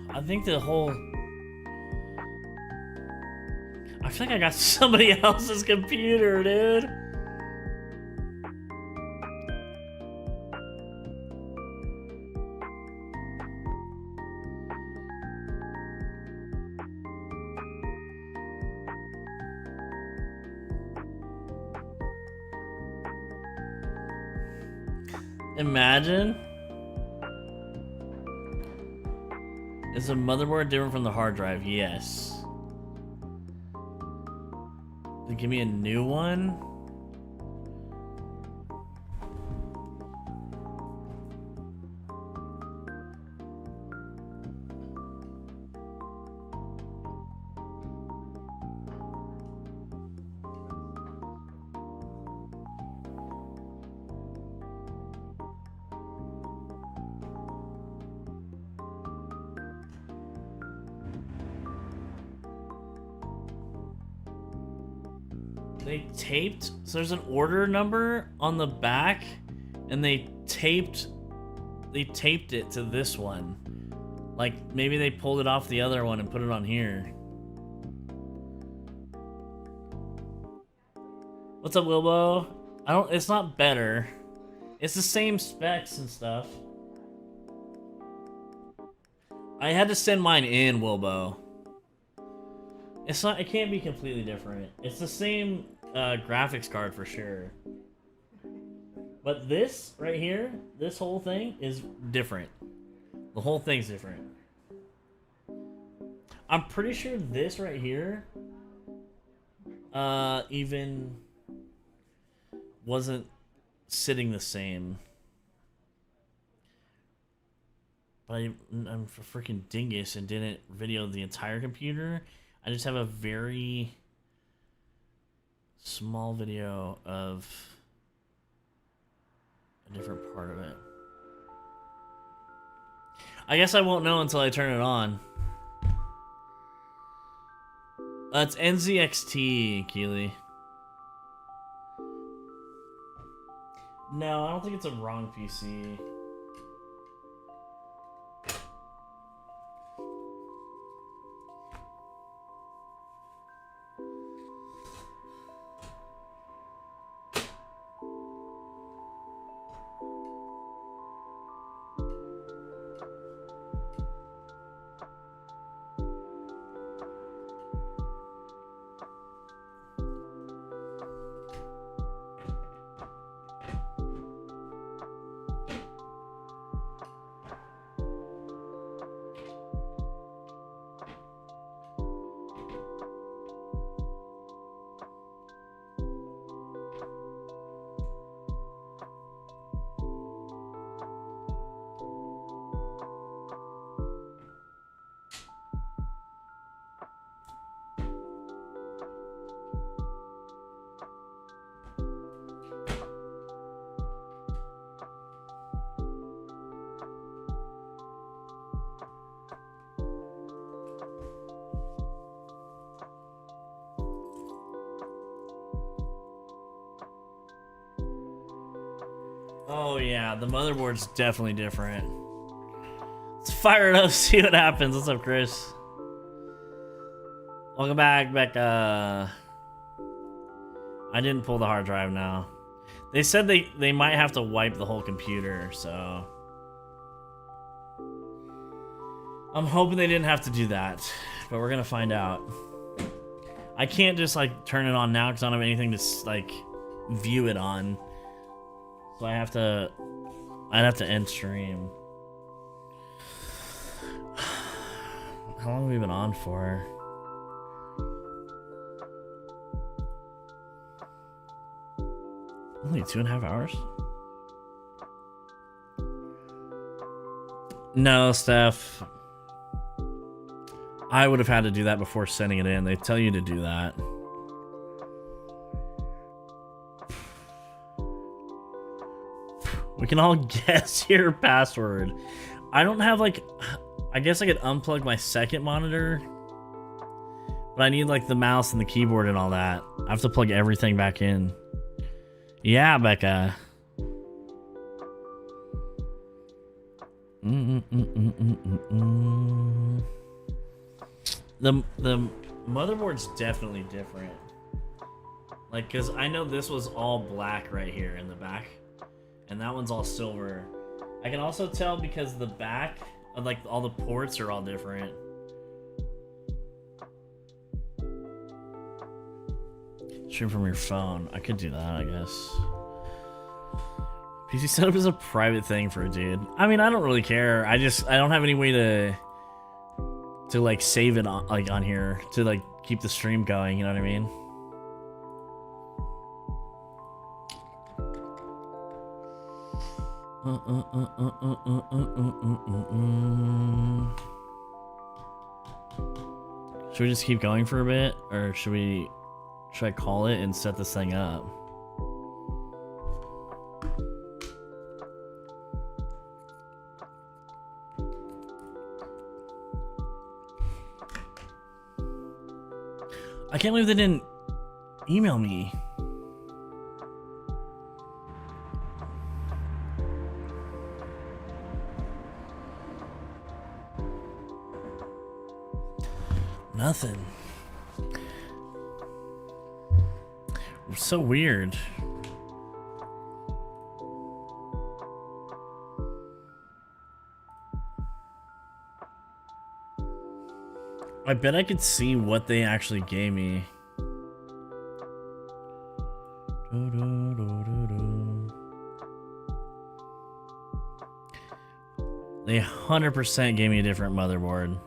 I think the whole... I feel like I got somebody else's computer, dude. Imagine. Is the motherboard different from the hard drive? Yes. Then give me a new one? they taped, so there's an order number on the back, and they taped it to this one. Like, maybe they pulled it off the other one and put it on here. What's up, Wilbo? It's not better. It's the same specs and stuff. I had to send mine in, Wilbo. It can't be completely different. It's the same graphics card for sure. But this right here, this whole thing is different. The whole thing's different. I'm pretty sure this right here even wasn't sitting the same. But I'm a freaking dingus and didn't video the entire computer. I just have a very small video of a different part of it. I guess I won't know until I turn it on. It's NZXT, Keely. No, I don't think it's a wrong PC. Oh yeah, the motherboard's definitely different. Let's fire it up, see what happens. What's up, Chris? Welcome back, Becca. I didn't pull the hard drive now. They said they might have to wipe the whole computer, so I'm hoping they didn't have to do that, but we're gonna find out. I can't just like turn it on now because I don't have anything to like view it on. So I'd have to end stream. How long have we been on for? Only 2.5 hours? No, Steph. I would have had to do that before sending it in. They tell you to do that. We can all guess your password. I don't have like, I guess I could unplug my second monitor, but I need like the mouse and the keyboard and all that. I have to plug everything back in. Yeah, Becca. The motherboard's definitely different. Like, cause I know this was all black right here in the back. And that one's all silver. I can also tell because the back of like all the ports are all different. Stream from your phone. I could do that, I guess. PC setup is a private thing for a dude. I mean, I don't really care. I don't have any way to like save it on, like on here to like keep the stream going. You know what I mean? Should we just keep going for a bit, or should I call it and set this thing up? I can't believe they didn't email me. Nothing. So weird. I bet I could see what they actually gave me. They 100% gave me a different motherboard.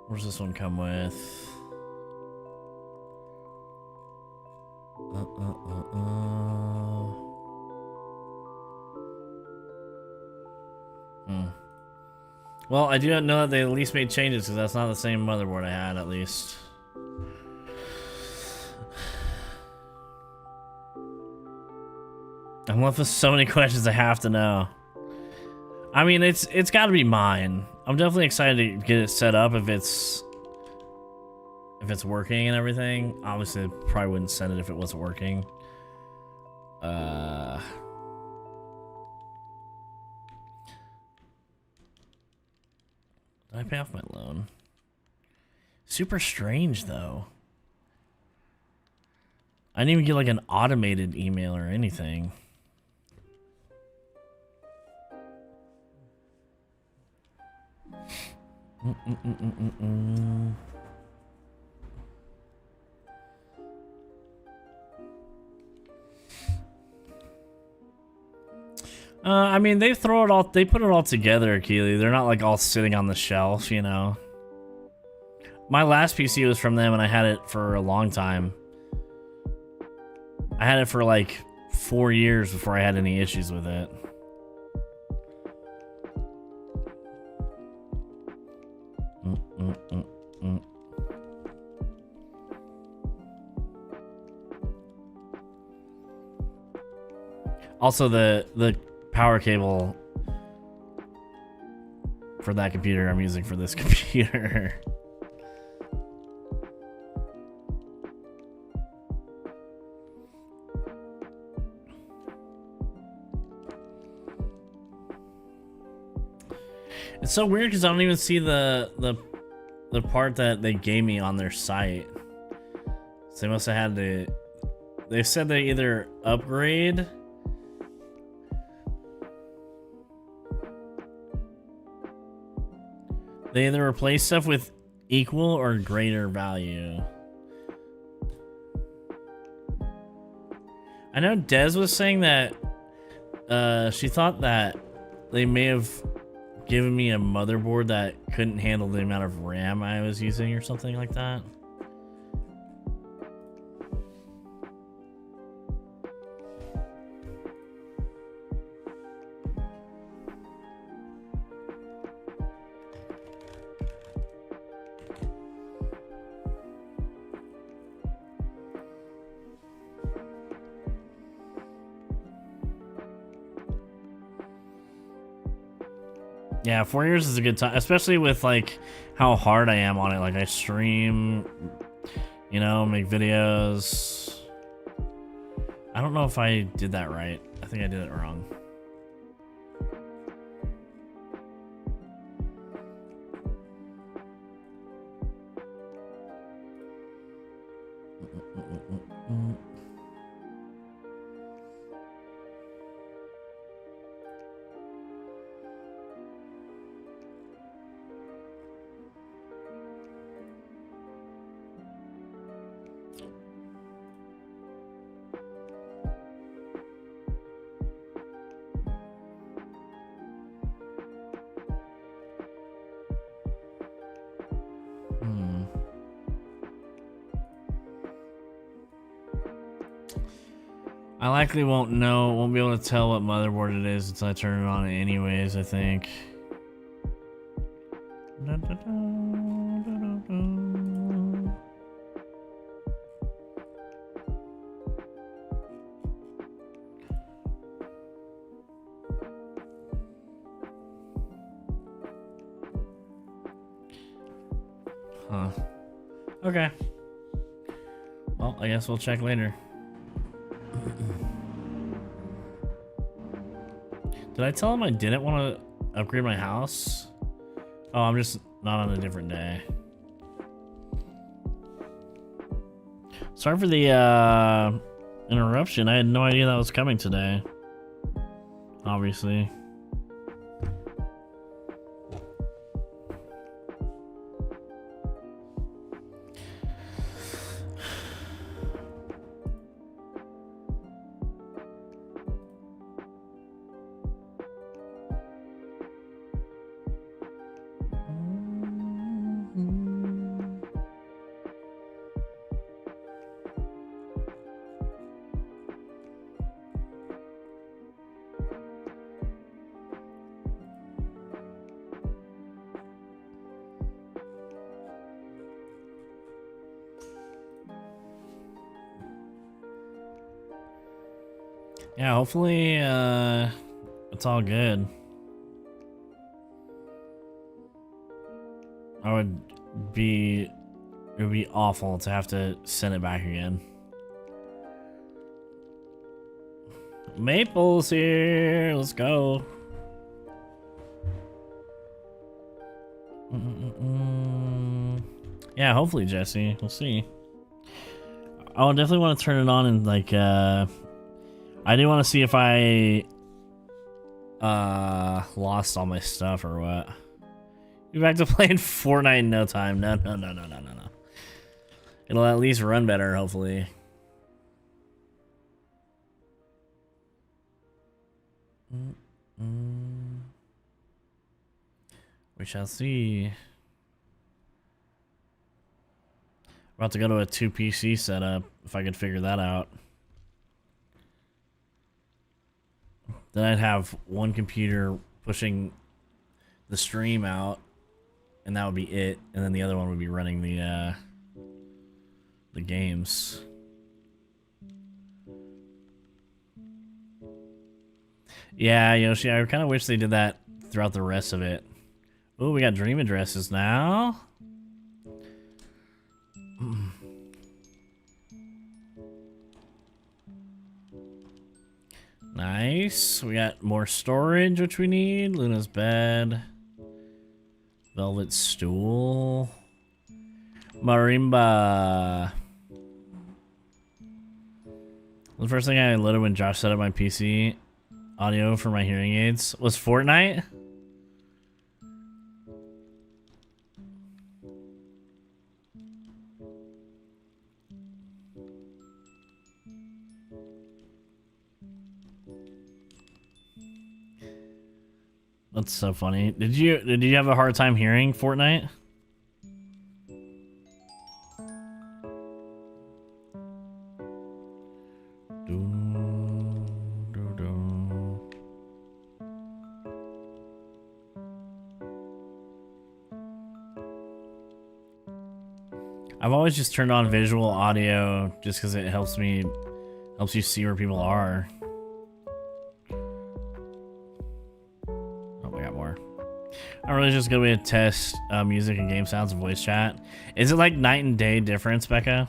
What does this one come with? Well, I do know that they at least made changes because that's not the same motherboard I had, at least. I'm left with so many questions I have to know. I mean, it's got to be mine. I'm definitely excited to get it set up if it's working and everything. Obviously, I probably wouldn't send it if it wasn't working. Did I pay off my loan? Super strange, though. I didn't even get like an automated email or anything. I mean, they put it all together, Keely. They're not like all sitting on the shelf, you know. My last PC was from them and I had it for a long time. I had it for like 4 years before I had any issues with it. Also, the power cable for that computer I'm using for this computer. It's so weird because I don't even see the part that they gave me on their site. So they must have had to. They said they either upgrade. They either replace stuff with equal or greater value. I know Des was saying that she thought that they may have given me a motherboard that couldn't handle the amount of RAM I was using or something like that. Yeah, 4 years is a good time, especially with like how hard I am on it. Like I stream, you know, make videos. I don't know if I did that right. I think I did it wrong. I likely won't be able to tell what motherboard it is until I turn it on anyways, I think. Huh. Okay. Well, I guess we'll check later. Did I tell him I didn't want to upgrade my house? Oh, I'm just not on a different day. Sorry for the interruption. I had no idea that was coming today. Obviously. Yeah, hopefully it's all good. It would be awful to have to send it back again. Maple's here. Let's go. Yeah, hopefully, Jesse. We'll see. I would definitely want to turn it on and like I do want to see if I lost all my stuff or what. Be back to playing Fortnite in no time. No. It'll at least run better, hopefully. We shall see. About to go to a 2 PC setup if I could figure that out. Then I'd have one computer pushing the stream out, and that would be it. And then the other one would be running the games. Yeah, Yoshi, I kind of wish they did that throughout the rest of it. Oh, we got dream addresses now. Nice. We got more storage, which we need. Luna's bed. Velvet stool. Marimba. The first thing I loaded when Josh set up my PC audio for my hearing aids was Fortnite. That's so funny. Did you have a hard time hearing Fortnite? I've always just turned on visual audio just because it helps you see where people are. I'm really just gonna test music and game sounds and voice chat. Is it like night and day difference, Becca?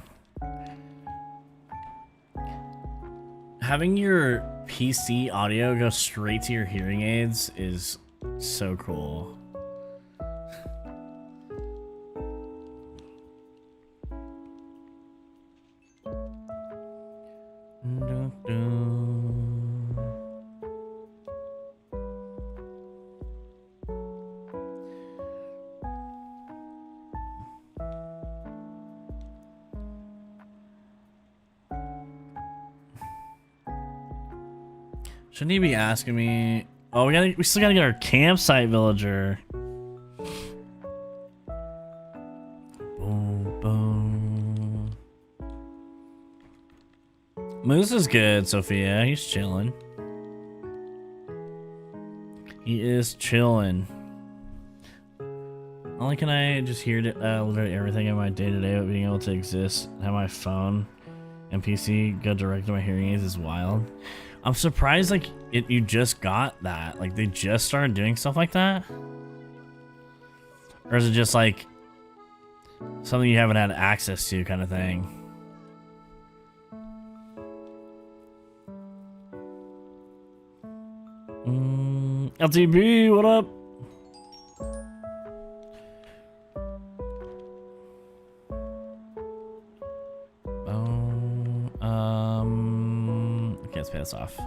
Having your PC audio go straight to your hearing aids is so cool. Shouldn't he be asking me? Oh, we still gotta get our campsite villager. Boom, boom. Moose is good, Sophia. He's chilling. He is chilling. Not only can I just hear literally everything in my day-to-day, but being able to exist and have my phone and PC go direct to my hearing aids is wild. I'm surprised, like, you just got that. Like, they just started doing stuff like that? Or is it just, like, something you haven't had access to kind of thing? LTB, what up? Okay, let's pay this off.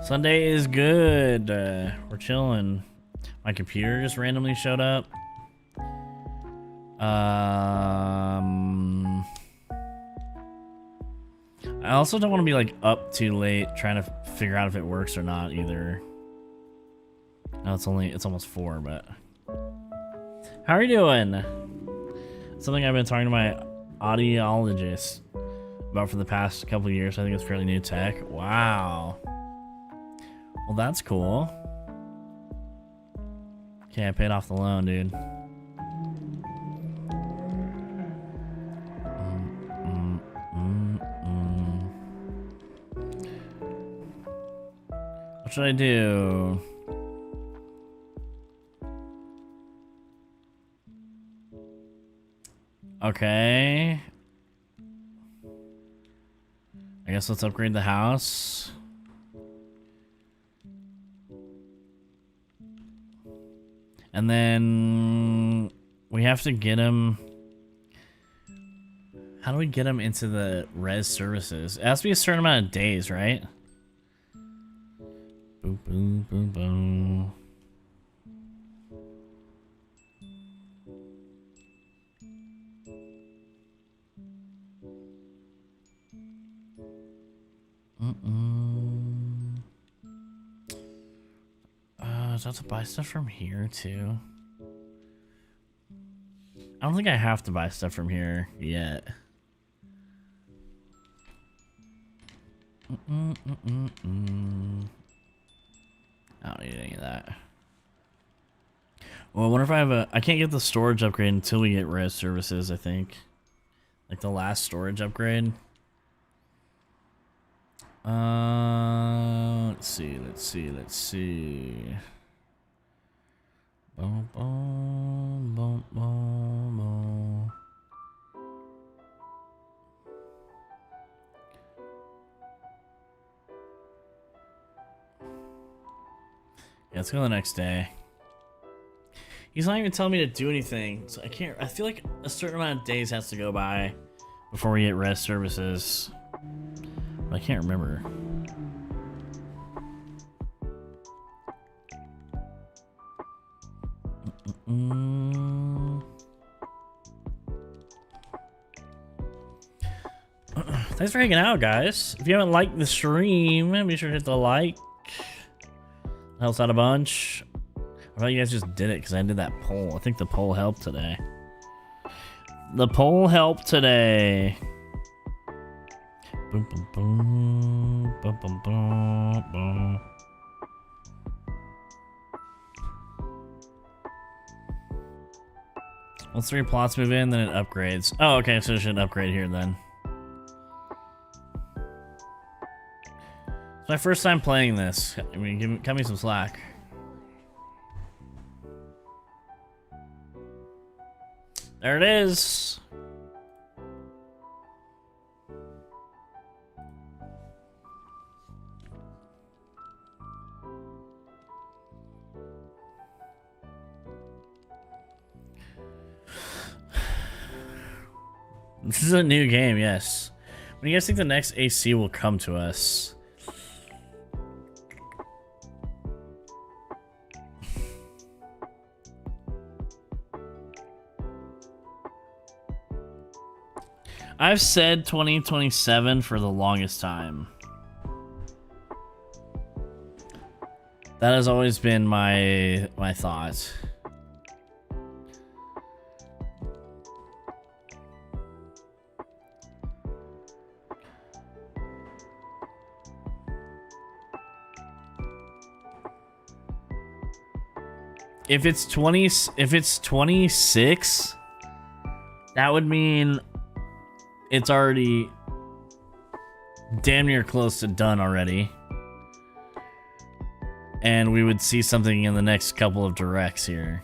Sunday is good. We're chilling. My computer just randomly showed up. I also don't want to be like up too late trying to figure out if it works or not either. No, it's almost 4, but how are you doing? Something I've been talking to my audiologist about for the past couple of years. I think it's fairly new tech. Wow. Well, that's cool. Okay, I paid off the loan, dude. What should I do? Okay. I guess let's upgrade the house. And then we have to get him. How do we get him into the res services? It has to be a certain amount of days, right? Boom, boom, boom, boom. Do I have to buy stuff from here too? I don't think I have to buy stuff from here yet. I don't need any of that. Well, I wonder if I have a... I can't get the storage upgrade until we get res services, I think. Like the last storage upgrade. Let's see. Boom, boom, boom, boom, boom. Yeah, let's go the next day. He's not even telling me to do anything, so I can't. I feel like a certain amount of days has to go by before we get res services. But I can't remember. Thanks for hanging out, guys. If you haven't liked the stream, be sure to hit the like. Helps out a bunch. I thought you guys just did it because I did that poll. I think the poll helped today. The poll helped today. Boom, boom, boom, boom, boom, boom, boom. Once 3 plots move in, then it upgrades. Oh, okay, so it should upgrade here then. It's my first time playing this. I mean, cut me some slack. There it is. This is a new game, yes. When do you guys think the next AC will come to us? I've said 2027 for the longest time. That has always been my thought. If it's 26, that would mean it's already damn near close to done already. And we would see something in the next couple of directs here.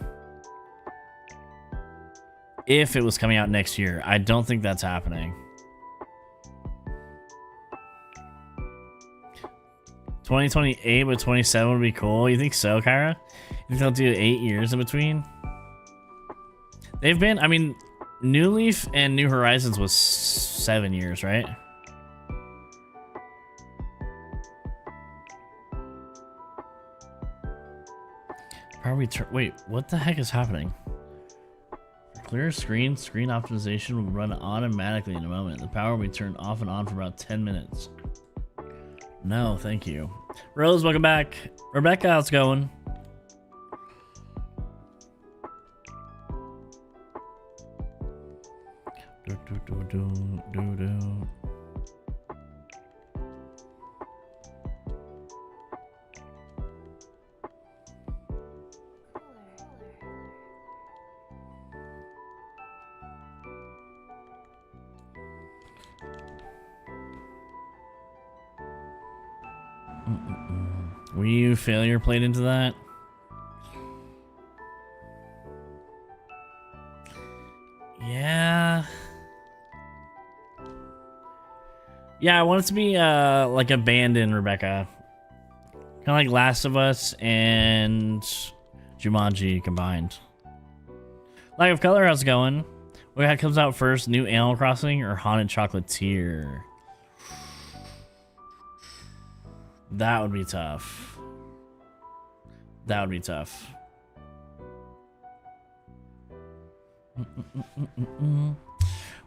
If it was coming out next year. I don't think that's happening. 2028 but 27 would be cool. You think so, Kyra? You think they'll do 8 years in between? They've been, I mean, New Leaf and New Horizons was 7 years, right? Wait, what the heck is happening? Clear screen optimization will run automatically in a moment. The power will be turned off and on for about 10 minutes. No, thank you. Rose, welcome back. Rebecca, how's it going? Were you failure played into that? Yeah. Yeah, I want it to be like abandoned, Rebecca. Kind of like Last of Us and Jumanji combined. Light of Color, how's it going? What comes out first, New Animal Crossing or Haunted Chocolatier? That would be tough. That would be tough.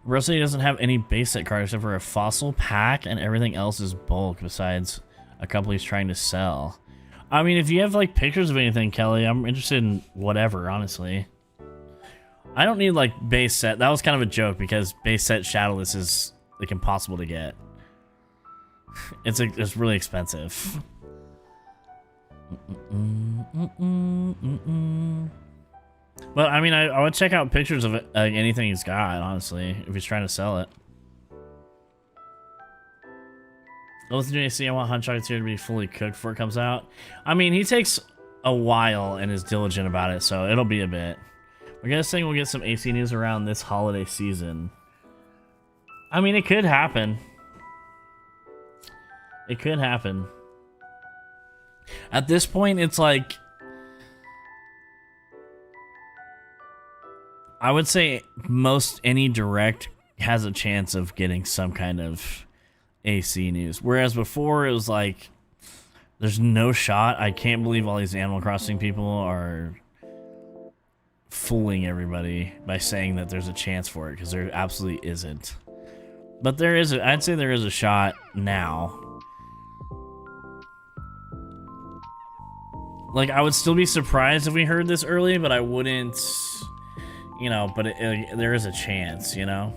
Rossi doesn't have any base set cards except for a fossil pack, and everything else is bulk besides a couple he's trying to sell. I mean, if you have like pictures of anything, Kelly, I'm interested in whatever, honestly. I don't need like base set. That was kind of a joke because base set Shadowless is like impossible to get. It's really expensive. But I mean, I would check out pictures of it, anything he's got, honestly, if he's trying to sell it. Listen to JC, I want Hunt Chocolatier to be fully cooked before it comes out. I mean, he takes a while and is diligent about it, so it'll be a bit. We're gonna say we'll get some AC news around this holiday season. I mean, it could happen. It could happen. At this point, it's like, I would say most any direct has a chance of getting some kind of AC news. Whereas before, it was like, there's no shot. I can't believe all these Animal Crossing people are fooling everybody by saying that there's a chance for it, because there absolutely isn't. But there is, I'd say there is a shot now. Like, I would still be surprised if we heard this early, but I wouldn't, you know, but there is a chance, you know?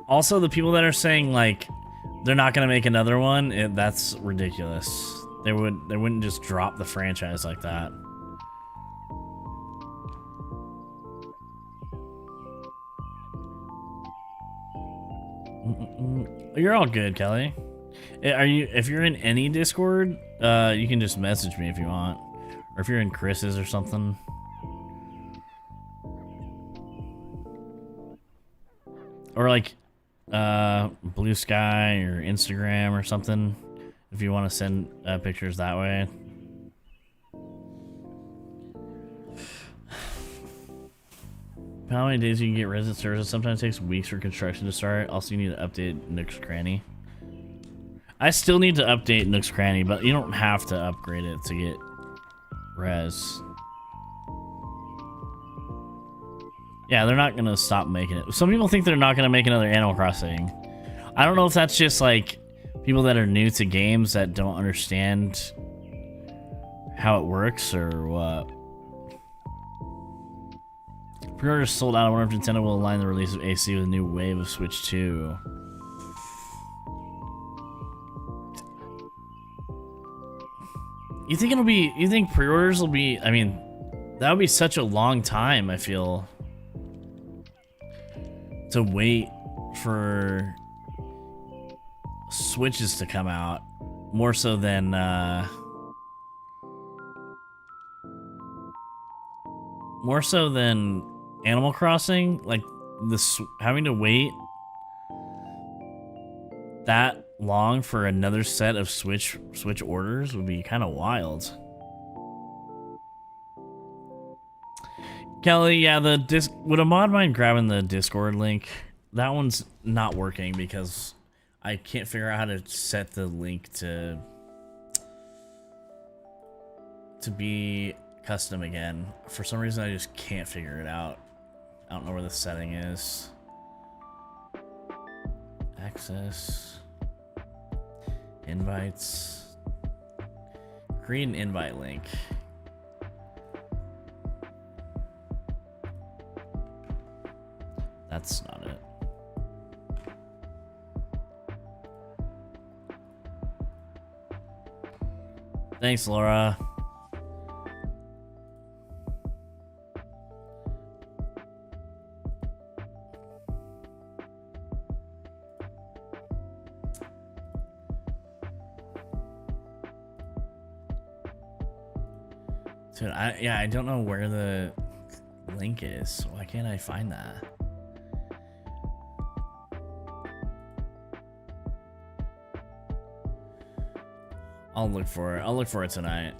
Also, the people that are saying, like, they're not going to make another one, that's ridiculous. They wouldn't just drop the franchise like that. You're all good, Kelly. Are you? If you're in any Discord, you can just message me if you want, or if you're in Chris's or something. Or like Blue Sky or Instagram or something, if you want to send pictures that way. How many days you can get resident services? Sometimes it takes weeks for construction to start. Also, you need to update Nook's Cranny. I still need to update Nook's Cranny, but you don't have to upgrade it to get res. Yeah, they're not gonna stop making it. Some people think they're not gonna make another Animal Crossing. I don't know if that's just like people that are new to games that don't understand how it works or what. Pre-orders sold out. I wonder if Nintendo will align the release of AC with a new wave of Switch 2. You think it'll be? You think pre-orders will be? I mean, that would be such a long time. I feel to wait for Switches to come out more so than Animal Crossing. Like this, having to wait that long for another set of Switch orders would be kind of wild. Kelly, yeah, would a mod mind grabbing the Discord link? That one's not working because I can't figure out how to set the link to be custom again. For some reason, I just can't figure it out. I don't know where the setting is. Access. Invites. Create an invite link. That's not it. Thanks, Laura. Dude, I don't know where the link is. Why can't I find that? I'll look for it. I'll look for it tonight.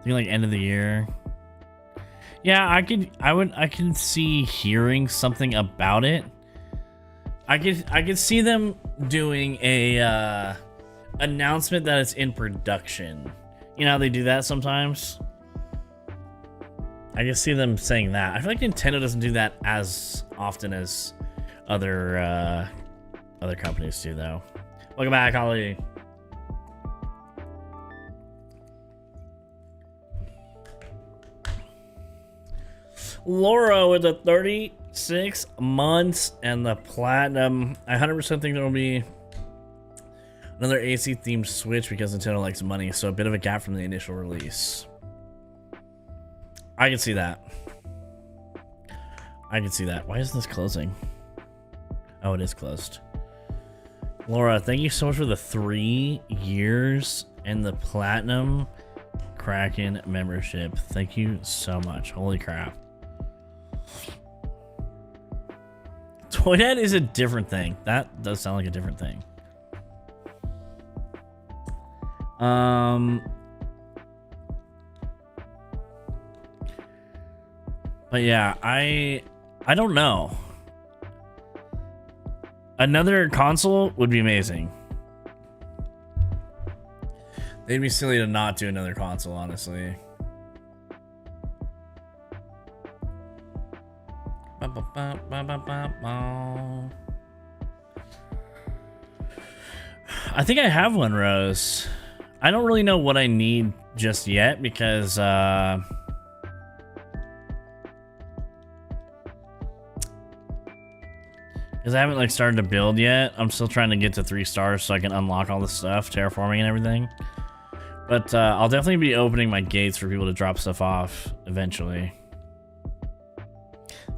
Think like end of the year. Yeah, I can see hearing something about it. I could see them doing a announcement that it's in production. You know how they do that sometimes? I can see them saying that. I feel like Nintendo doesn't do that as often as other companies do, though. Welcome back, Holly. Laura with the 36 months and the platinum. I 100% think there'll be another AC themed Switch because Nintendo likes money, so a bit of a gap from the initial release. I can see that. I can see that. Why is this closing? Oh, it is closed. Laura, thank you so much for the 3 years and the platinum Kraken membership. Thank you so much. Holy crap. Toyhead is a different thing. That does sound like a different thing. But yeah, I don't know. Another console would be amazing. They'd be silly to not do another console, honestly. I think I have one, Rose. I don't really know what I need just yet because I haven't like started to build yet. I'm still trying to get to 3 stars so I can unlock all the stuff, terraforming and everything. But I'll definitely be opening my gates for people to drop stuff off eventually.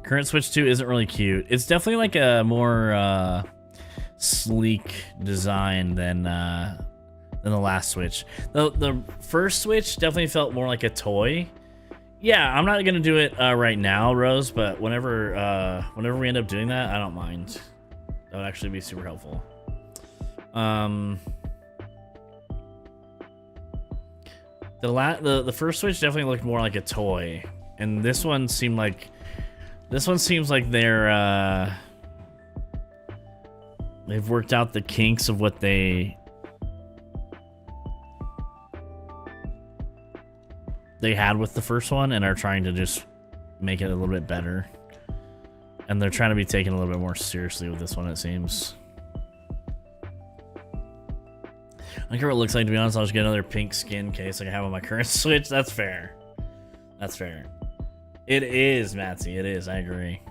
Current Switch 2 isn't really cute. It's definitely like a more sleek design than the last Switch. The first Switch definitely felt more like a toy. Yeah, I'm not gonna do it right now, Rose, but whenever we end up doing that, I don't mind. That would actually be super helpful. The first Switch definitely looked more like a toy, and this one seems like they're they've worked out the kinks of what they had with the first one and are trying to just make it a little bit better. And they're trying to be taken a little bit more seriously with this one, it seems. I don't care what it looks like, to be honest. I'll just get another pink skin case like I have on my current Switch. That's fair. That's fair. It is, Matsy. It is. I agree.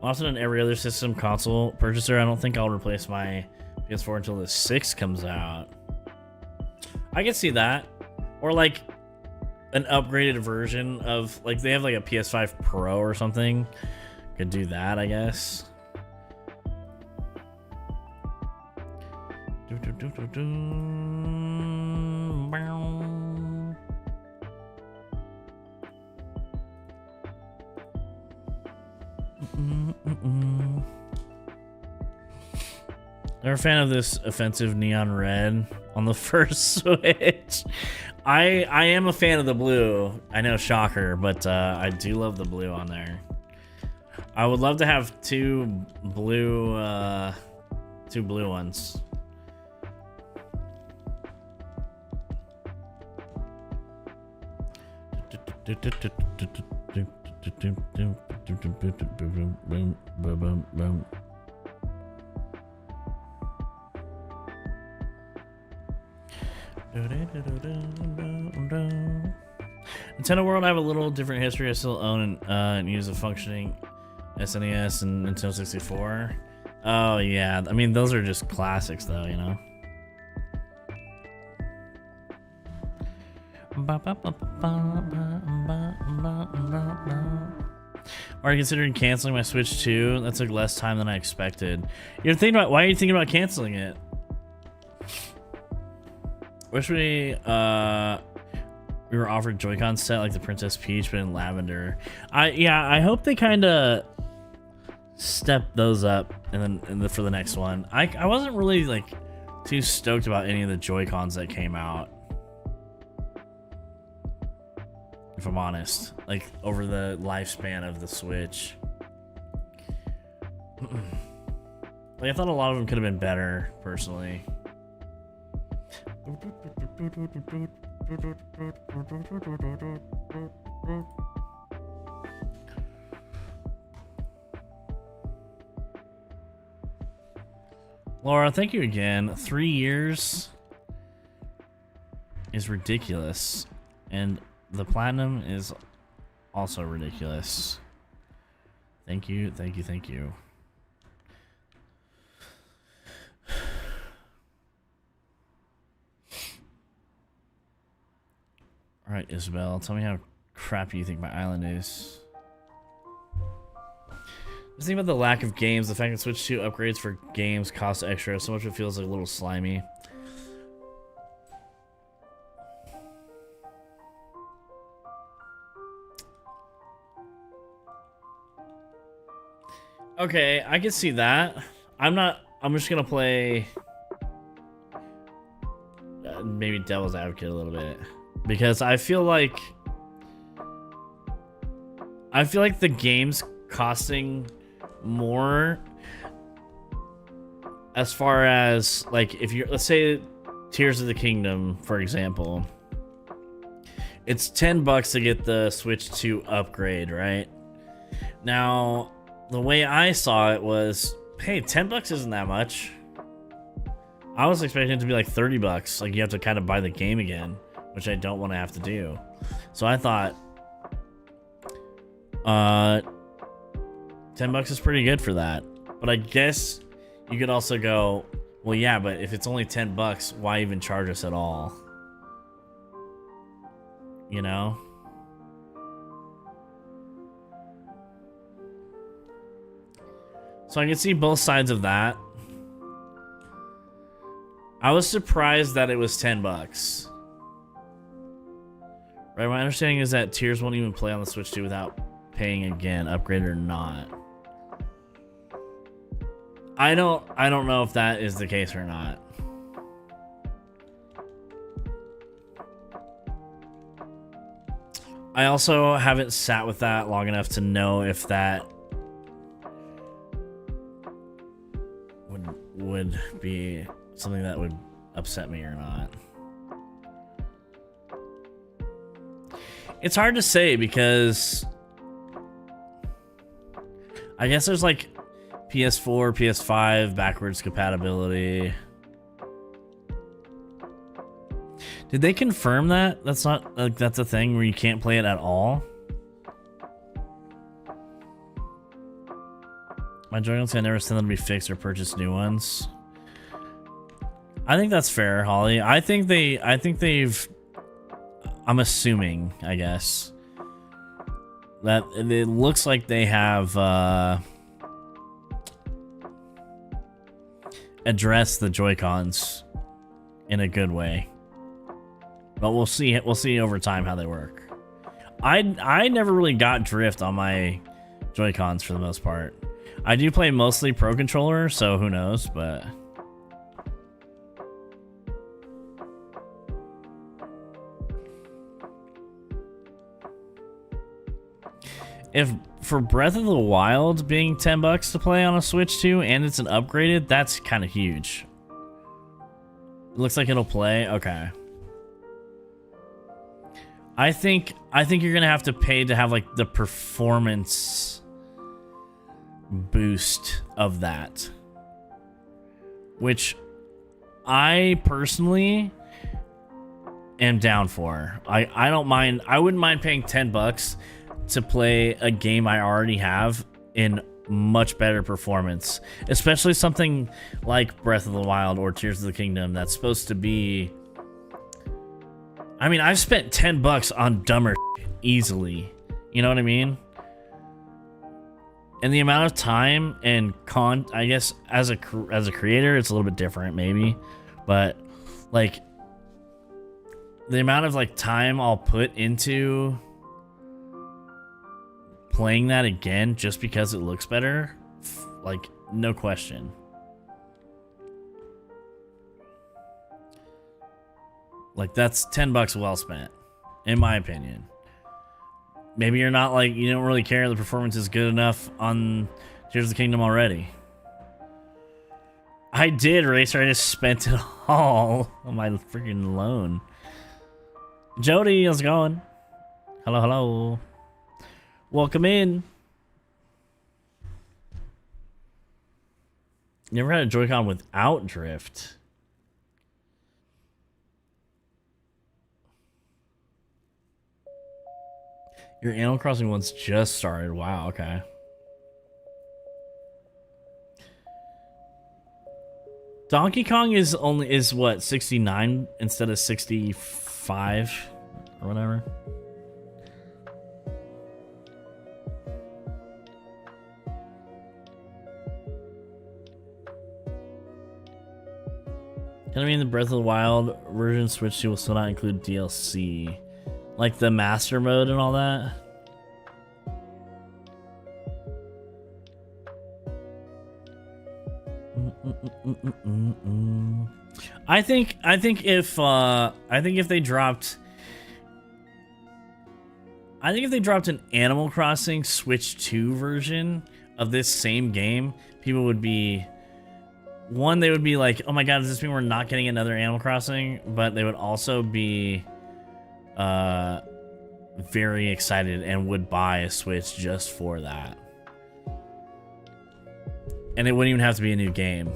Often in every other system console purchaser, I don't think I'll replace my PS4 until the 6 comes out. I can see that. Or like an upgraded version of, like, they have like a PS5 Pro or something. Could do that, I guess. They're a fan of this offensive neon red on the first Switch. I am a fan of the blue. I know, shocker, but I do love the blue on there. I would love to have two blue ones. Nintendo World, I have a little different history. I still own and use a functioning SNES and Nintendo 64. Oh yeah, I mean those are just classics though, you know. Are you considering canceling my Switch 2? That took less time than I expected. You're thinking about, why are you thinking about canceling it? Wish we were offered Joy-Con set like the Princess Peach, but in lavender. I hope they kind of step those up and then for the next one. I wasn't really like too stoked about any of the Joy-Cons that came out, if I'm honest, like over the lifespan of the Switch. Like, I thought a lot of them could have been better, personally. Laura, thank you again. 3 years is ridiculous, and the platinum is also ridiculous. Thank you, thank you, thank you. All right, Isabel, tell me how crappy you think my island is. Just think about the lack of games, the fact that Switch 2 upgrades for games cost extra, so much it feels like a little slimy. Okay, I can see that. I'm just gonna play maybe devil's advocate a little bit, because I feel like the game's costing more, as far as like, if you're, let's say Tears of the Kingdom, for example, it's $10 to get the Switch 2 upgrade, right? Now, the way I saw it was, hey, $10 isn't that much. I was expecting it to be like $30. Like, you have to kind of buy the game again, which I don't want to have to do. So I thought, $10 is pretty good for that. But I guess you could also go, well, yeah, but if it's only $10, why even charge us at all? You know? So I can see both sides of that. I was surprised that it was $10. Right, my understanding is that Tears won't even play on the Switch 2 without paying again, upgraded or not. I don't know if that is the case or not. I also haven't sat with that long enough to know if that would be something that would upset me or not. It's hard to say, because I guess there's like PS4, PS5 backwards compatibility. Did they confirm that? That's not like that's a thing where you can't play it at all. My Joy-Cons I never send them to be fixed or purchase new ones. I think that's fair, Holly. I think they've. I'm assuming, I guess, that it looks like they have addressed the Joy-Cons in a good way. But we'll see. We'll see over time how they work. I never really got drift on my Joy-Cons for the most part. I do play mostly Pro Controller, so who knows, but... If for Breath of the Wild being $10 to play on a Switch 2 and it's an upgraded, that's kind of huge. It looks like it'll play. Okay. I think you're gonna have to pay to have like the performance boost of that, which I personally am down for. I don't mind. I wouldn't mind paying $10 to play a game I already have in much better performance, especially something like Breath of the Wild or Tears of the Kingdom that's supposed to be... I mean, I've spent $10 on dumber easily. You know what I mean? And the amount of time and I guess as a creator, it's a little bit different maybe, but like the amount of like time I'll put into playing that again just because it looks better, like no question. Like that's $10 well spent, in my opinion. Maybe you're not like, you don't really care the performance is good enough on Tears of the Kingdom already. I did, Racer. I just spent it all on my freaking loan. Jody, how's it going? Hello, hello. Welcome in. Never had a Joy-Con without drift. Your Animal Crossing one's just started. Wow, okay. Donkey Kong is what, 69 instead of 65 or whatever. Can I mean the Breath of the Wild version Switch 2 will still not include DLC? Like the master mode and all that? I think if they dropped an Animal Crossing Switch 2 version of this same game, people would be... One, they would be like, oh my god, does this mean we're not getting another Animal Crossing? But they would also be very excited and would buy a Switch just for that. And it wouldn't even have to be a new game.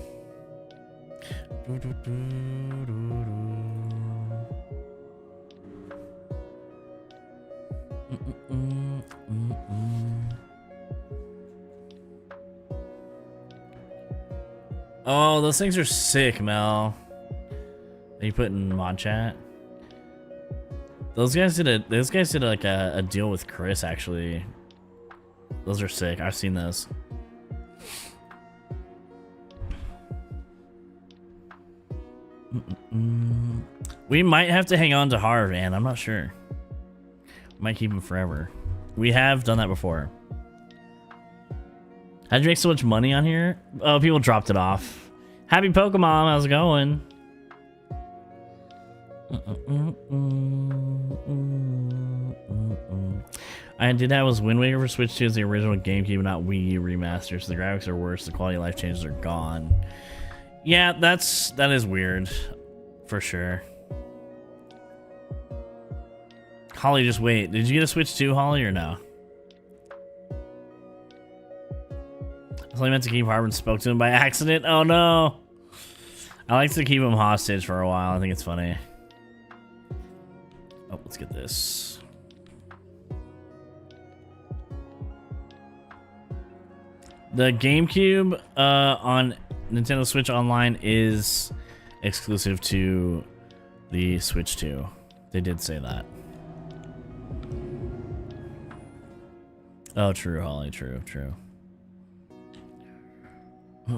Oh, those things are sick, Mel. Are you putting in mod chat? Those guys did like a deal with Chris, actually. Those are sick. I've seen those. We might have to hang on to Harv, and I'm not sure. Might keep him forever. We have done that before. How'd you make so much money on here? Oh, people dropped it off. Happy Pokemon, how's it going? I did have was Wind Waker for Switch 2 as the original GameCube, not Wii U remaster, so the graphics are worse, the quality of life changes are gone. Yeah, that is weird, for sure. Holly, just wait. Did you get a Switch 2, Holly, or no? I only meant to keep Harv and spoke to him by accident. Oh no! I like to keep him hostage for a while. I think it's funny. Oh, let's get this. The GameCube on Nintendo Switch Online is exclusive to the Switch 2. They did say that. Oh, true, Holly. True. I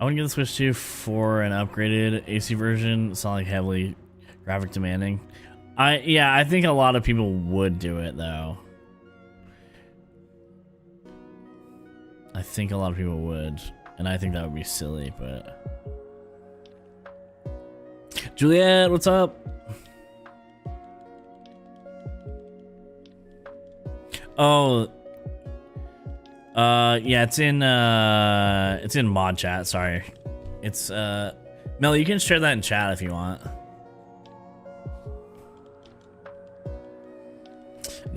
want to get the Switch 2 for an upgraded AC version. It's not like heavily graphic demanding. I think a lot of people would do it though. I think a lot of people would, and I think that would be silly, but Juliet, what's up? Oh, yeah, it's in mod chat. Sorry, it's Mel. You can share that in chat if you want.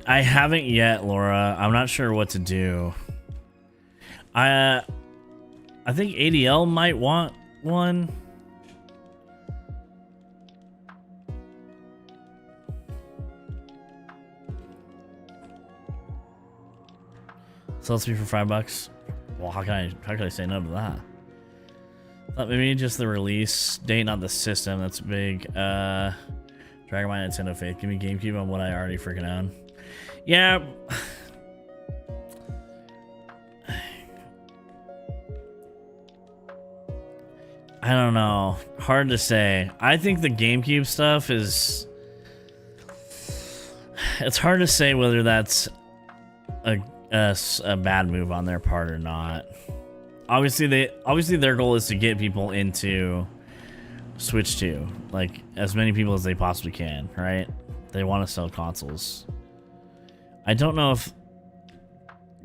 I haven't yet, Laura. I'm not sure what to do. I think ADL might want one. So let's be for $5. Well, how can I say no to that? Thought maybe just the release date, not the system. That's big. Dragon my Nintendo faith. Give me GameCube on what I already freaking own. Yeah. I don't know. Hard to say. I think the GameCube stuff is... It's hard to say whether that's a bad move on their part or not. Obviously their goal is to get people into Switch 2. Like, as many people as they possibly can, right? They want to sell consoles. I don't know if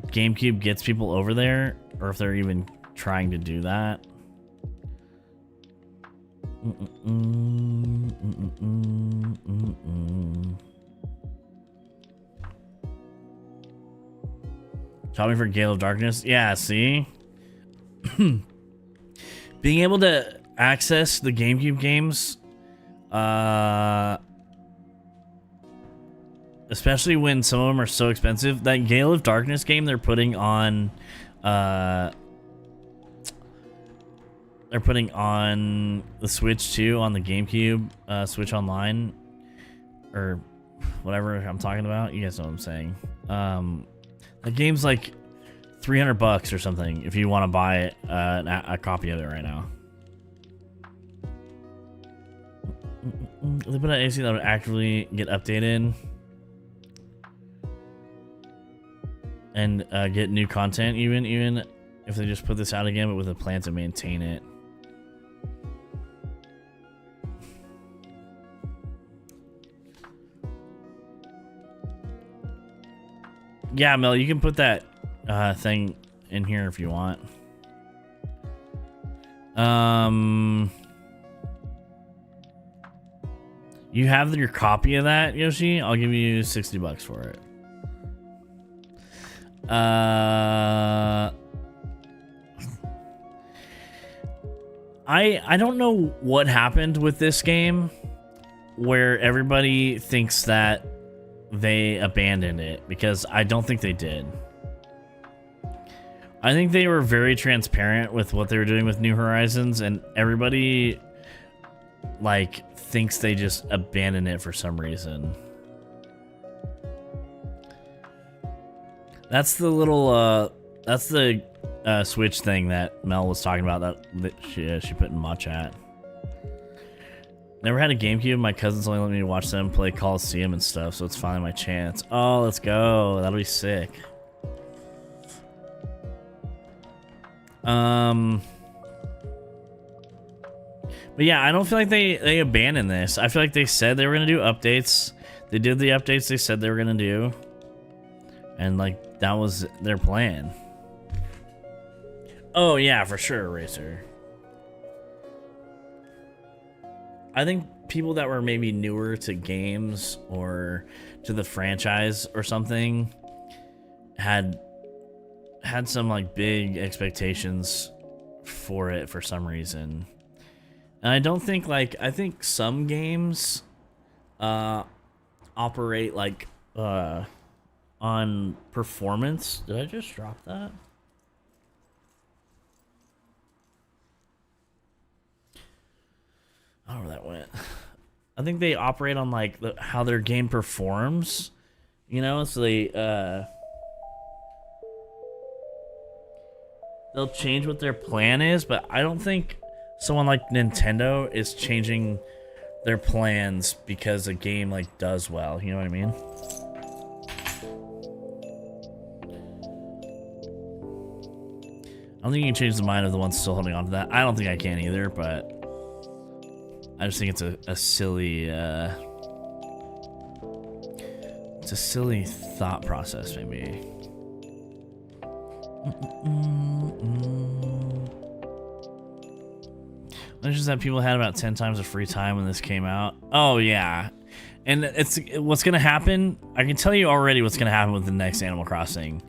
GameCube gets people over there, or if they're even trying to do that. Shopping for Gale of Darkness? Yeah, see? Being able to access the GameCube games, especially when some of them are so expensive. That Gale of Darkness game they're putting on the Switch 2 on the GameCube, Switch Online, or whatever I'm talking about. You guys know what I'm saying. The game's like $300 or something if you want to buy a copy of it right now. They put an AC that would actively get updated and get new content, even if they just put this out again, but with a plan to maintain it. Yeah, Mel, you can put that thing in here if you want. You have your copy of that, Yoshi? I'll give you $60 for it. I don't know what happened with this game where everybody thinks that they abandoned it, because I don't think they did. I think they were very transparent with what they were doing with New Horizons, and everybody like thinks they just abandoned it for some reason. That's the little that's the Switch thing that Mel was talking about that she put in my chat. Never had a GameCube. My cousins only let me watch them play Coliseum and stuff, so it's finally my chance. Oh, let's go. That'll be sick. But yeah, I don't feel like they abandoned this. I feel like they said they were gonna do updates. They did the updates they said they were gonna do, and like that was their plan. Oh yeah, for sure, Racer. I think people that were maybe newer to games or to the franchise or something had some like big expectations for it for some reason. And I don't think like, I think some games operate like on performance. Did I just drop that? I don't know where that went. I think they operate on like how their game performs, you know, so they'll change what their plan is, but I don't think someone like Nintendo is changing their plans because a game like does well, you know what I mean? I don't think you can change the mind of the ones still holding on to that. I don't think I can either, but I just think it's a silly it's a silly thought process maybe. It's just that people had about 10 times the free time when this came out. Oh yeah, and it's what's gonna happen. I can tell you already what's gonna happen with the next Animal Crossing.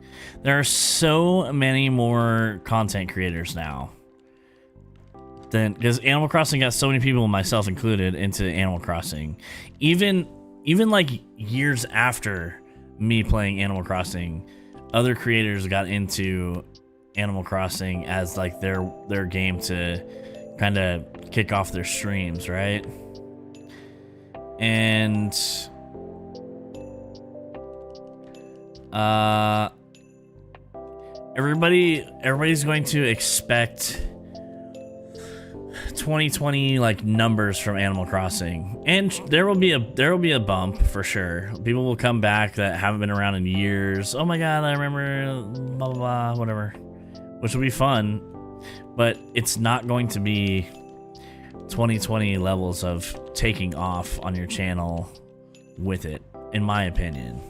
There are so many more content creators now. Then, because Animal Crossing got so many people, myself included, into Animal Crossing. Even like years after me playing Animal Crossing, other creators got into Animal Crossing as like their game to kind of kick off their streams, right? And everybody's going to expect 2020 like numbers from Animal Crossing, and there will be a bump for sure. People will come back that haven't been around in years. Oh my god, I remember blah blah blah, whatever, which will be fun, but it's not going to be 2020 levels of taking off on your channel with it, in my opinion.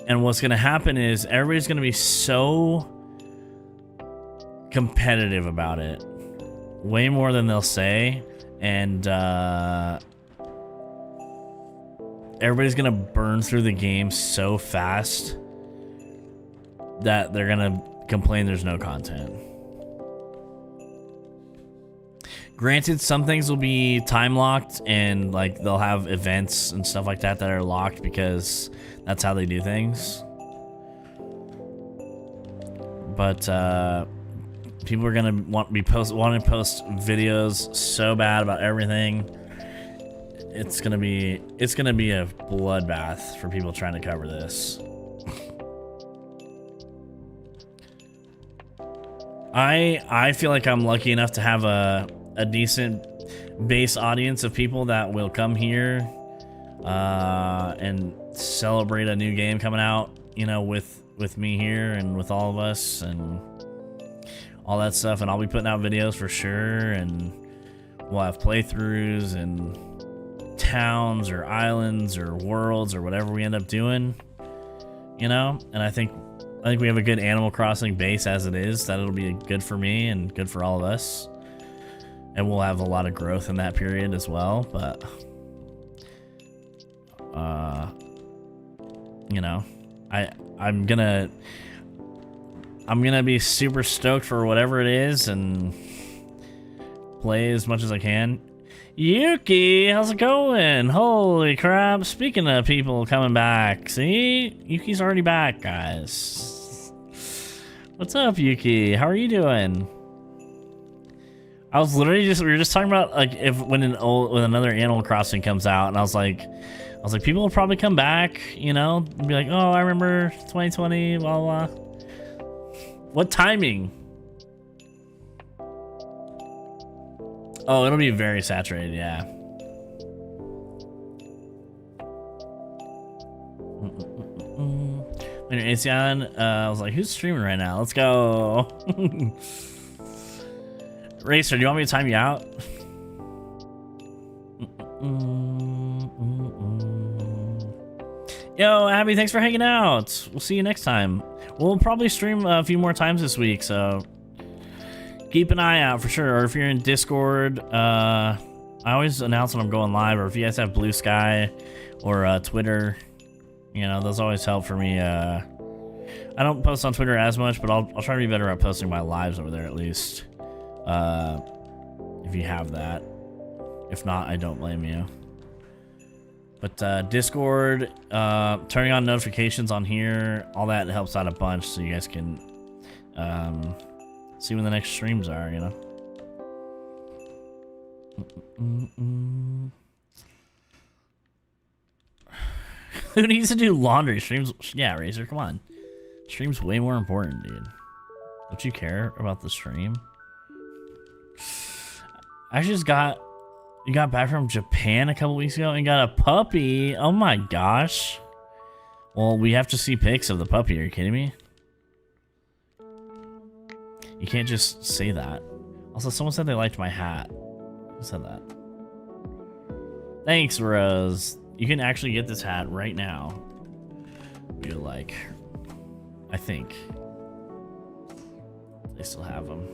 And what's gonna happen is everybody's gonna be so competitive about it, way more than they'll say, and everybody's gonna burn through the game so fast that they're gonna complain there's no content. Granted, some things will be time locked and like they'll have events and stuff like that are locked because that's how they do things. But people are gonna want to post videos so bad about everything. It's gonna be a bloodbath for people trying to cover this. I feel like I'm lucky enough to have a decent base audience of people that will come here and celebrate a new game coming out, you know, with me here and with all of us and all that stuff. And I'll be putting out videos for sure, and we'll have playthroughs and towns or islands or worlds or whatever we end up doing, you know. And I think we have a good Animal Crossing base as it is, that it'll be good for me and good for all of us, and we'll have a lot of growth in that period as well. But you know, I'm gonna be super stoked for whatever it is and play as much as I can. Yuki, how's it going? Holy crap, speaking of people coming back, see? Yuki's already back, guys. What's up, Yuki? How are you doing? I was literally we were just talking about like when another Animal Crossing comes out, and I was like people will probably come back, you know, and be like, oh, I remember 2020, blah blah. What timing? Oh, it'll be very saturated, yeah. When you're ACN, I was like, who's streaming right now? Let's go. Racer, do you want me to time you out? Yo, Abby, thanks for hanging out. We'll see you next time. We'll probably stream a few more times this week, so keep an eye out for sure. Or if you're in Discord, I always announce when I'm going live, or if you guys have Blue Sky or Twitter, you know, those always help for me. I don't post on Twitter as much, but I'll try to be better at posting my lives over there at least. If you have that. If not, I don't blame you. But Discord, turning on notifications on here, all that helps out a bunch, so you guys can see when the next streams are, you know. Who needs to do laundry? Streams, yeah, Razor, come on. Stream's way more important, dude. Don't you care about the stream? I just you got back from Japan a couple weeks ago and got a puppy. Oh my gosh. Well, we have to see pics of the puppy. Are you kidding me? You can't just say that. Also, someone said they liked my hat. Who said that? Thanks, Rose. You can actually get this hat right now. You're like, I think they still have them.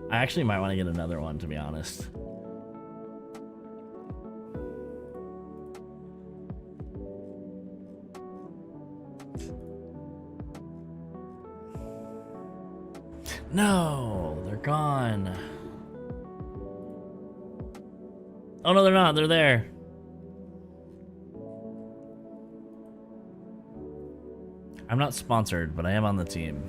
I actually might want to get another one, to be honest. No, they're gone. Oh no, they're not. They're there. I'm not sponsored, but I am on the team.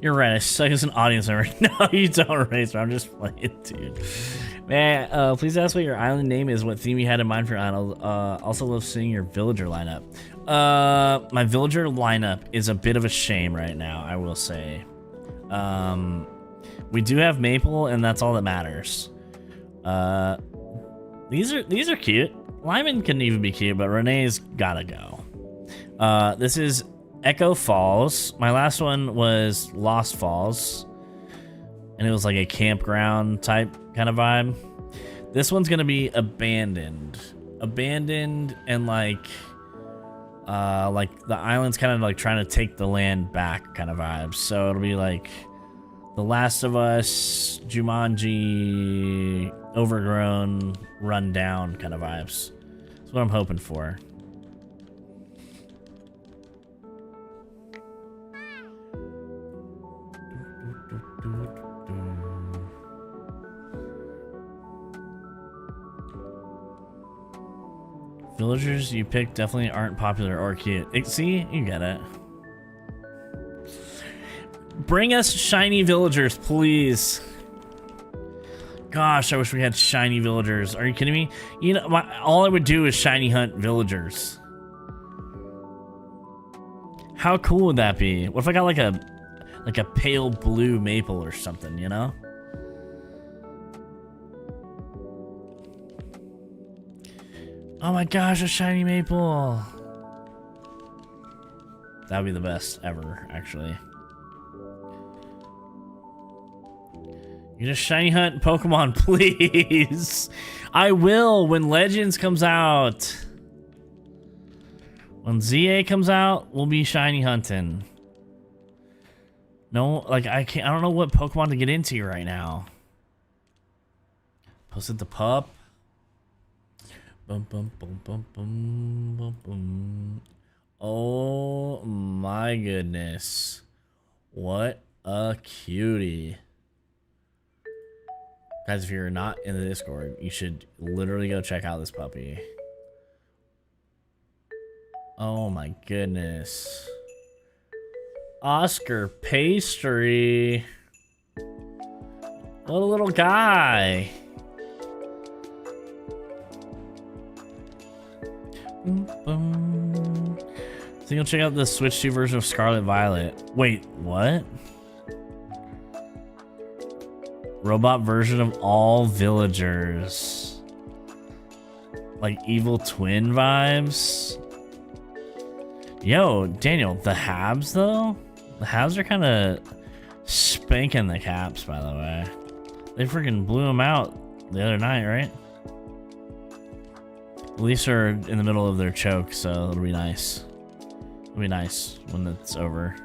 You're right, I suck as an audience member. No, you don't, Racer. I'm just playing, dude. Man, please ask what your island name is, what theme you had in mind for your island. Also love seeing your villager lineup. My villager lineup is a bit of a shame right now, I will say. We do have Maple, and that's all that matters. These are cute. Lyman can even be cute, but Renee's gotta go. This is Echo Falls. My last one was Lost Falls, and it was like a campground type kind of vibe. This one's gonna be abandoned, and like the island's kind of like trying to take the land back kind of vibes. So it'll be like The Last of Us, Jumanji, overgrown, run down kind of vibes. That's what I'm hoping for. Villagers you pick definitely aren't popular or cute. See, you get it. Bring us shiny villagers, please. Gosh, I wish we had shiny villagers. Are you kidding me? You know, all I would do is shiny hunt villagers. How cool would that be? What if I got like a pale blue maple or something, you know? Oh my gosh, a shiny maple. That would be the best ever, actually. You just shiny hunt Pokemon, please. I will when Legends comes out. When ZA comes out, we'll be shiny hunting. No, like I don't know what Pokemon to get into right now. Posted the pup. Bum, bum, bum, bum, bum, bum, bum. Oh my goodness. What a cutie. Guys, if you're not in the Discord, you should literally go check out this puppy. Oh my goodness. Oscar Pastry. What a little guy. So you'll check out the Switch 2 version of Scarlet Violet. Wait, what? Robot version of all villagers. Like evil twin vibes. Yo, Daniel, the Habs though? The Habs are kind of spanking the Caps, by the way. They freaking blew them out the other night, right? At least they're in the middle of their choke, so it'll be nice. It'll be nice when it's over.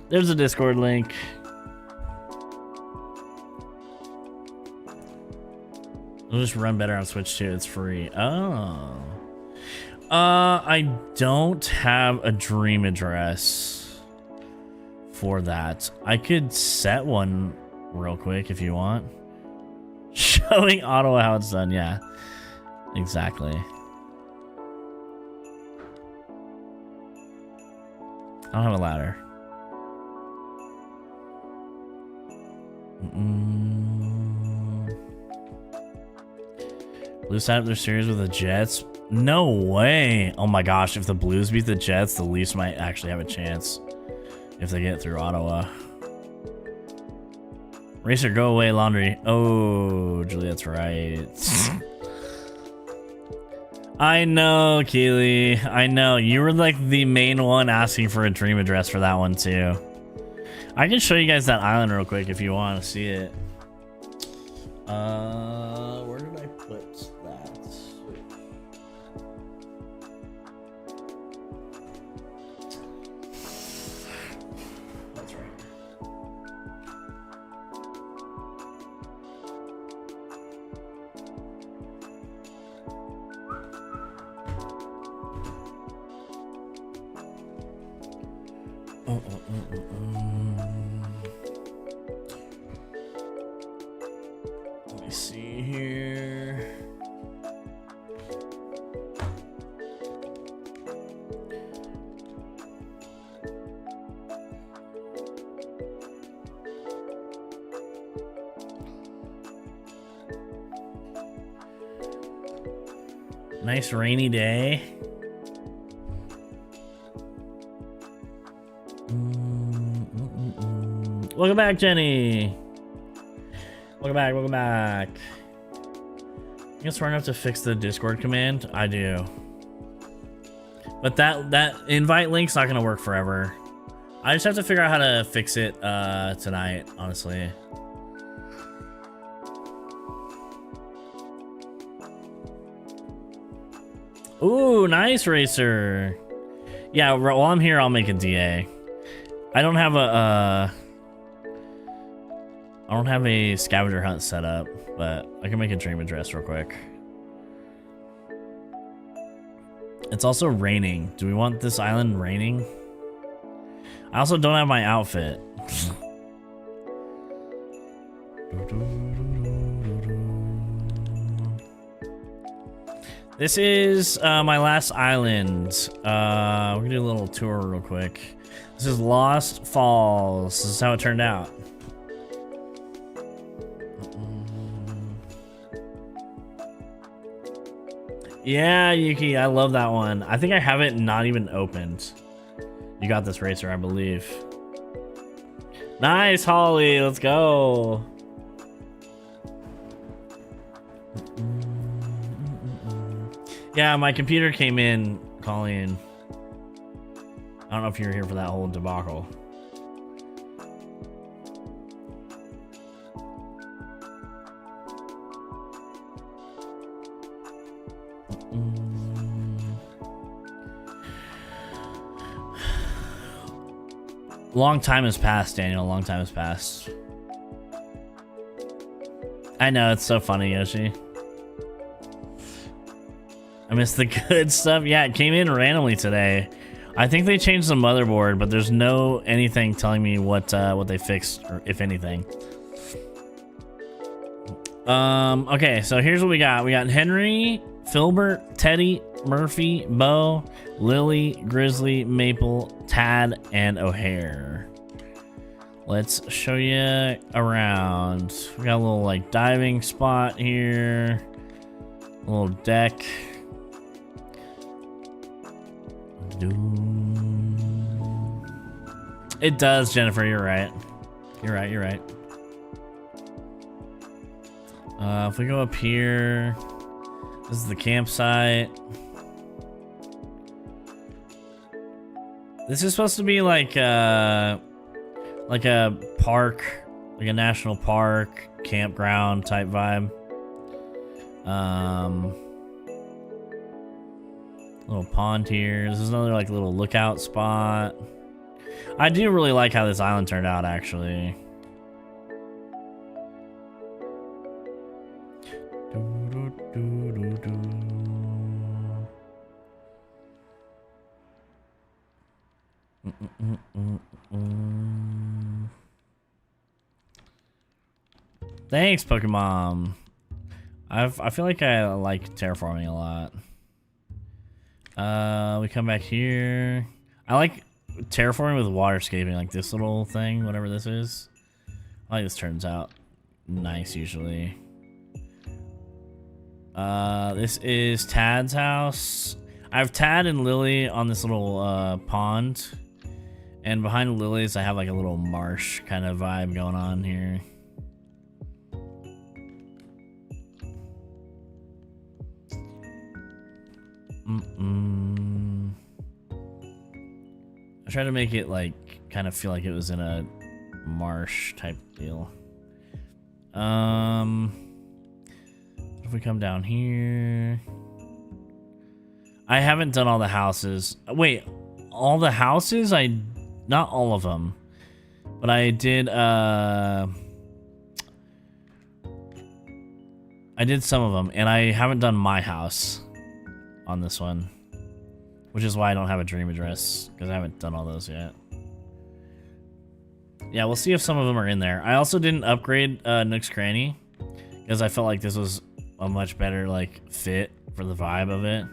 There's a Discord link. It'll just run better on Switch too. It's free. Oh. I don't have a dream address for that. I could set one real quick if you want. Showing Ottawa how it's done. Yeah, exactly. I don't have a ladder. Blues tied up their series with the Jets. No way. Oh my gosh, if the Blues beat the Jets, the Leafs might actually have a chance if they get through Ottawa. Racer, go away, laundry. Oh, Juliet's right. I know, Keely. I know. You were like the main one asking for a dream address for that one too. I can show you guys that island real quick if you want to see it. Where did I put that? That's right. Let me see here. Nice rainy day. Welcome back, Jenny. Welcome back, welcome back. I guess we're gonna have to fix the Discord command. I do. But that invite link's not gonna work forever. I just have to figure out how to fix it tonight, honestly. Ooh, nice, Racer. Yeah, while I'm here, I'll make a DA. I don't have a scavenger hunt set up, but I can make a dream address real quick. It's also raining. Do we want this island raining? I also don't have my outfit. This is my last island. We're gonna do a little tour real quick. This is Lost Falls. This is how it turned out. Yeah, Yuki, I love that one. I think I have it not even opened. You got this, Racer, I believe. Nice, Holly. Let's go. Yeah, my computer came in, Colleen. I don't know if you were here for that whole debacle. Long time has passed, Daniel. Long time has passed. I know, it's so funny, Yoshi. I missed the good stuff. Yeah, it came in randomly today. I think they changed the motherboard, but there's no anything telling me what they fixed, or if anything. Okay, so here's what we got. We got Henry, Filbert, Teddy, Murphy, Bo, Lily, Grizzly, Maple, Tad, and O'Hare. Let's show you around. We got a little like diving spot here, a little deck. It does, Jennifer. You're right. You're right. You're right. If we go up here, this is the campsite. This is supposed to be like a park, like a national park, campground type vibe. Little pond here. This is another like little lookout spot. I do really like how this island turned out, actually. Thanks, Pokemon. I feel like I like terraforming a lot. We come back here. I like terraforming with waterscaping, like this little thing, whatever this is. I like this turns out nice usually. This is Tad's house. I have Tad and Lily on this little pond. And behind the lilies, I have like a little marsh kind of vibe going on here. I tried to make it like kind of feel like it was in a marsh type deal. If we come down here, I haven't done all the houses. Wait, all the houses? Not all of them, but I did. I did some of them, and I haven't done my house on this one, which is why I don't have a dream address, because I haven't done all those yet. Yeah, we'll see if some of them are in there. I also didn't upgrade Nook's Cranny, because I felt like this was a much better like fit for the vibe of it.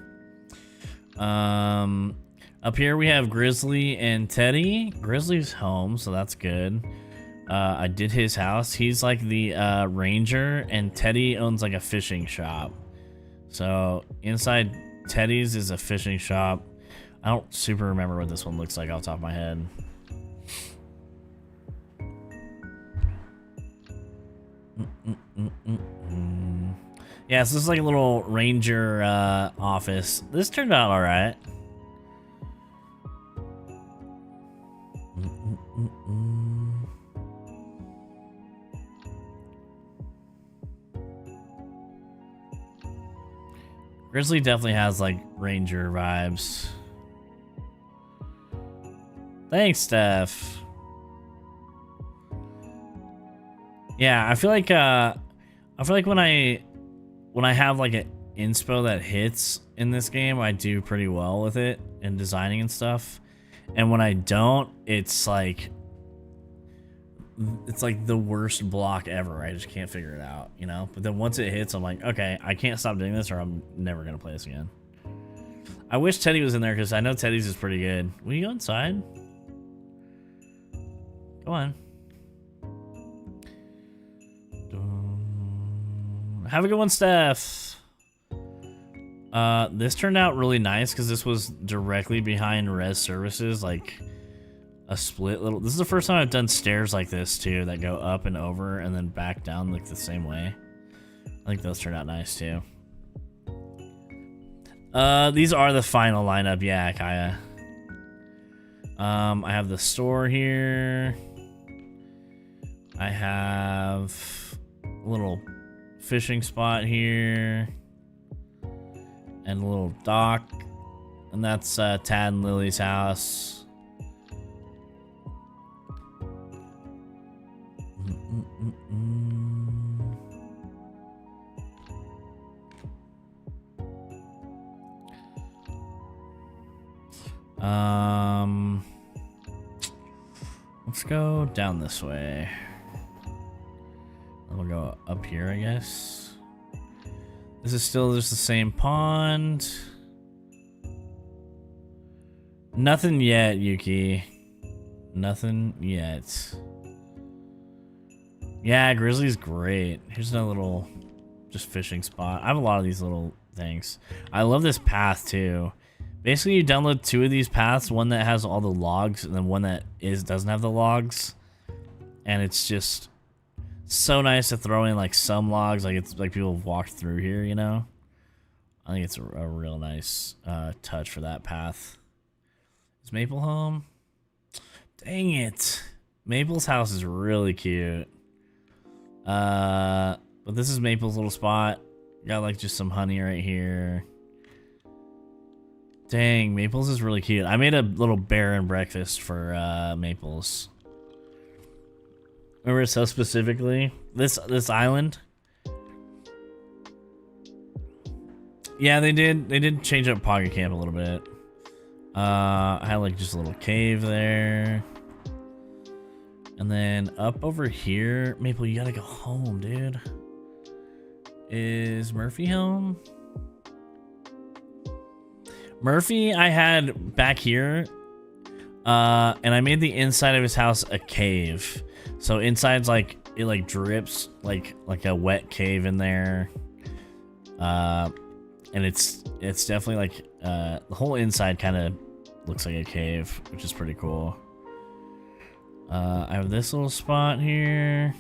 Up here we have Grizzly and Teddy. Grizzly's home, so that's good. I did his house. He's like the ranger, and Teddy owns like a fishing shop. So inside Teddy's is a fishing shop. I don't super remember what this one looks like off the top of my head. Yeah, so this is like a little ranger office. This turned out all right. Grizzly definitely has like ranger vibes. Thanks, Steph. Yeah, I feel like when I have like an inspo that hits in this game, I do pretty well with it in designing and stuff. And when I don't, it's like the worst block ever. I just can't figure it out, you know? But then once it hits, I'm like, okay, I can't stop doing this or I'm never gonna play this again. I wish Teddy was in there because I know Teddy's is pretty good. Will you go inside? Go on. Have a good one, Steph. This turned out really nice because this was directly behind res services, like a split little. This is the first time I've done stairs like this too, that go up and over and then back down like the same way. I think those turned out nice too. These are the final lineup, yeah, Kaya. I have the store here. I have a little fishing spot here and a little dock, and that's Tad and Lily's house. Let's go down this way. We'll go up here, I guess. This is still just the same pond. Nothing yet, Yuki. Nothing yet. Yeah, Grizzly's great. Here's another little just fishing spot. I have a lot of these little things. I love this path too. Basically, you download 2 of these paths, one that has all the logs and then one that doesn't have the logs. And it's just so nice to throw in like some logs, like it's like people have walked through here, you know. I think it's a real nice touch for that path. Is Maple home? Dang it. Maple's house is really cute. But this is Maple's little spot. Got like just some honey right here. Dang, Maples is really cute. I made a little bear and breakfast for Maples. Remember so specifically? This island? Yeah, they did change up Pocket Camp a little bit. I had like just a little cave there. And then up over here, Maple, you gotta go home, dude. Is Murphy home? Murphy, I had back here, and I made the inside of his house a cave. So inside's like, it like drips like a wet cave in there. And it's definitely like, the whole inside kind of looks like a cave, which is pretty cool. I have this little spot here.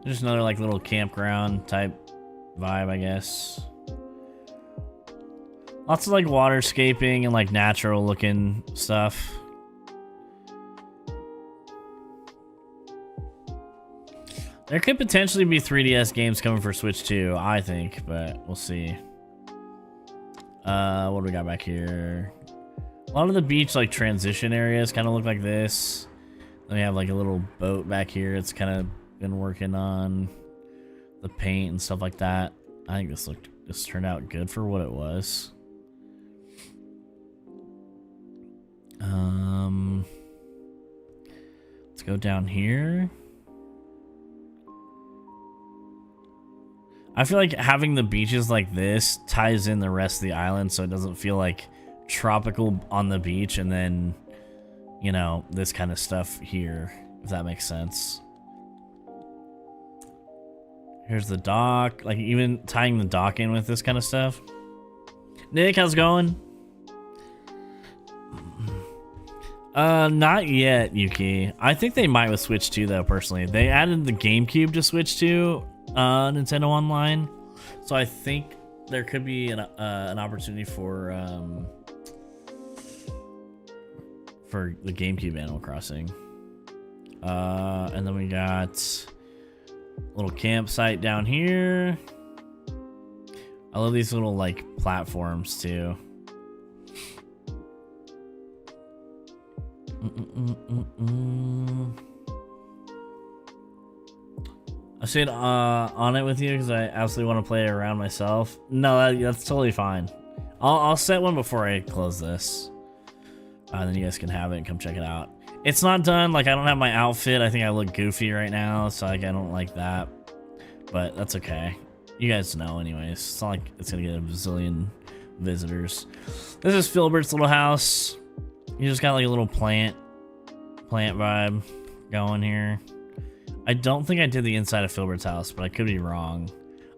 Just another like little campground type vibe, I guess. Lots of like waterscaping and like natural looking stuff. There could potentially be 3DS games coming for Switch 2, I think, but we'll see. What do we got back here? A lot of the beach like transition areas kind of look like this. Then we have like a little boat back here. It's kind of been working on the paint and stuff like that. I think this turned out good for what it was. Let's go down here. I feel like having the beaches like this ties in the rest of the island so it doesn't feel like tropical on the beach and then, you know, this kind of stuff here, if that makes sense. Here's the dock, like even tying the dock in with this kind of stuff. Nick, how's it going? Not yet, Yuki. I think they might with Switch 2 though, personally. They added the GameCube to Switch 2. Nintendo Online, so I think there could be an opportunity for the GameCube Animal Crossing. And then we got a little campsite down here. I love these little like platforms too. I stayed on it with you because I absolutely want to play it around myself. No, that's totally fine. I'll set one before I close this. Then you guys can have it and come check it out. It's not done. Like, I don't have my outfit. I think I look goofy right now, so like, I don't like that. But that's okay. You guys know anyways. It's not like it's going to get a bazillion visitors. This is Philbert's little house. You just got like a little plant vibe going here. I don't think I did the inside of Philbert's house, but I could be wrong.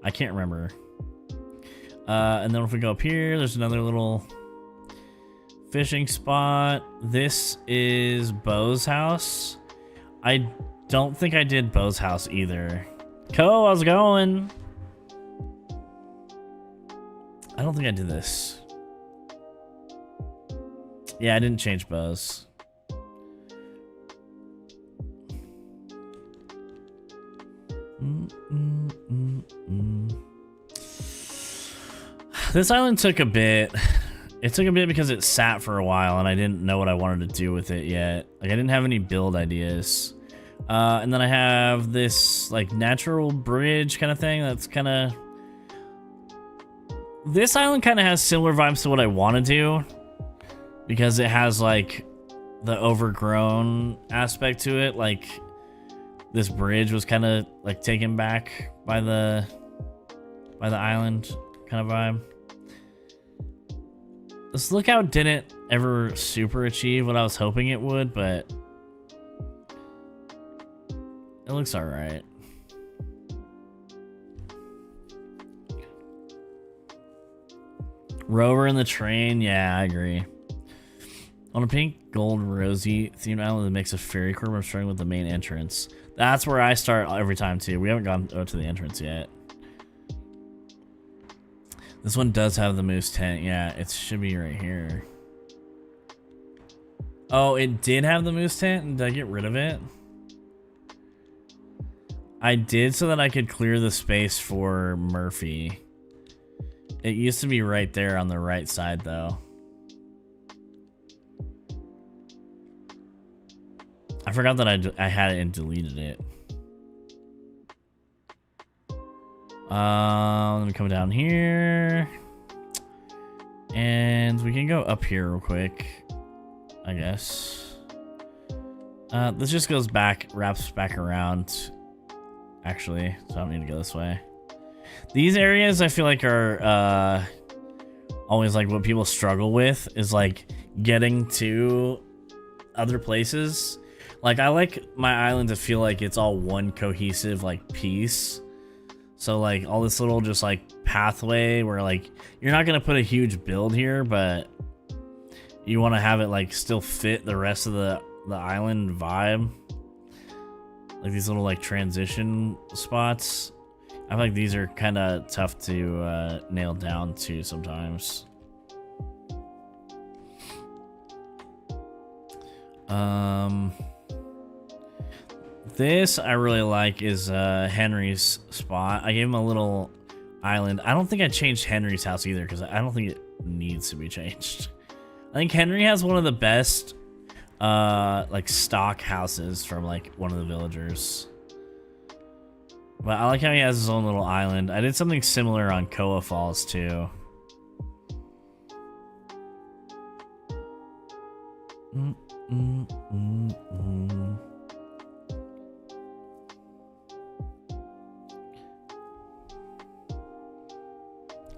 I can't remember. And then if we go up here, there's another little fishing spot. This is Bo's house. I don't think I did Bo's house either. Co, how's it going? I don't think I did this. Yeah, I didn't change Bo's. This island took a bit. It took a bit because it sat for a while and I didn't know what I wanted to do with it yet. Like, I didn't have any build ideas. And then I have this like natural bridge kind of thing that's kind of... This island kind of has similar vibes to what I want to do because it has like the overgrown aspect to it. Like, this bridge was kind of like taken back by the island kind of vibe. This lookout didn't ever super achieve what I was hoping it would, but it looks all right. Rover in the train, yeah, I agree. On a pink, gold, rosy themed island that makes a fairy curve, I'm starting with the main entrance. That's where I start every time too. We haven't gone to the entrance yet. This one does have the moose tent. Yeah, it should be right here. Oh, it did have the moose tent? Did I get rid of it? I did so that I could clear the space for Murphy. It used to be right there on the right side, though. I forgot that I had it and deleted it. Let me come down here. And we can go up here real quick, I guess. This just goes back, wraps back around, actually, so I don't need to go this way. These areas I feel like are always like what people struggle with is like getting to other places. Like I like my island to feel like it's all one cohesive like piece. So like all this little just like pathway where like you're not gonna put a huge build here, but you want to have it like still fit the rest of the island vibe. Like these little like transition spots. I feel like these are kind of tough to nail down too sometimes. This I really like is Henry's spot. I gave him a little island. I don't think I changed Henry's house either because I don't think it needs to be changed. I think Henry has one of the best like stock houses from like one of the villagers. But I like how he has his own little island. I did something similar on Koa Falls too.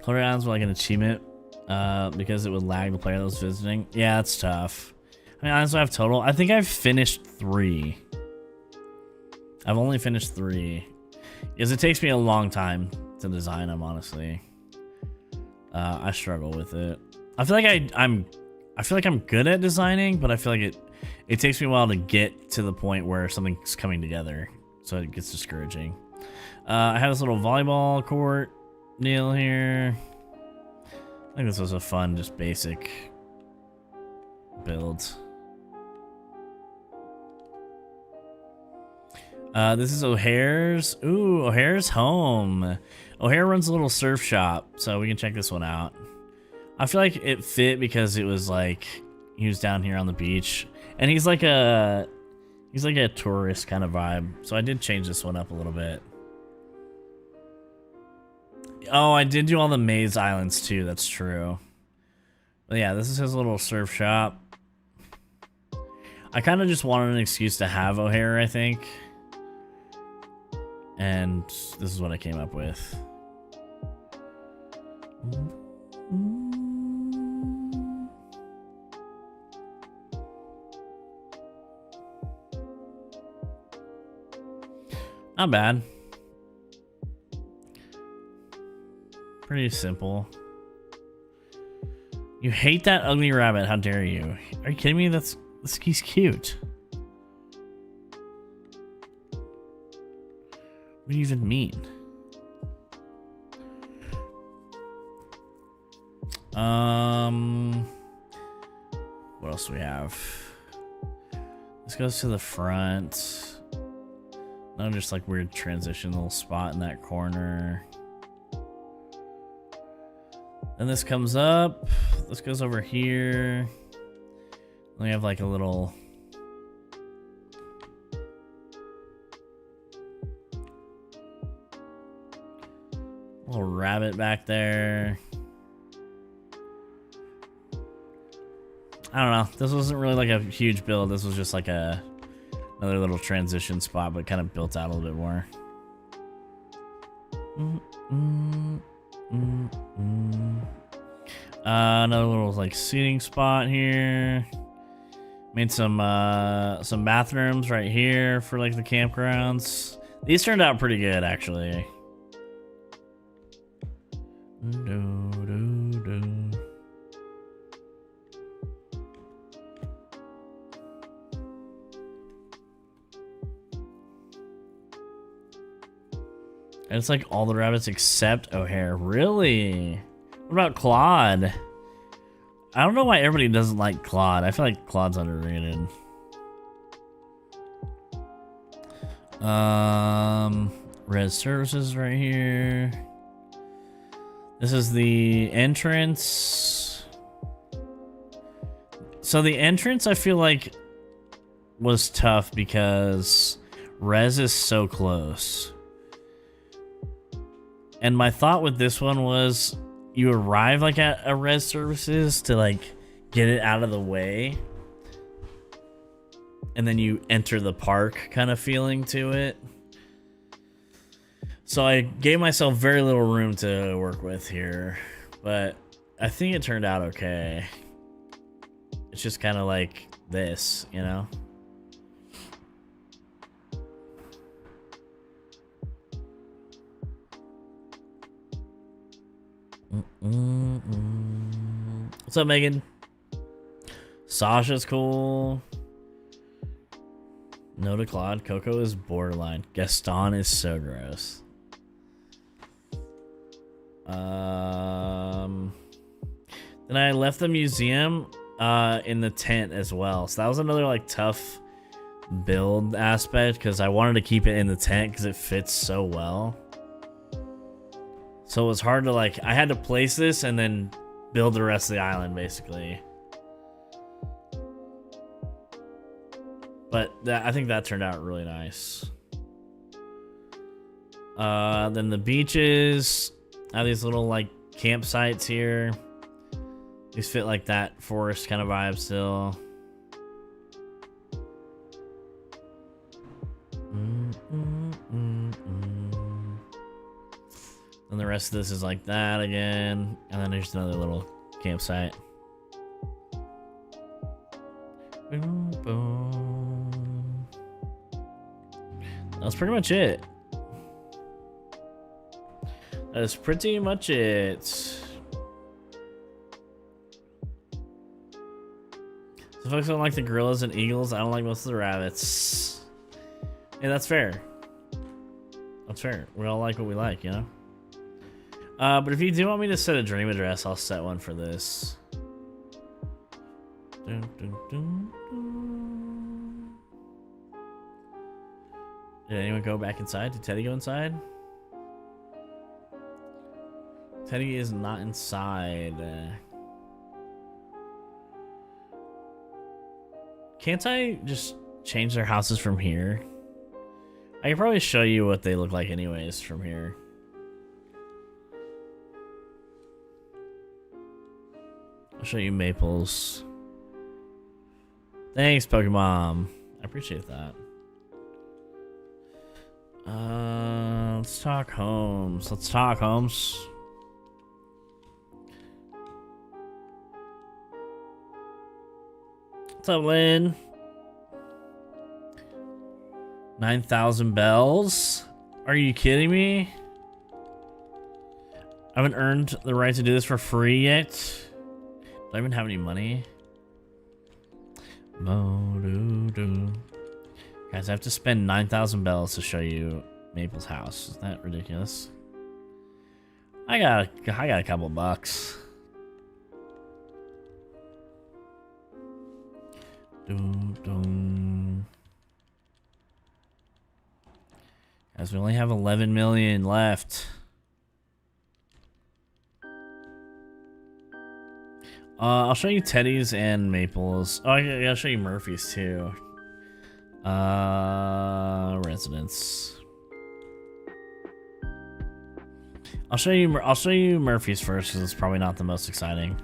Colored Islands were like an achievement because it would lag the player that was visiting. Yeah, that's tough. I mean, honestly, I have total. I think I've finished 3. I've only finished 3. Because it takes me a long time to design them, honestly. I struggle with it. I feel like I'm good at designing, but I feel like it takes me a while to get to the point where something's coming together, so it gets discouraging. I have this little volleyball court deal here. I think this was a fun, just basic build. This is O'Hare's. Ooh, O'Hare's home. O'Hare runs a little surf shop, so we can check this one out. I feel like it fit because it was like he was down here on the beach, and he's like a tourist kind of vibe. So I did change this one up a little bit. Oh, I did do all the maze islands too. That's true. But yeah, this is his little surf shop. I kind of just wanted an excuse to have O'Hare, I think. And this is what I came up with. Not bad. Pretty simple. You hate that ugly rabbit. How dare you? Are you kidding me? He's cute. What do you even mean? What else do we have? This goes to the front. No, just like weird transition little spot in that corner. Then this comes up. This goes over here. Then we have like a little rabbit back there. I don't know. This wasn't really like a huge build. This was just like another little transition spot, but kind of built out a little bit more. Another little like seating spot here. Made some bathrooms right here for like the campgrounds. These turned out pretty good, actually. And it's like all the rabbits except O'Hare. Really? What about Claude? I don't know why everybody doesn't like Claude. I feel like Claude's underrated. Res services right here. This is the entrance. So the entrance, I feel like, was tough because res is so close. And my thought with this one was you arrive like at a res services to like get it out of the way. And then you enter the park kind of feeling to it. So I gave myself very little room to work with here, but I think it turned out okay. It's just kind of like this, you know? What's up, Megan? Sasha's cool. No to Claude. Coco is borderline. Gaston is so gross. Then I left the museum in the tent as well. So that was another like tough build aspect because I wanted to keep it in the tent because it fits so well. So it was hard to like, I had to place this and then build the rest of the island basically. But I think that turned out really nice. Then the beaches. I have these little like campsites here. These fit like that forest kind of vibe still. And the rest of this is like that again. And then there's another little campsite. Boom, boom. That's pretty much it. That is pretty much it. So folks don't like the gorillas and eagles. I don't like most of the rabbits. Hey, that's fair. That's fair. We all like what we like, you know? But if you do want me to set a dream address, I'll set one for this. Dun, dun, dun, dun. Did anyone go back inside? Did Teddy go inside? Teddy is not inside. Can't I just change their houses from here? I can probably show you what they look like anyways from here. I'll show you Maples. Thanks, Pokemon. I appreciate that. Let's talk homes. Let's talk homes. What's up, Lynn? 9,000 bells? Are you kidding me? I haven't earned the right to do this for free yet. Do I even have any money? Guys, I have to spend 9,000 bells to show you Maple's house. Isn't that ridiculous? I got a couple bucks. Guys, we only have 11 million left. I'll show you Teddy's and Maple's. Oh, I'll show you Murphy's too. Residence. I'll show you Murphy's first because it's probably not the most exciting.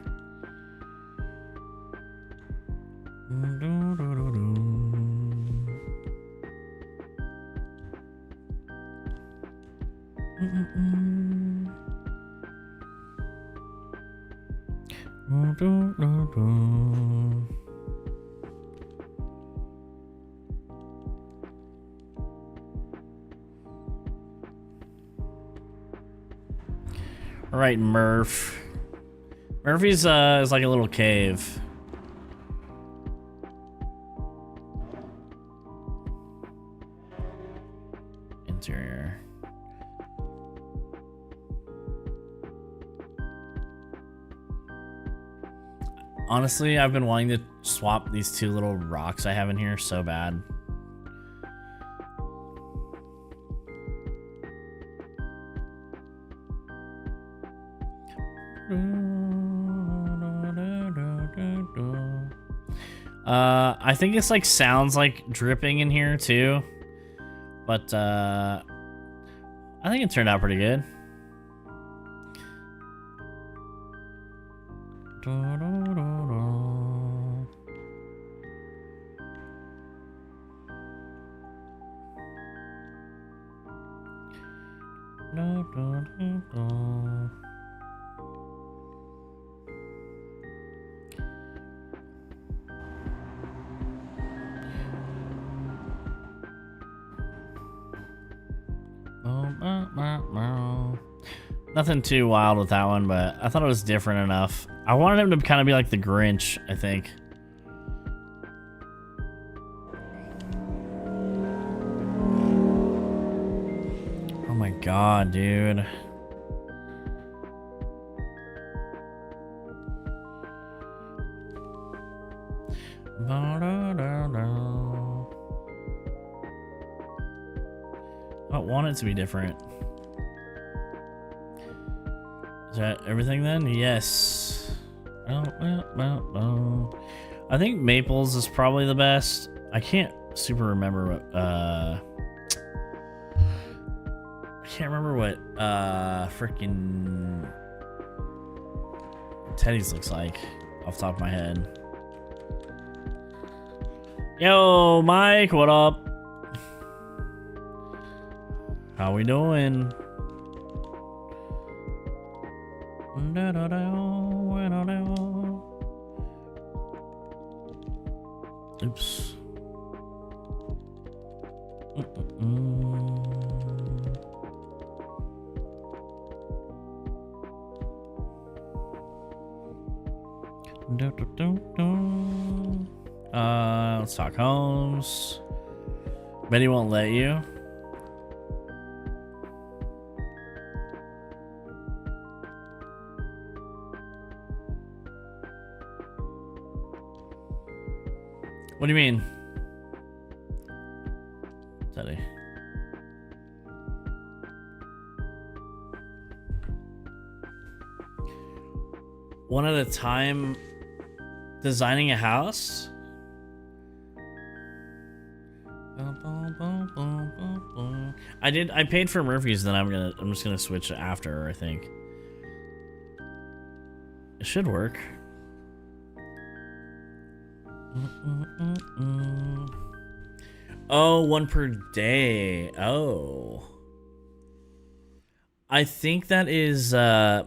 All right, Murphy's is like a little cave. Interior. Honestly, I've been wanting to swap these two little rocks I have in here so bad. I think it's like sounds like dripping in here too, but I think it turned out pretty good. Nothing too wild with that one, but I thought it was different enough. I wanted him to kind of be like the Grinch, I think. Oh my god, dude. I want it to be different. Is that everything then? Yes. I think Maples is probably the best. I can't super remember what freaking Teddy's looks like off the top of my head. Yo, Mike, what up? How we doing? Oops. Let's talk homes. Betty won't let you. What do you mean? Teddy. One at a time designing a house? I paid for Murphy's, then I'm just gonna switch after, I think. It should work. Oh, one per day. Oh. I think that is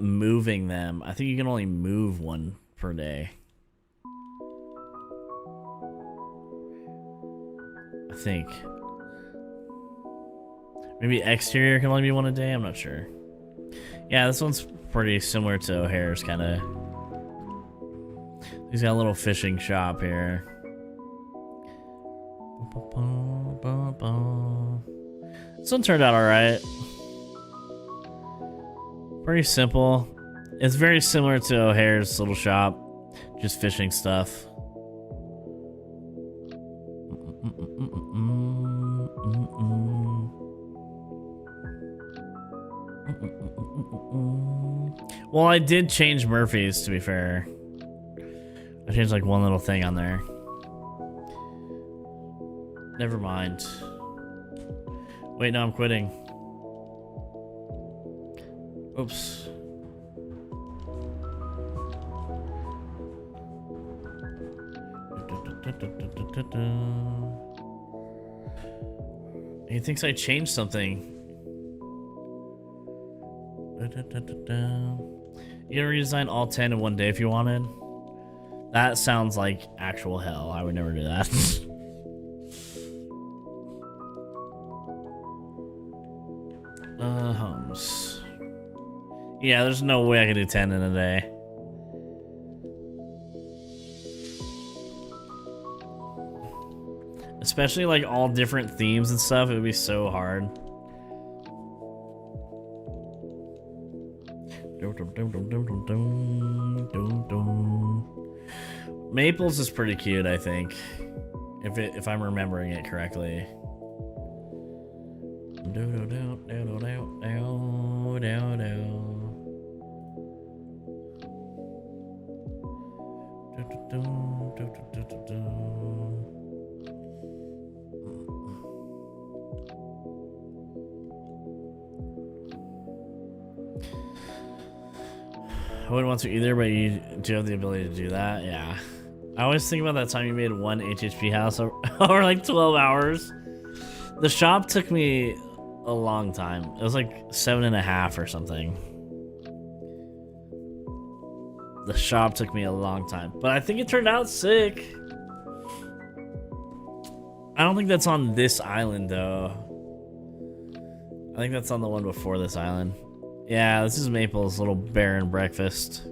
moving them. I think you can only move one per day. I think. Maybe exterior can only be one a day, I'm not sure. Yeah, this one's pretty similar to O'Hare's, kind of. He's got a little fishing shop here. This one turned out alright. Pretty simple. It's very similar to O'Hare's little shop. Just fishing stuff. Well, I did change Murphy's, to be fair. I changed like one little thing on there. Never mind. Wait, no, I'm quitting. Oops. He thinks I changed something. You can redesign all 10 in one day if you wanted. That sounds like actual hell. I would never do that. Homes. Yeah, there's no way I could do 10 in a day. Especially like all different themes and stuff, it would be so hard. Maples is pretty cute, I think, if I'm remembering it correctly. I wouldn't want to either, but you do have the ability to do that. Yeah. I always think about that time you made one HHP house over like 12 hours. The shop took me a long time. It was like 7.5 or something. The shop took me a long time, but I think it turned out sick. I don't think that's on this island though. I think that's on the one before this island. Yeah, this is Maple's little bear and breakfast.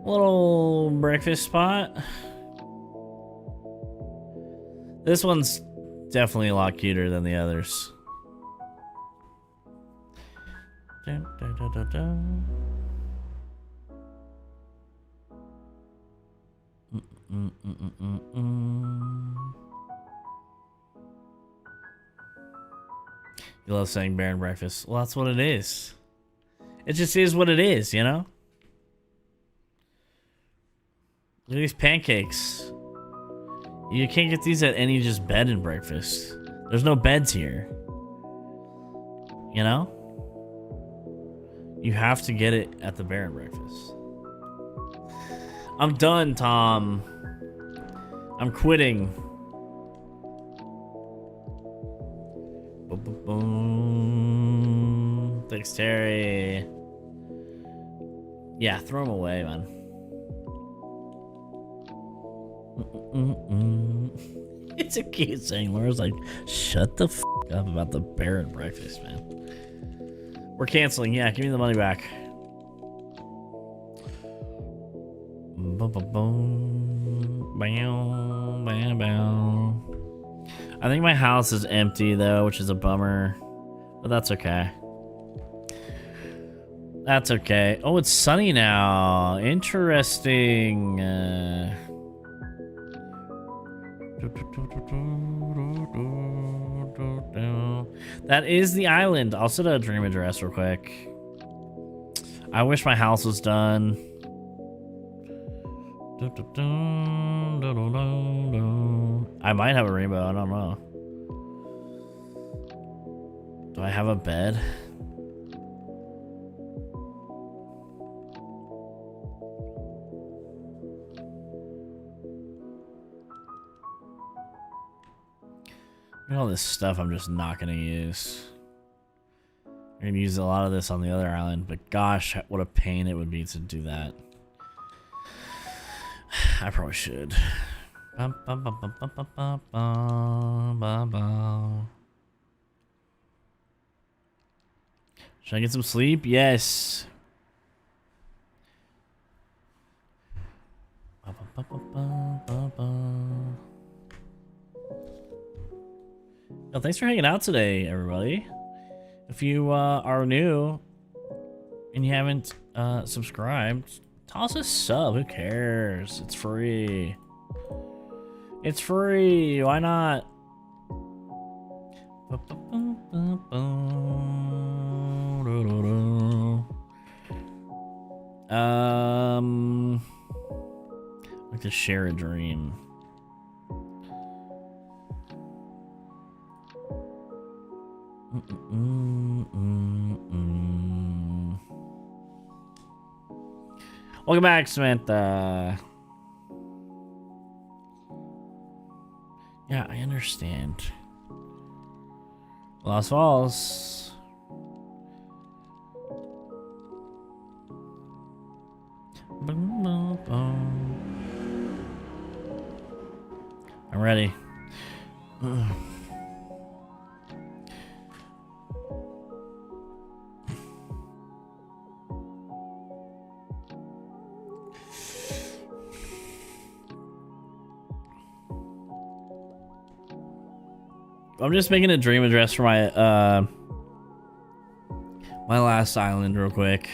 Little breakfast spot. This one's definitely a lot cuter than the others. Dun, dun, dun, dun, dun. You love saying bear and breakfast. Well, that's what it is. It just is what it is, you know? Look at these pancakes. You can't get these at any just bed and breakfast. There's no beds here. You know? You have to get it at the bear and breakfast. I'm done, Tom. I'm quitting. Boom, boom, boom. Thanks, Terry. Yeah, throw them away, man. It's a cute saying. Laura's like, shut the f up about the bear and breakfast, man. We're canceling. Yeah, give me the money back. I think my house is empty though, which is a bummer, but that's okay. That's okay. Oh, it's sunny now. Interesting. That is the island. I'll set a dream address real quick. I wish my house was done. I might have a rainbow. I don't know. Do I have a bed? Look at all this stuff I'm just not gonna use. I'm gonna use a lot of this on the other island, but gosh, what a pain it would be to do that. I probably should. Should I get some sleep? Yes. Well, thanks for hanging out today, everybody. If you are new and you haven't subscribed, toss a sub. Who cares? It's free. It's free. Why not? I'd like to share a dream. Welcome back, Samantha. Yeah, I understand. Lost Falls. I'm ready. I'm just making a dream address for my my last island real quick.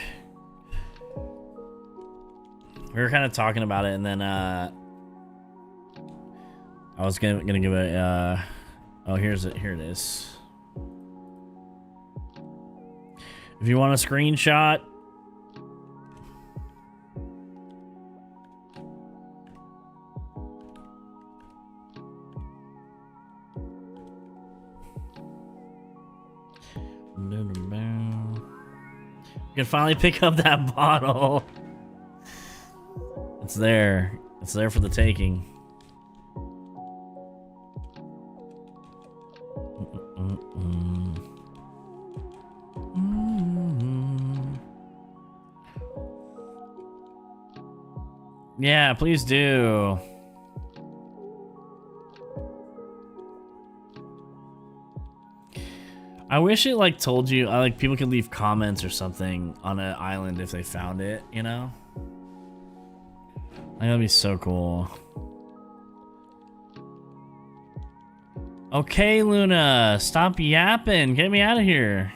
We were kind of talking about it, and then I was gonna give a oh, here it is. If you want a screenshot, You can finally pick up that bottle. It's there. It's there for the taking. Yeah, please do. I wish it like told you, like people could leave comments or something on an island if they found it, you know? Like, that'd be so cool. Okay, Luna, stop yapping. Get me out of here.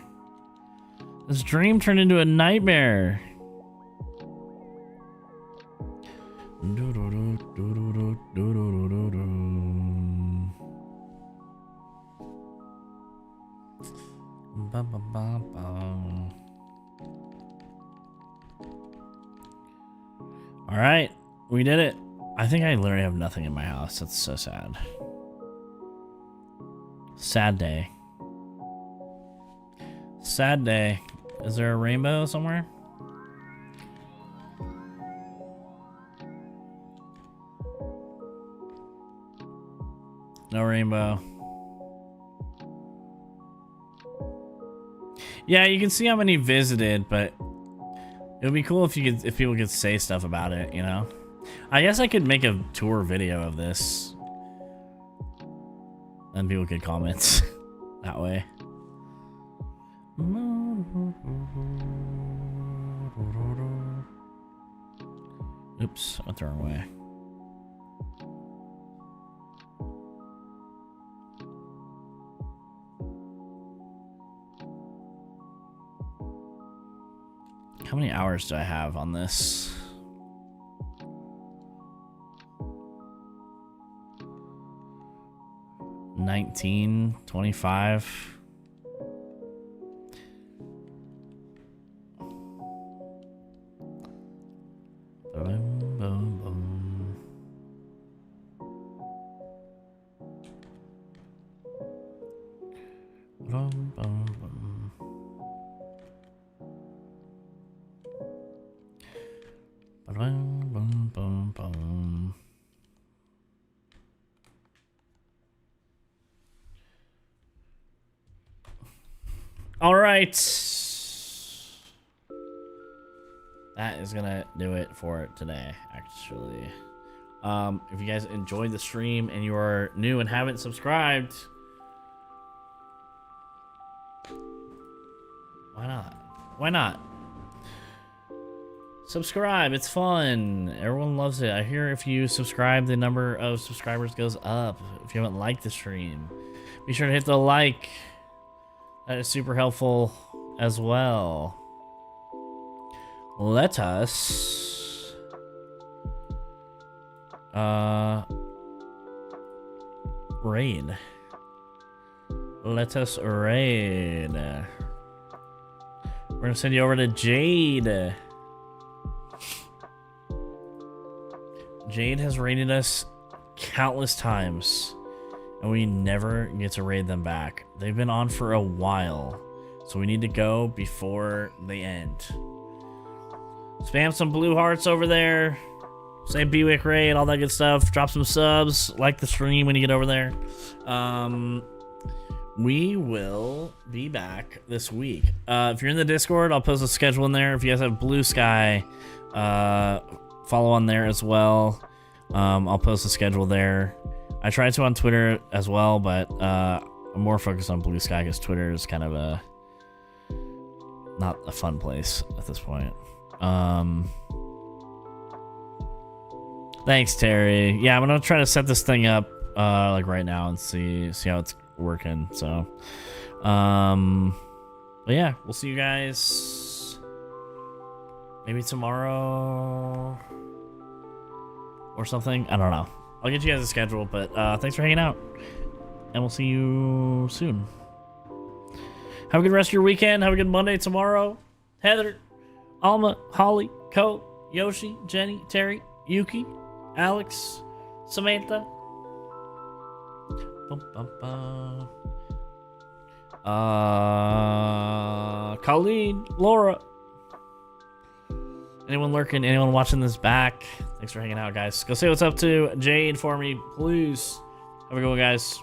This dream turned into a nightmare. All right, we did it. I think I literally have nothing in my house. That's so sad. Sad day. Sad day. Is there a rainbow somewhere? No rainbow. Yeah, you can see how many visited, but it would be cool if people could say stuff about it, you know? I guess I could make a tour video of this. And people could comment that way. Oops, I went the wrong way. How many hours do I have on this? $19, $25. Boom, boom, boom. Boom, boom, boom. Boom, boom, boom, boom. All right. That is gonna do it for today, actually. If you guys enjoyed the stream and you are new and haven't subscribed, why not? Why not? Subscribe, it's fun. Everyone loves it. I hear if you subscribe, the number of subscribers goes up. If you haven't liked the stream, be sure to hit the like. That is super helpful as well. Let us raid. Let us raid. We're gonna send you over to Jade. Jade has raided us countless times, and we never get to raid them back. They've been on for a while, so we need to go before they end. Spam some blue hearts over there. Say bwick raid, all that good stuff. Drop some subs. Like the stream when you get over there. We will be back this week. If you're in the Discord, I'll post a schedule in there. If you guys have Blue Sky, follow on there as well. I'll post a schedule there. I tried to on Twitter as well, but I'm more focused on Blue Sky because Twitter is kind of not a fun place at this point. Thanks, Terry. Yeah, I'm gonna try to set this thing up like right now and see how it's working. So, but yeah, we'll see you guys maybe tomorrow or something. I don't know. I'll get you guys a schedule, but thanks for hanging out, and we'll see you soon. Have a good rest of your weekend. Have a good Monday tomorrow. Heather, Alma, Holly, Cole, Yoshi, Jenny, Terry, Yuki, Alex, Samantha, Colleen, Laura, Anyone lurking? Anyone watching this back? Thanks for hanging out, guys. Go say what's up to Jade for me, please. Have a good one, guys.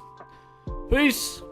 Peace.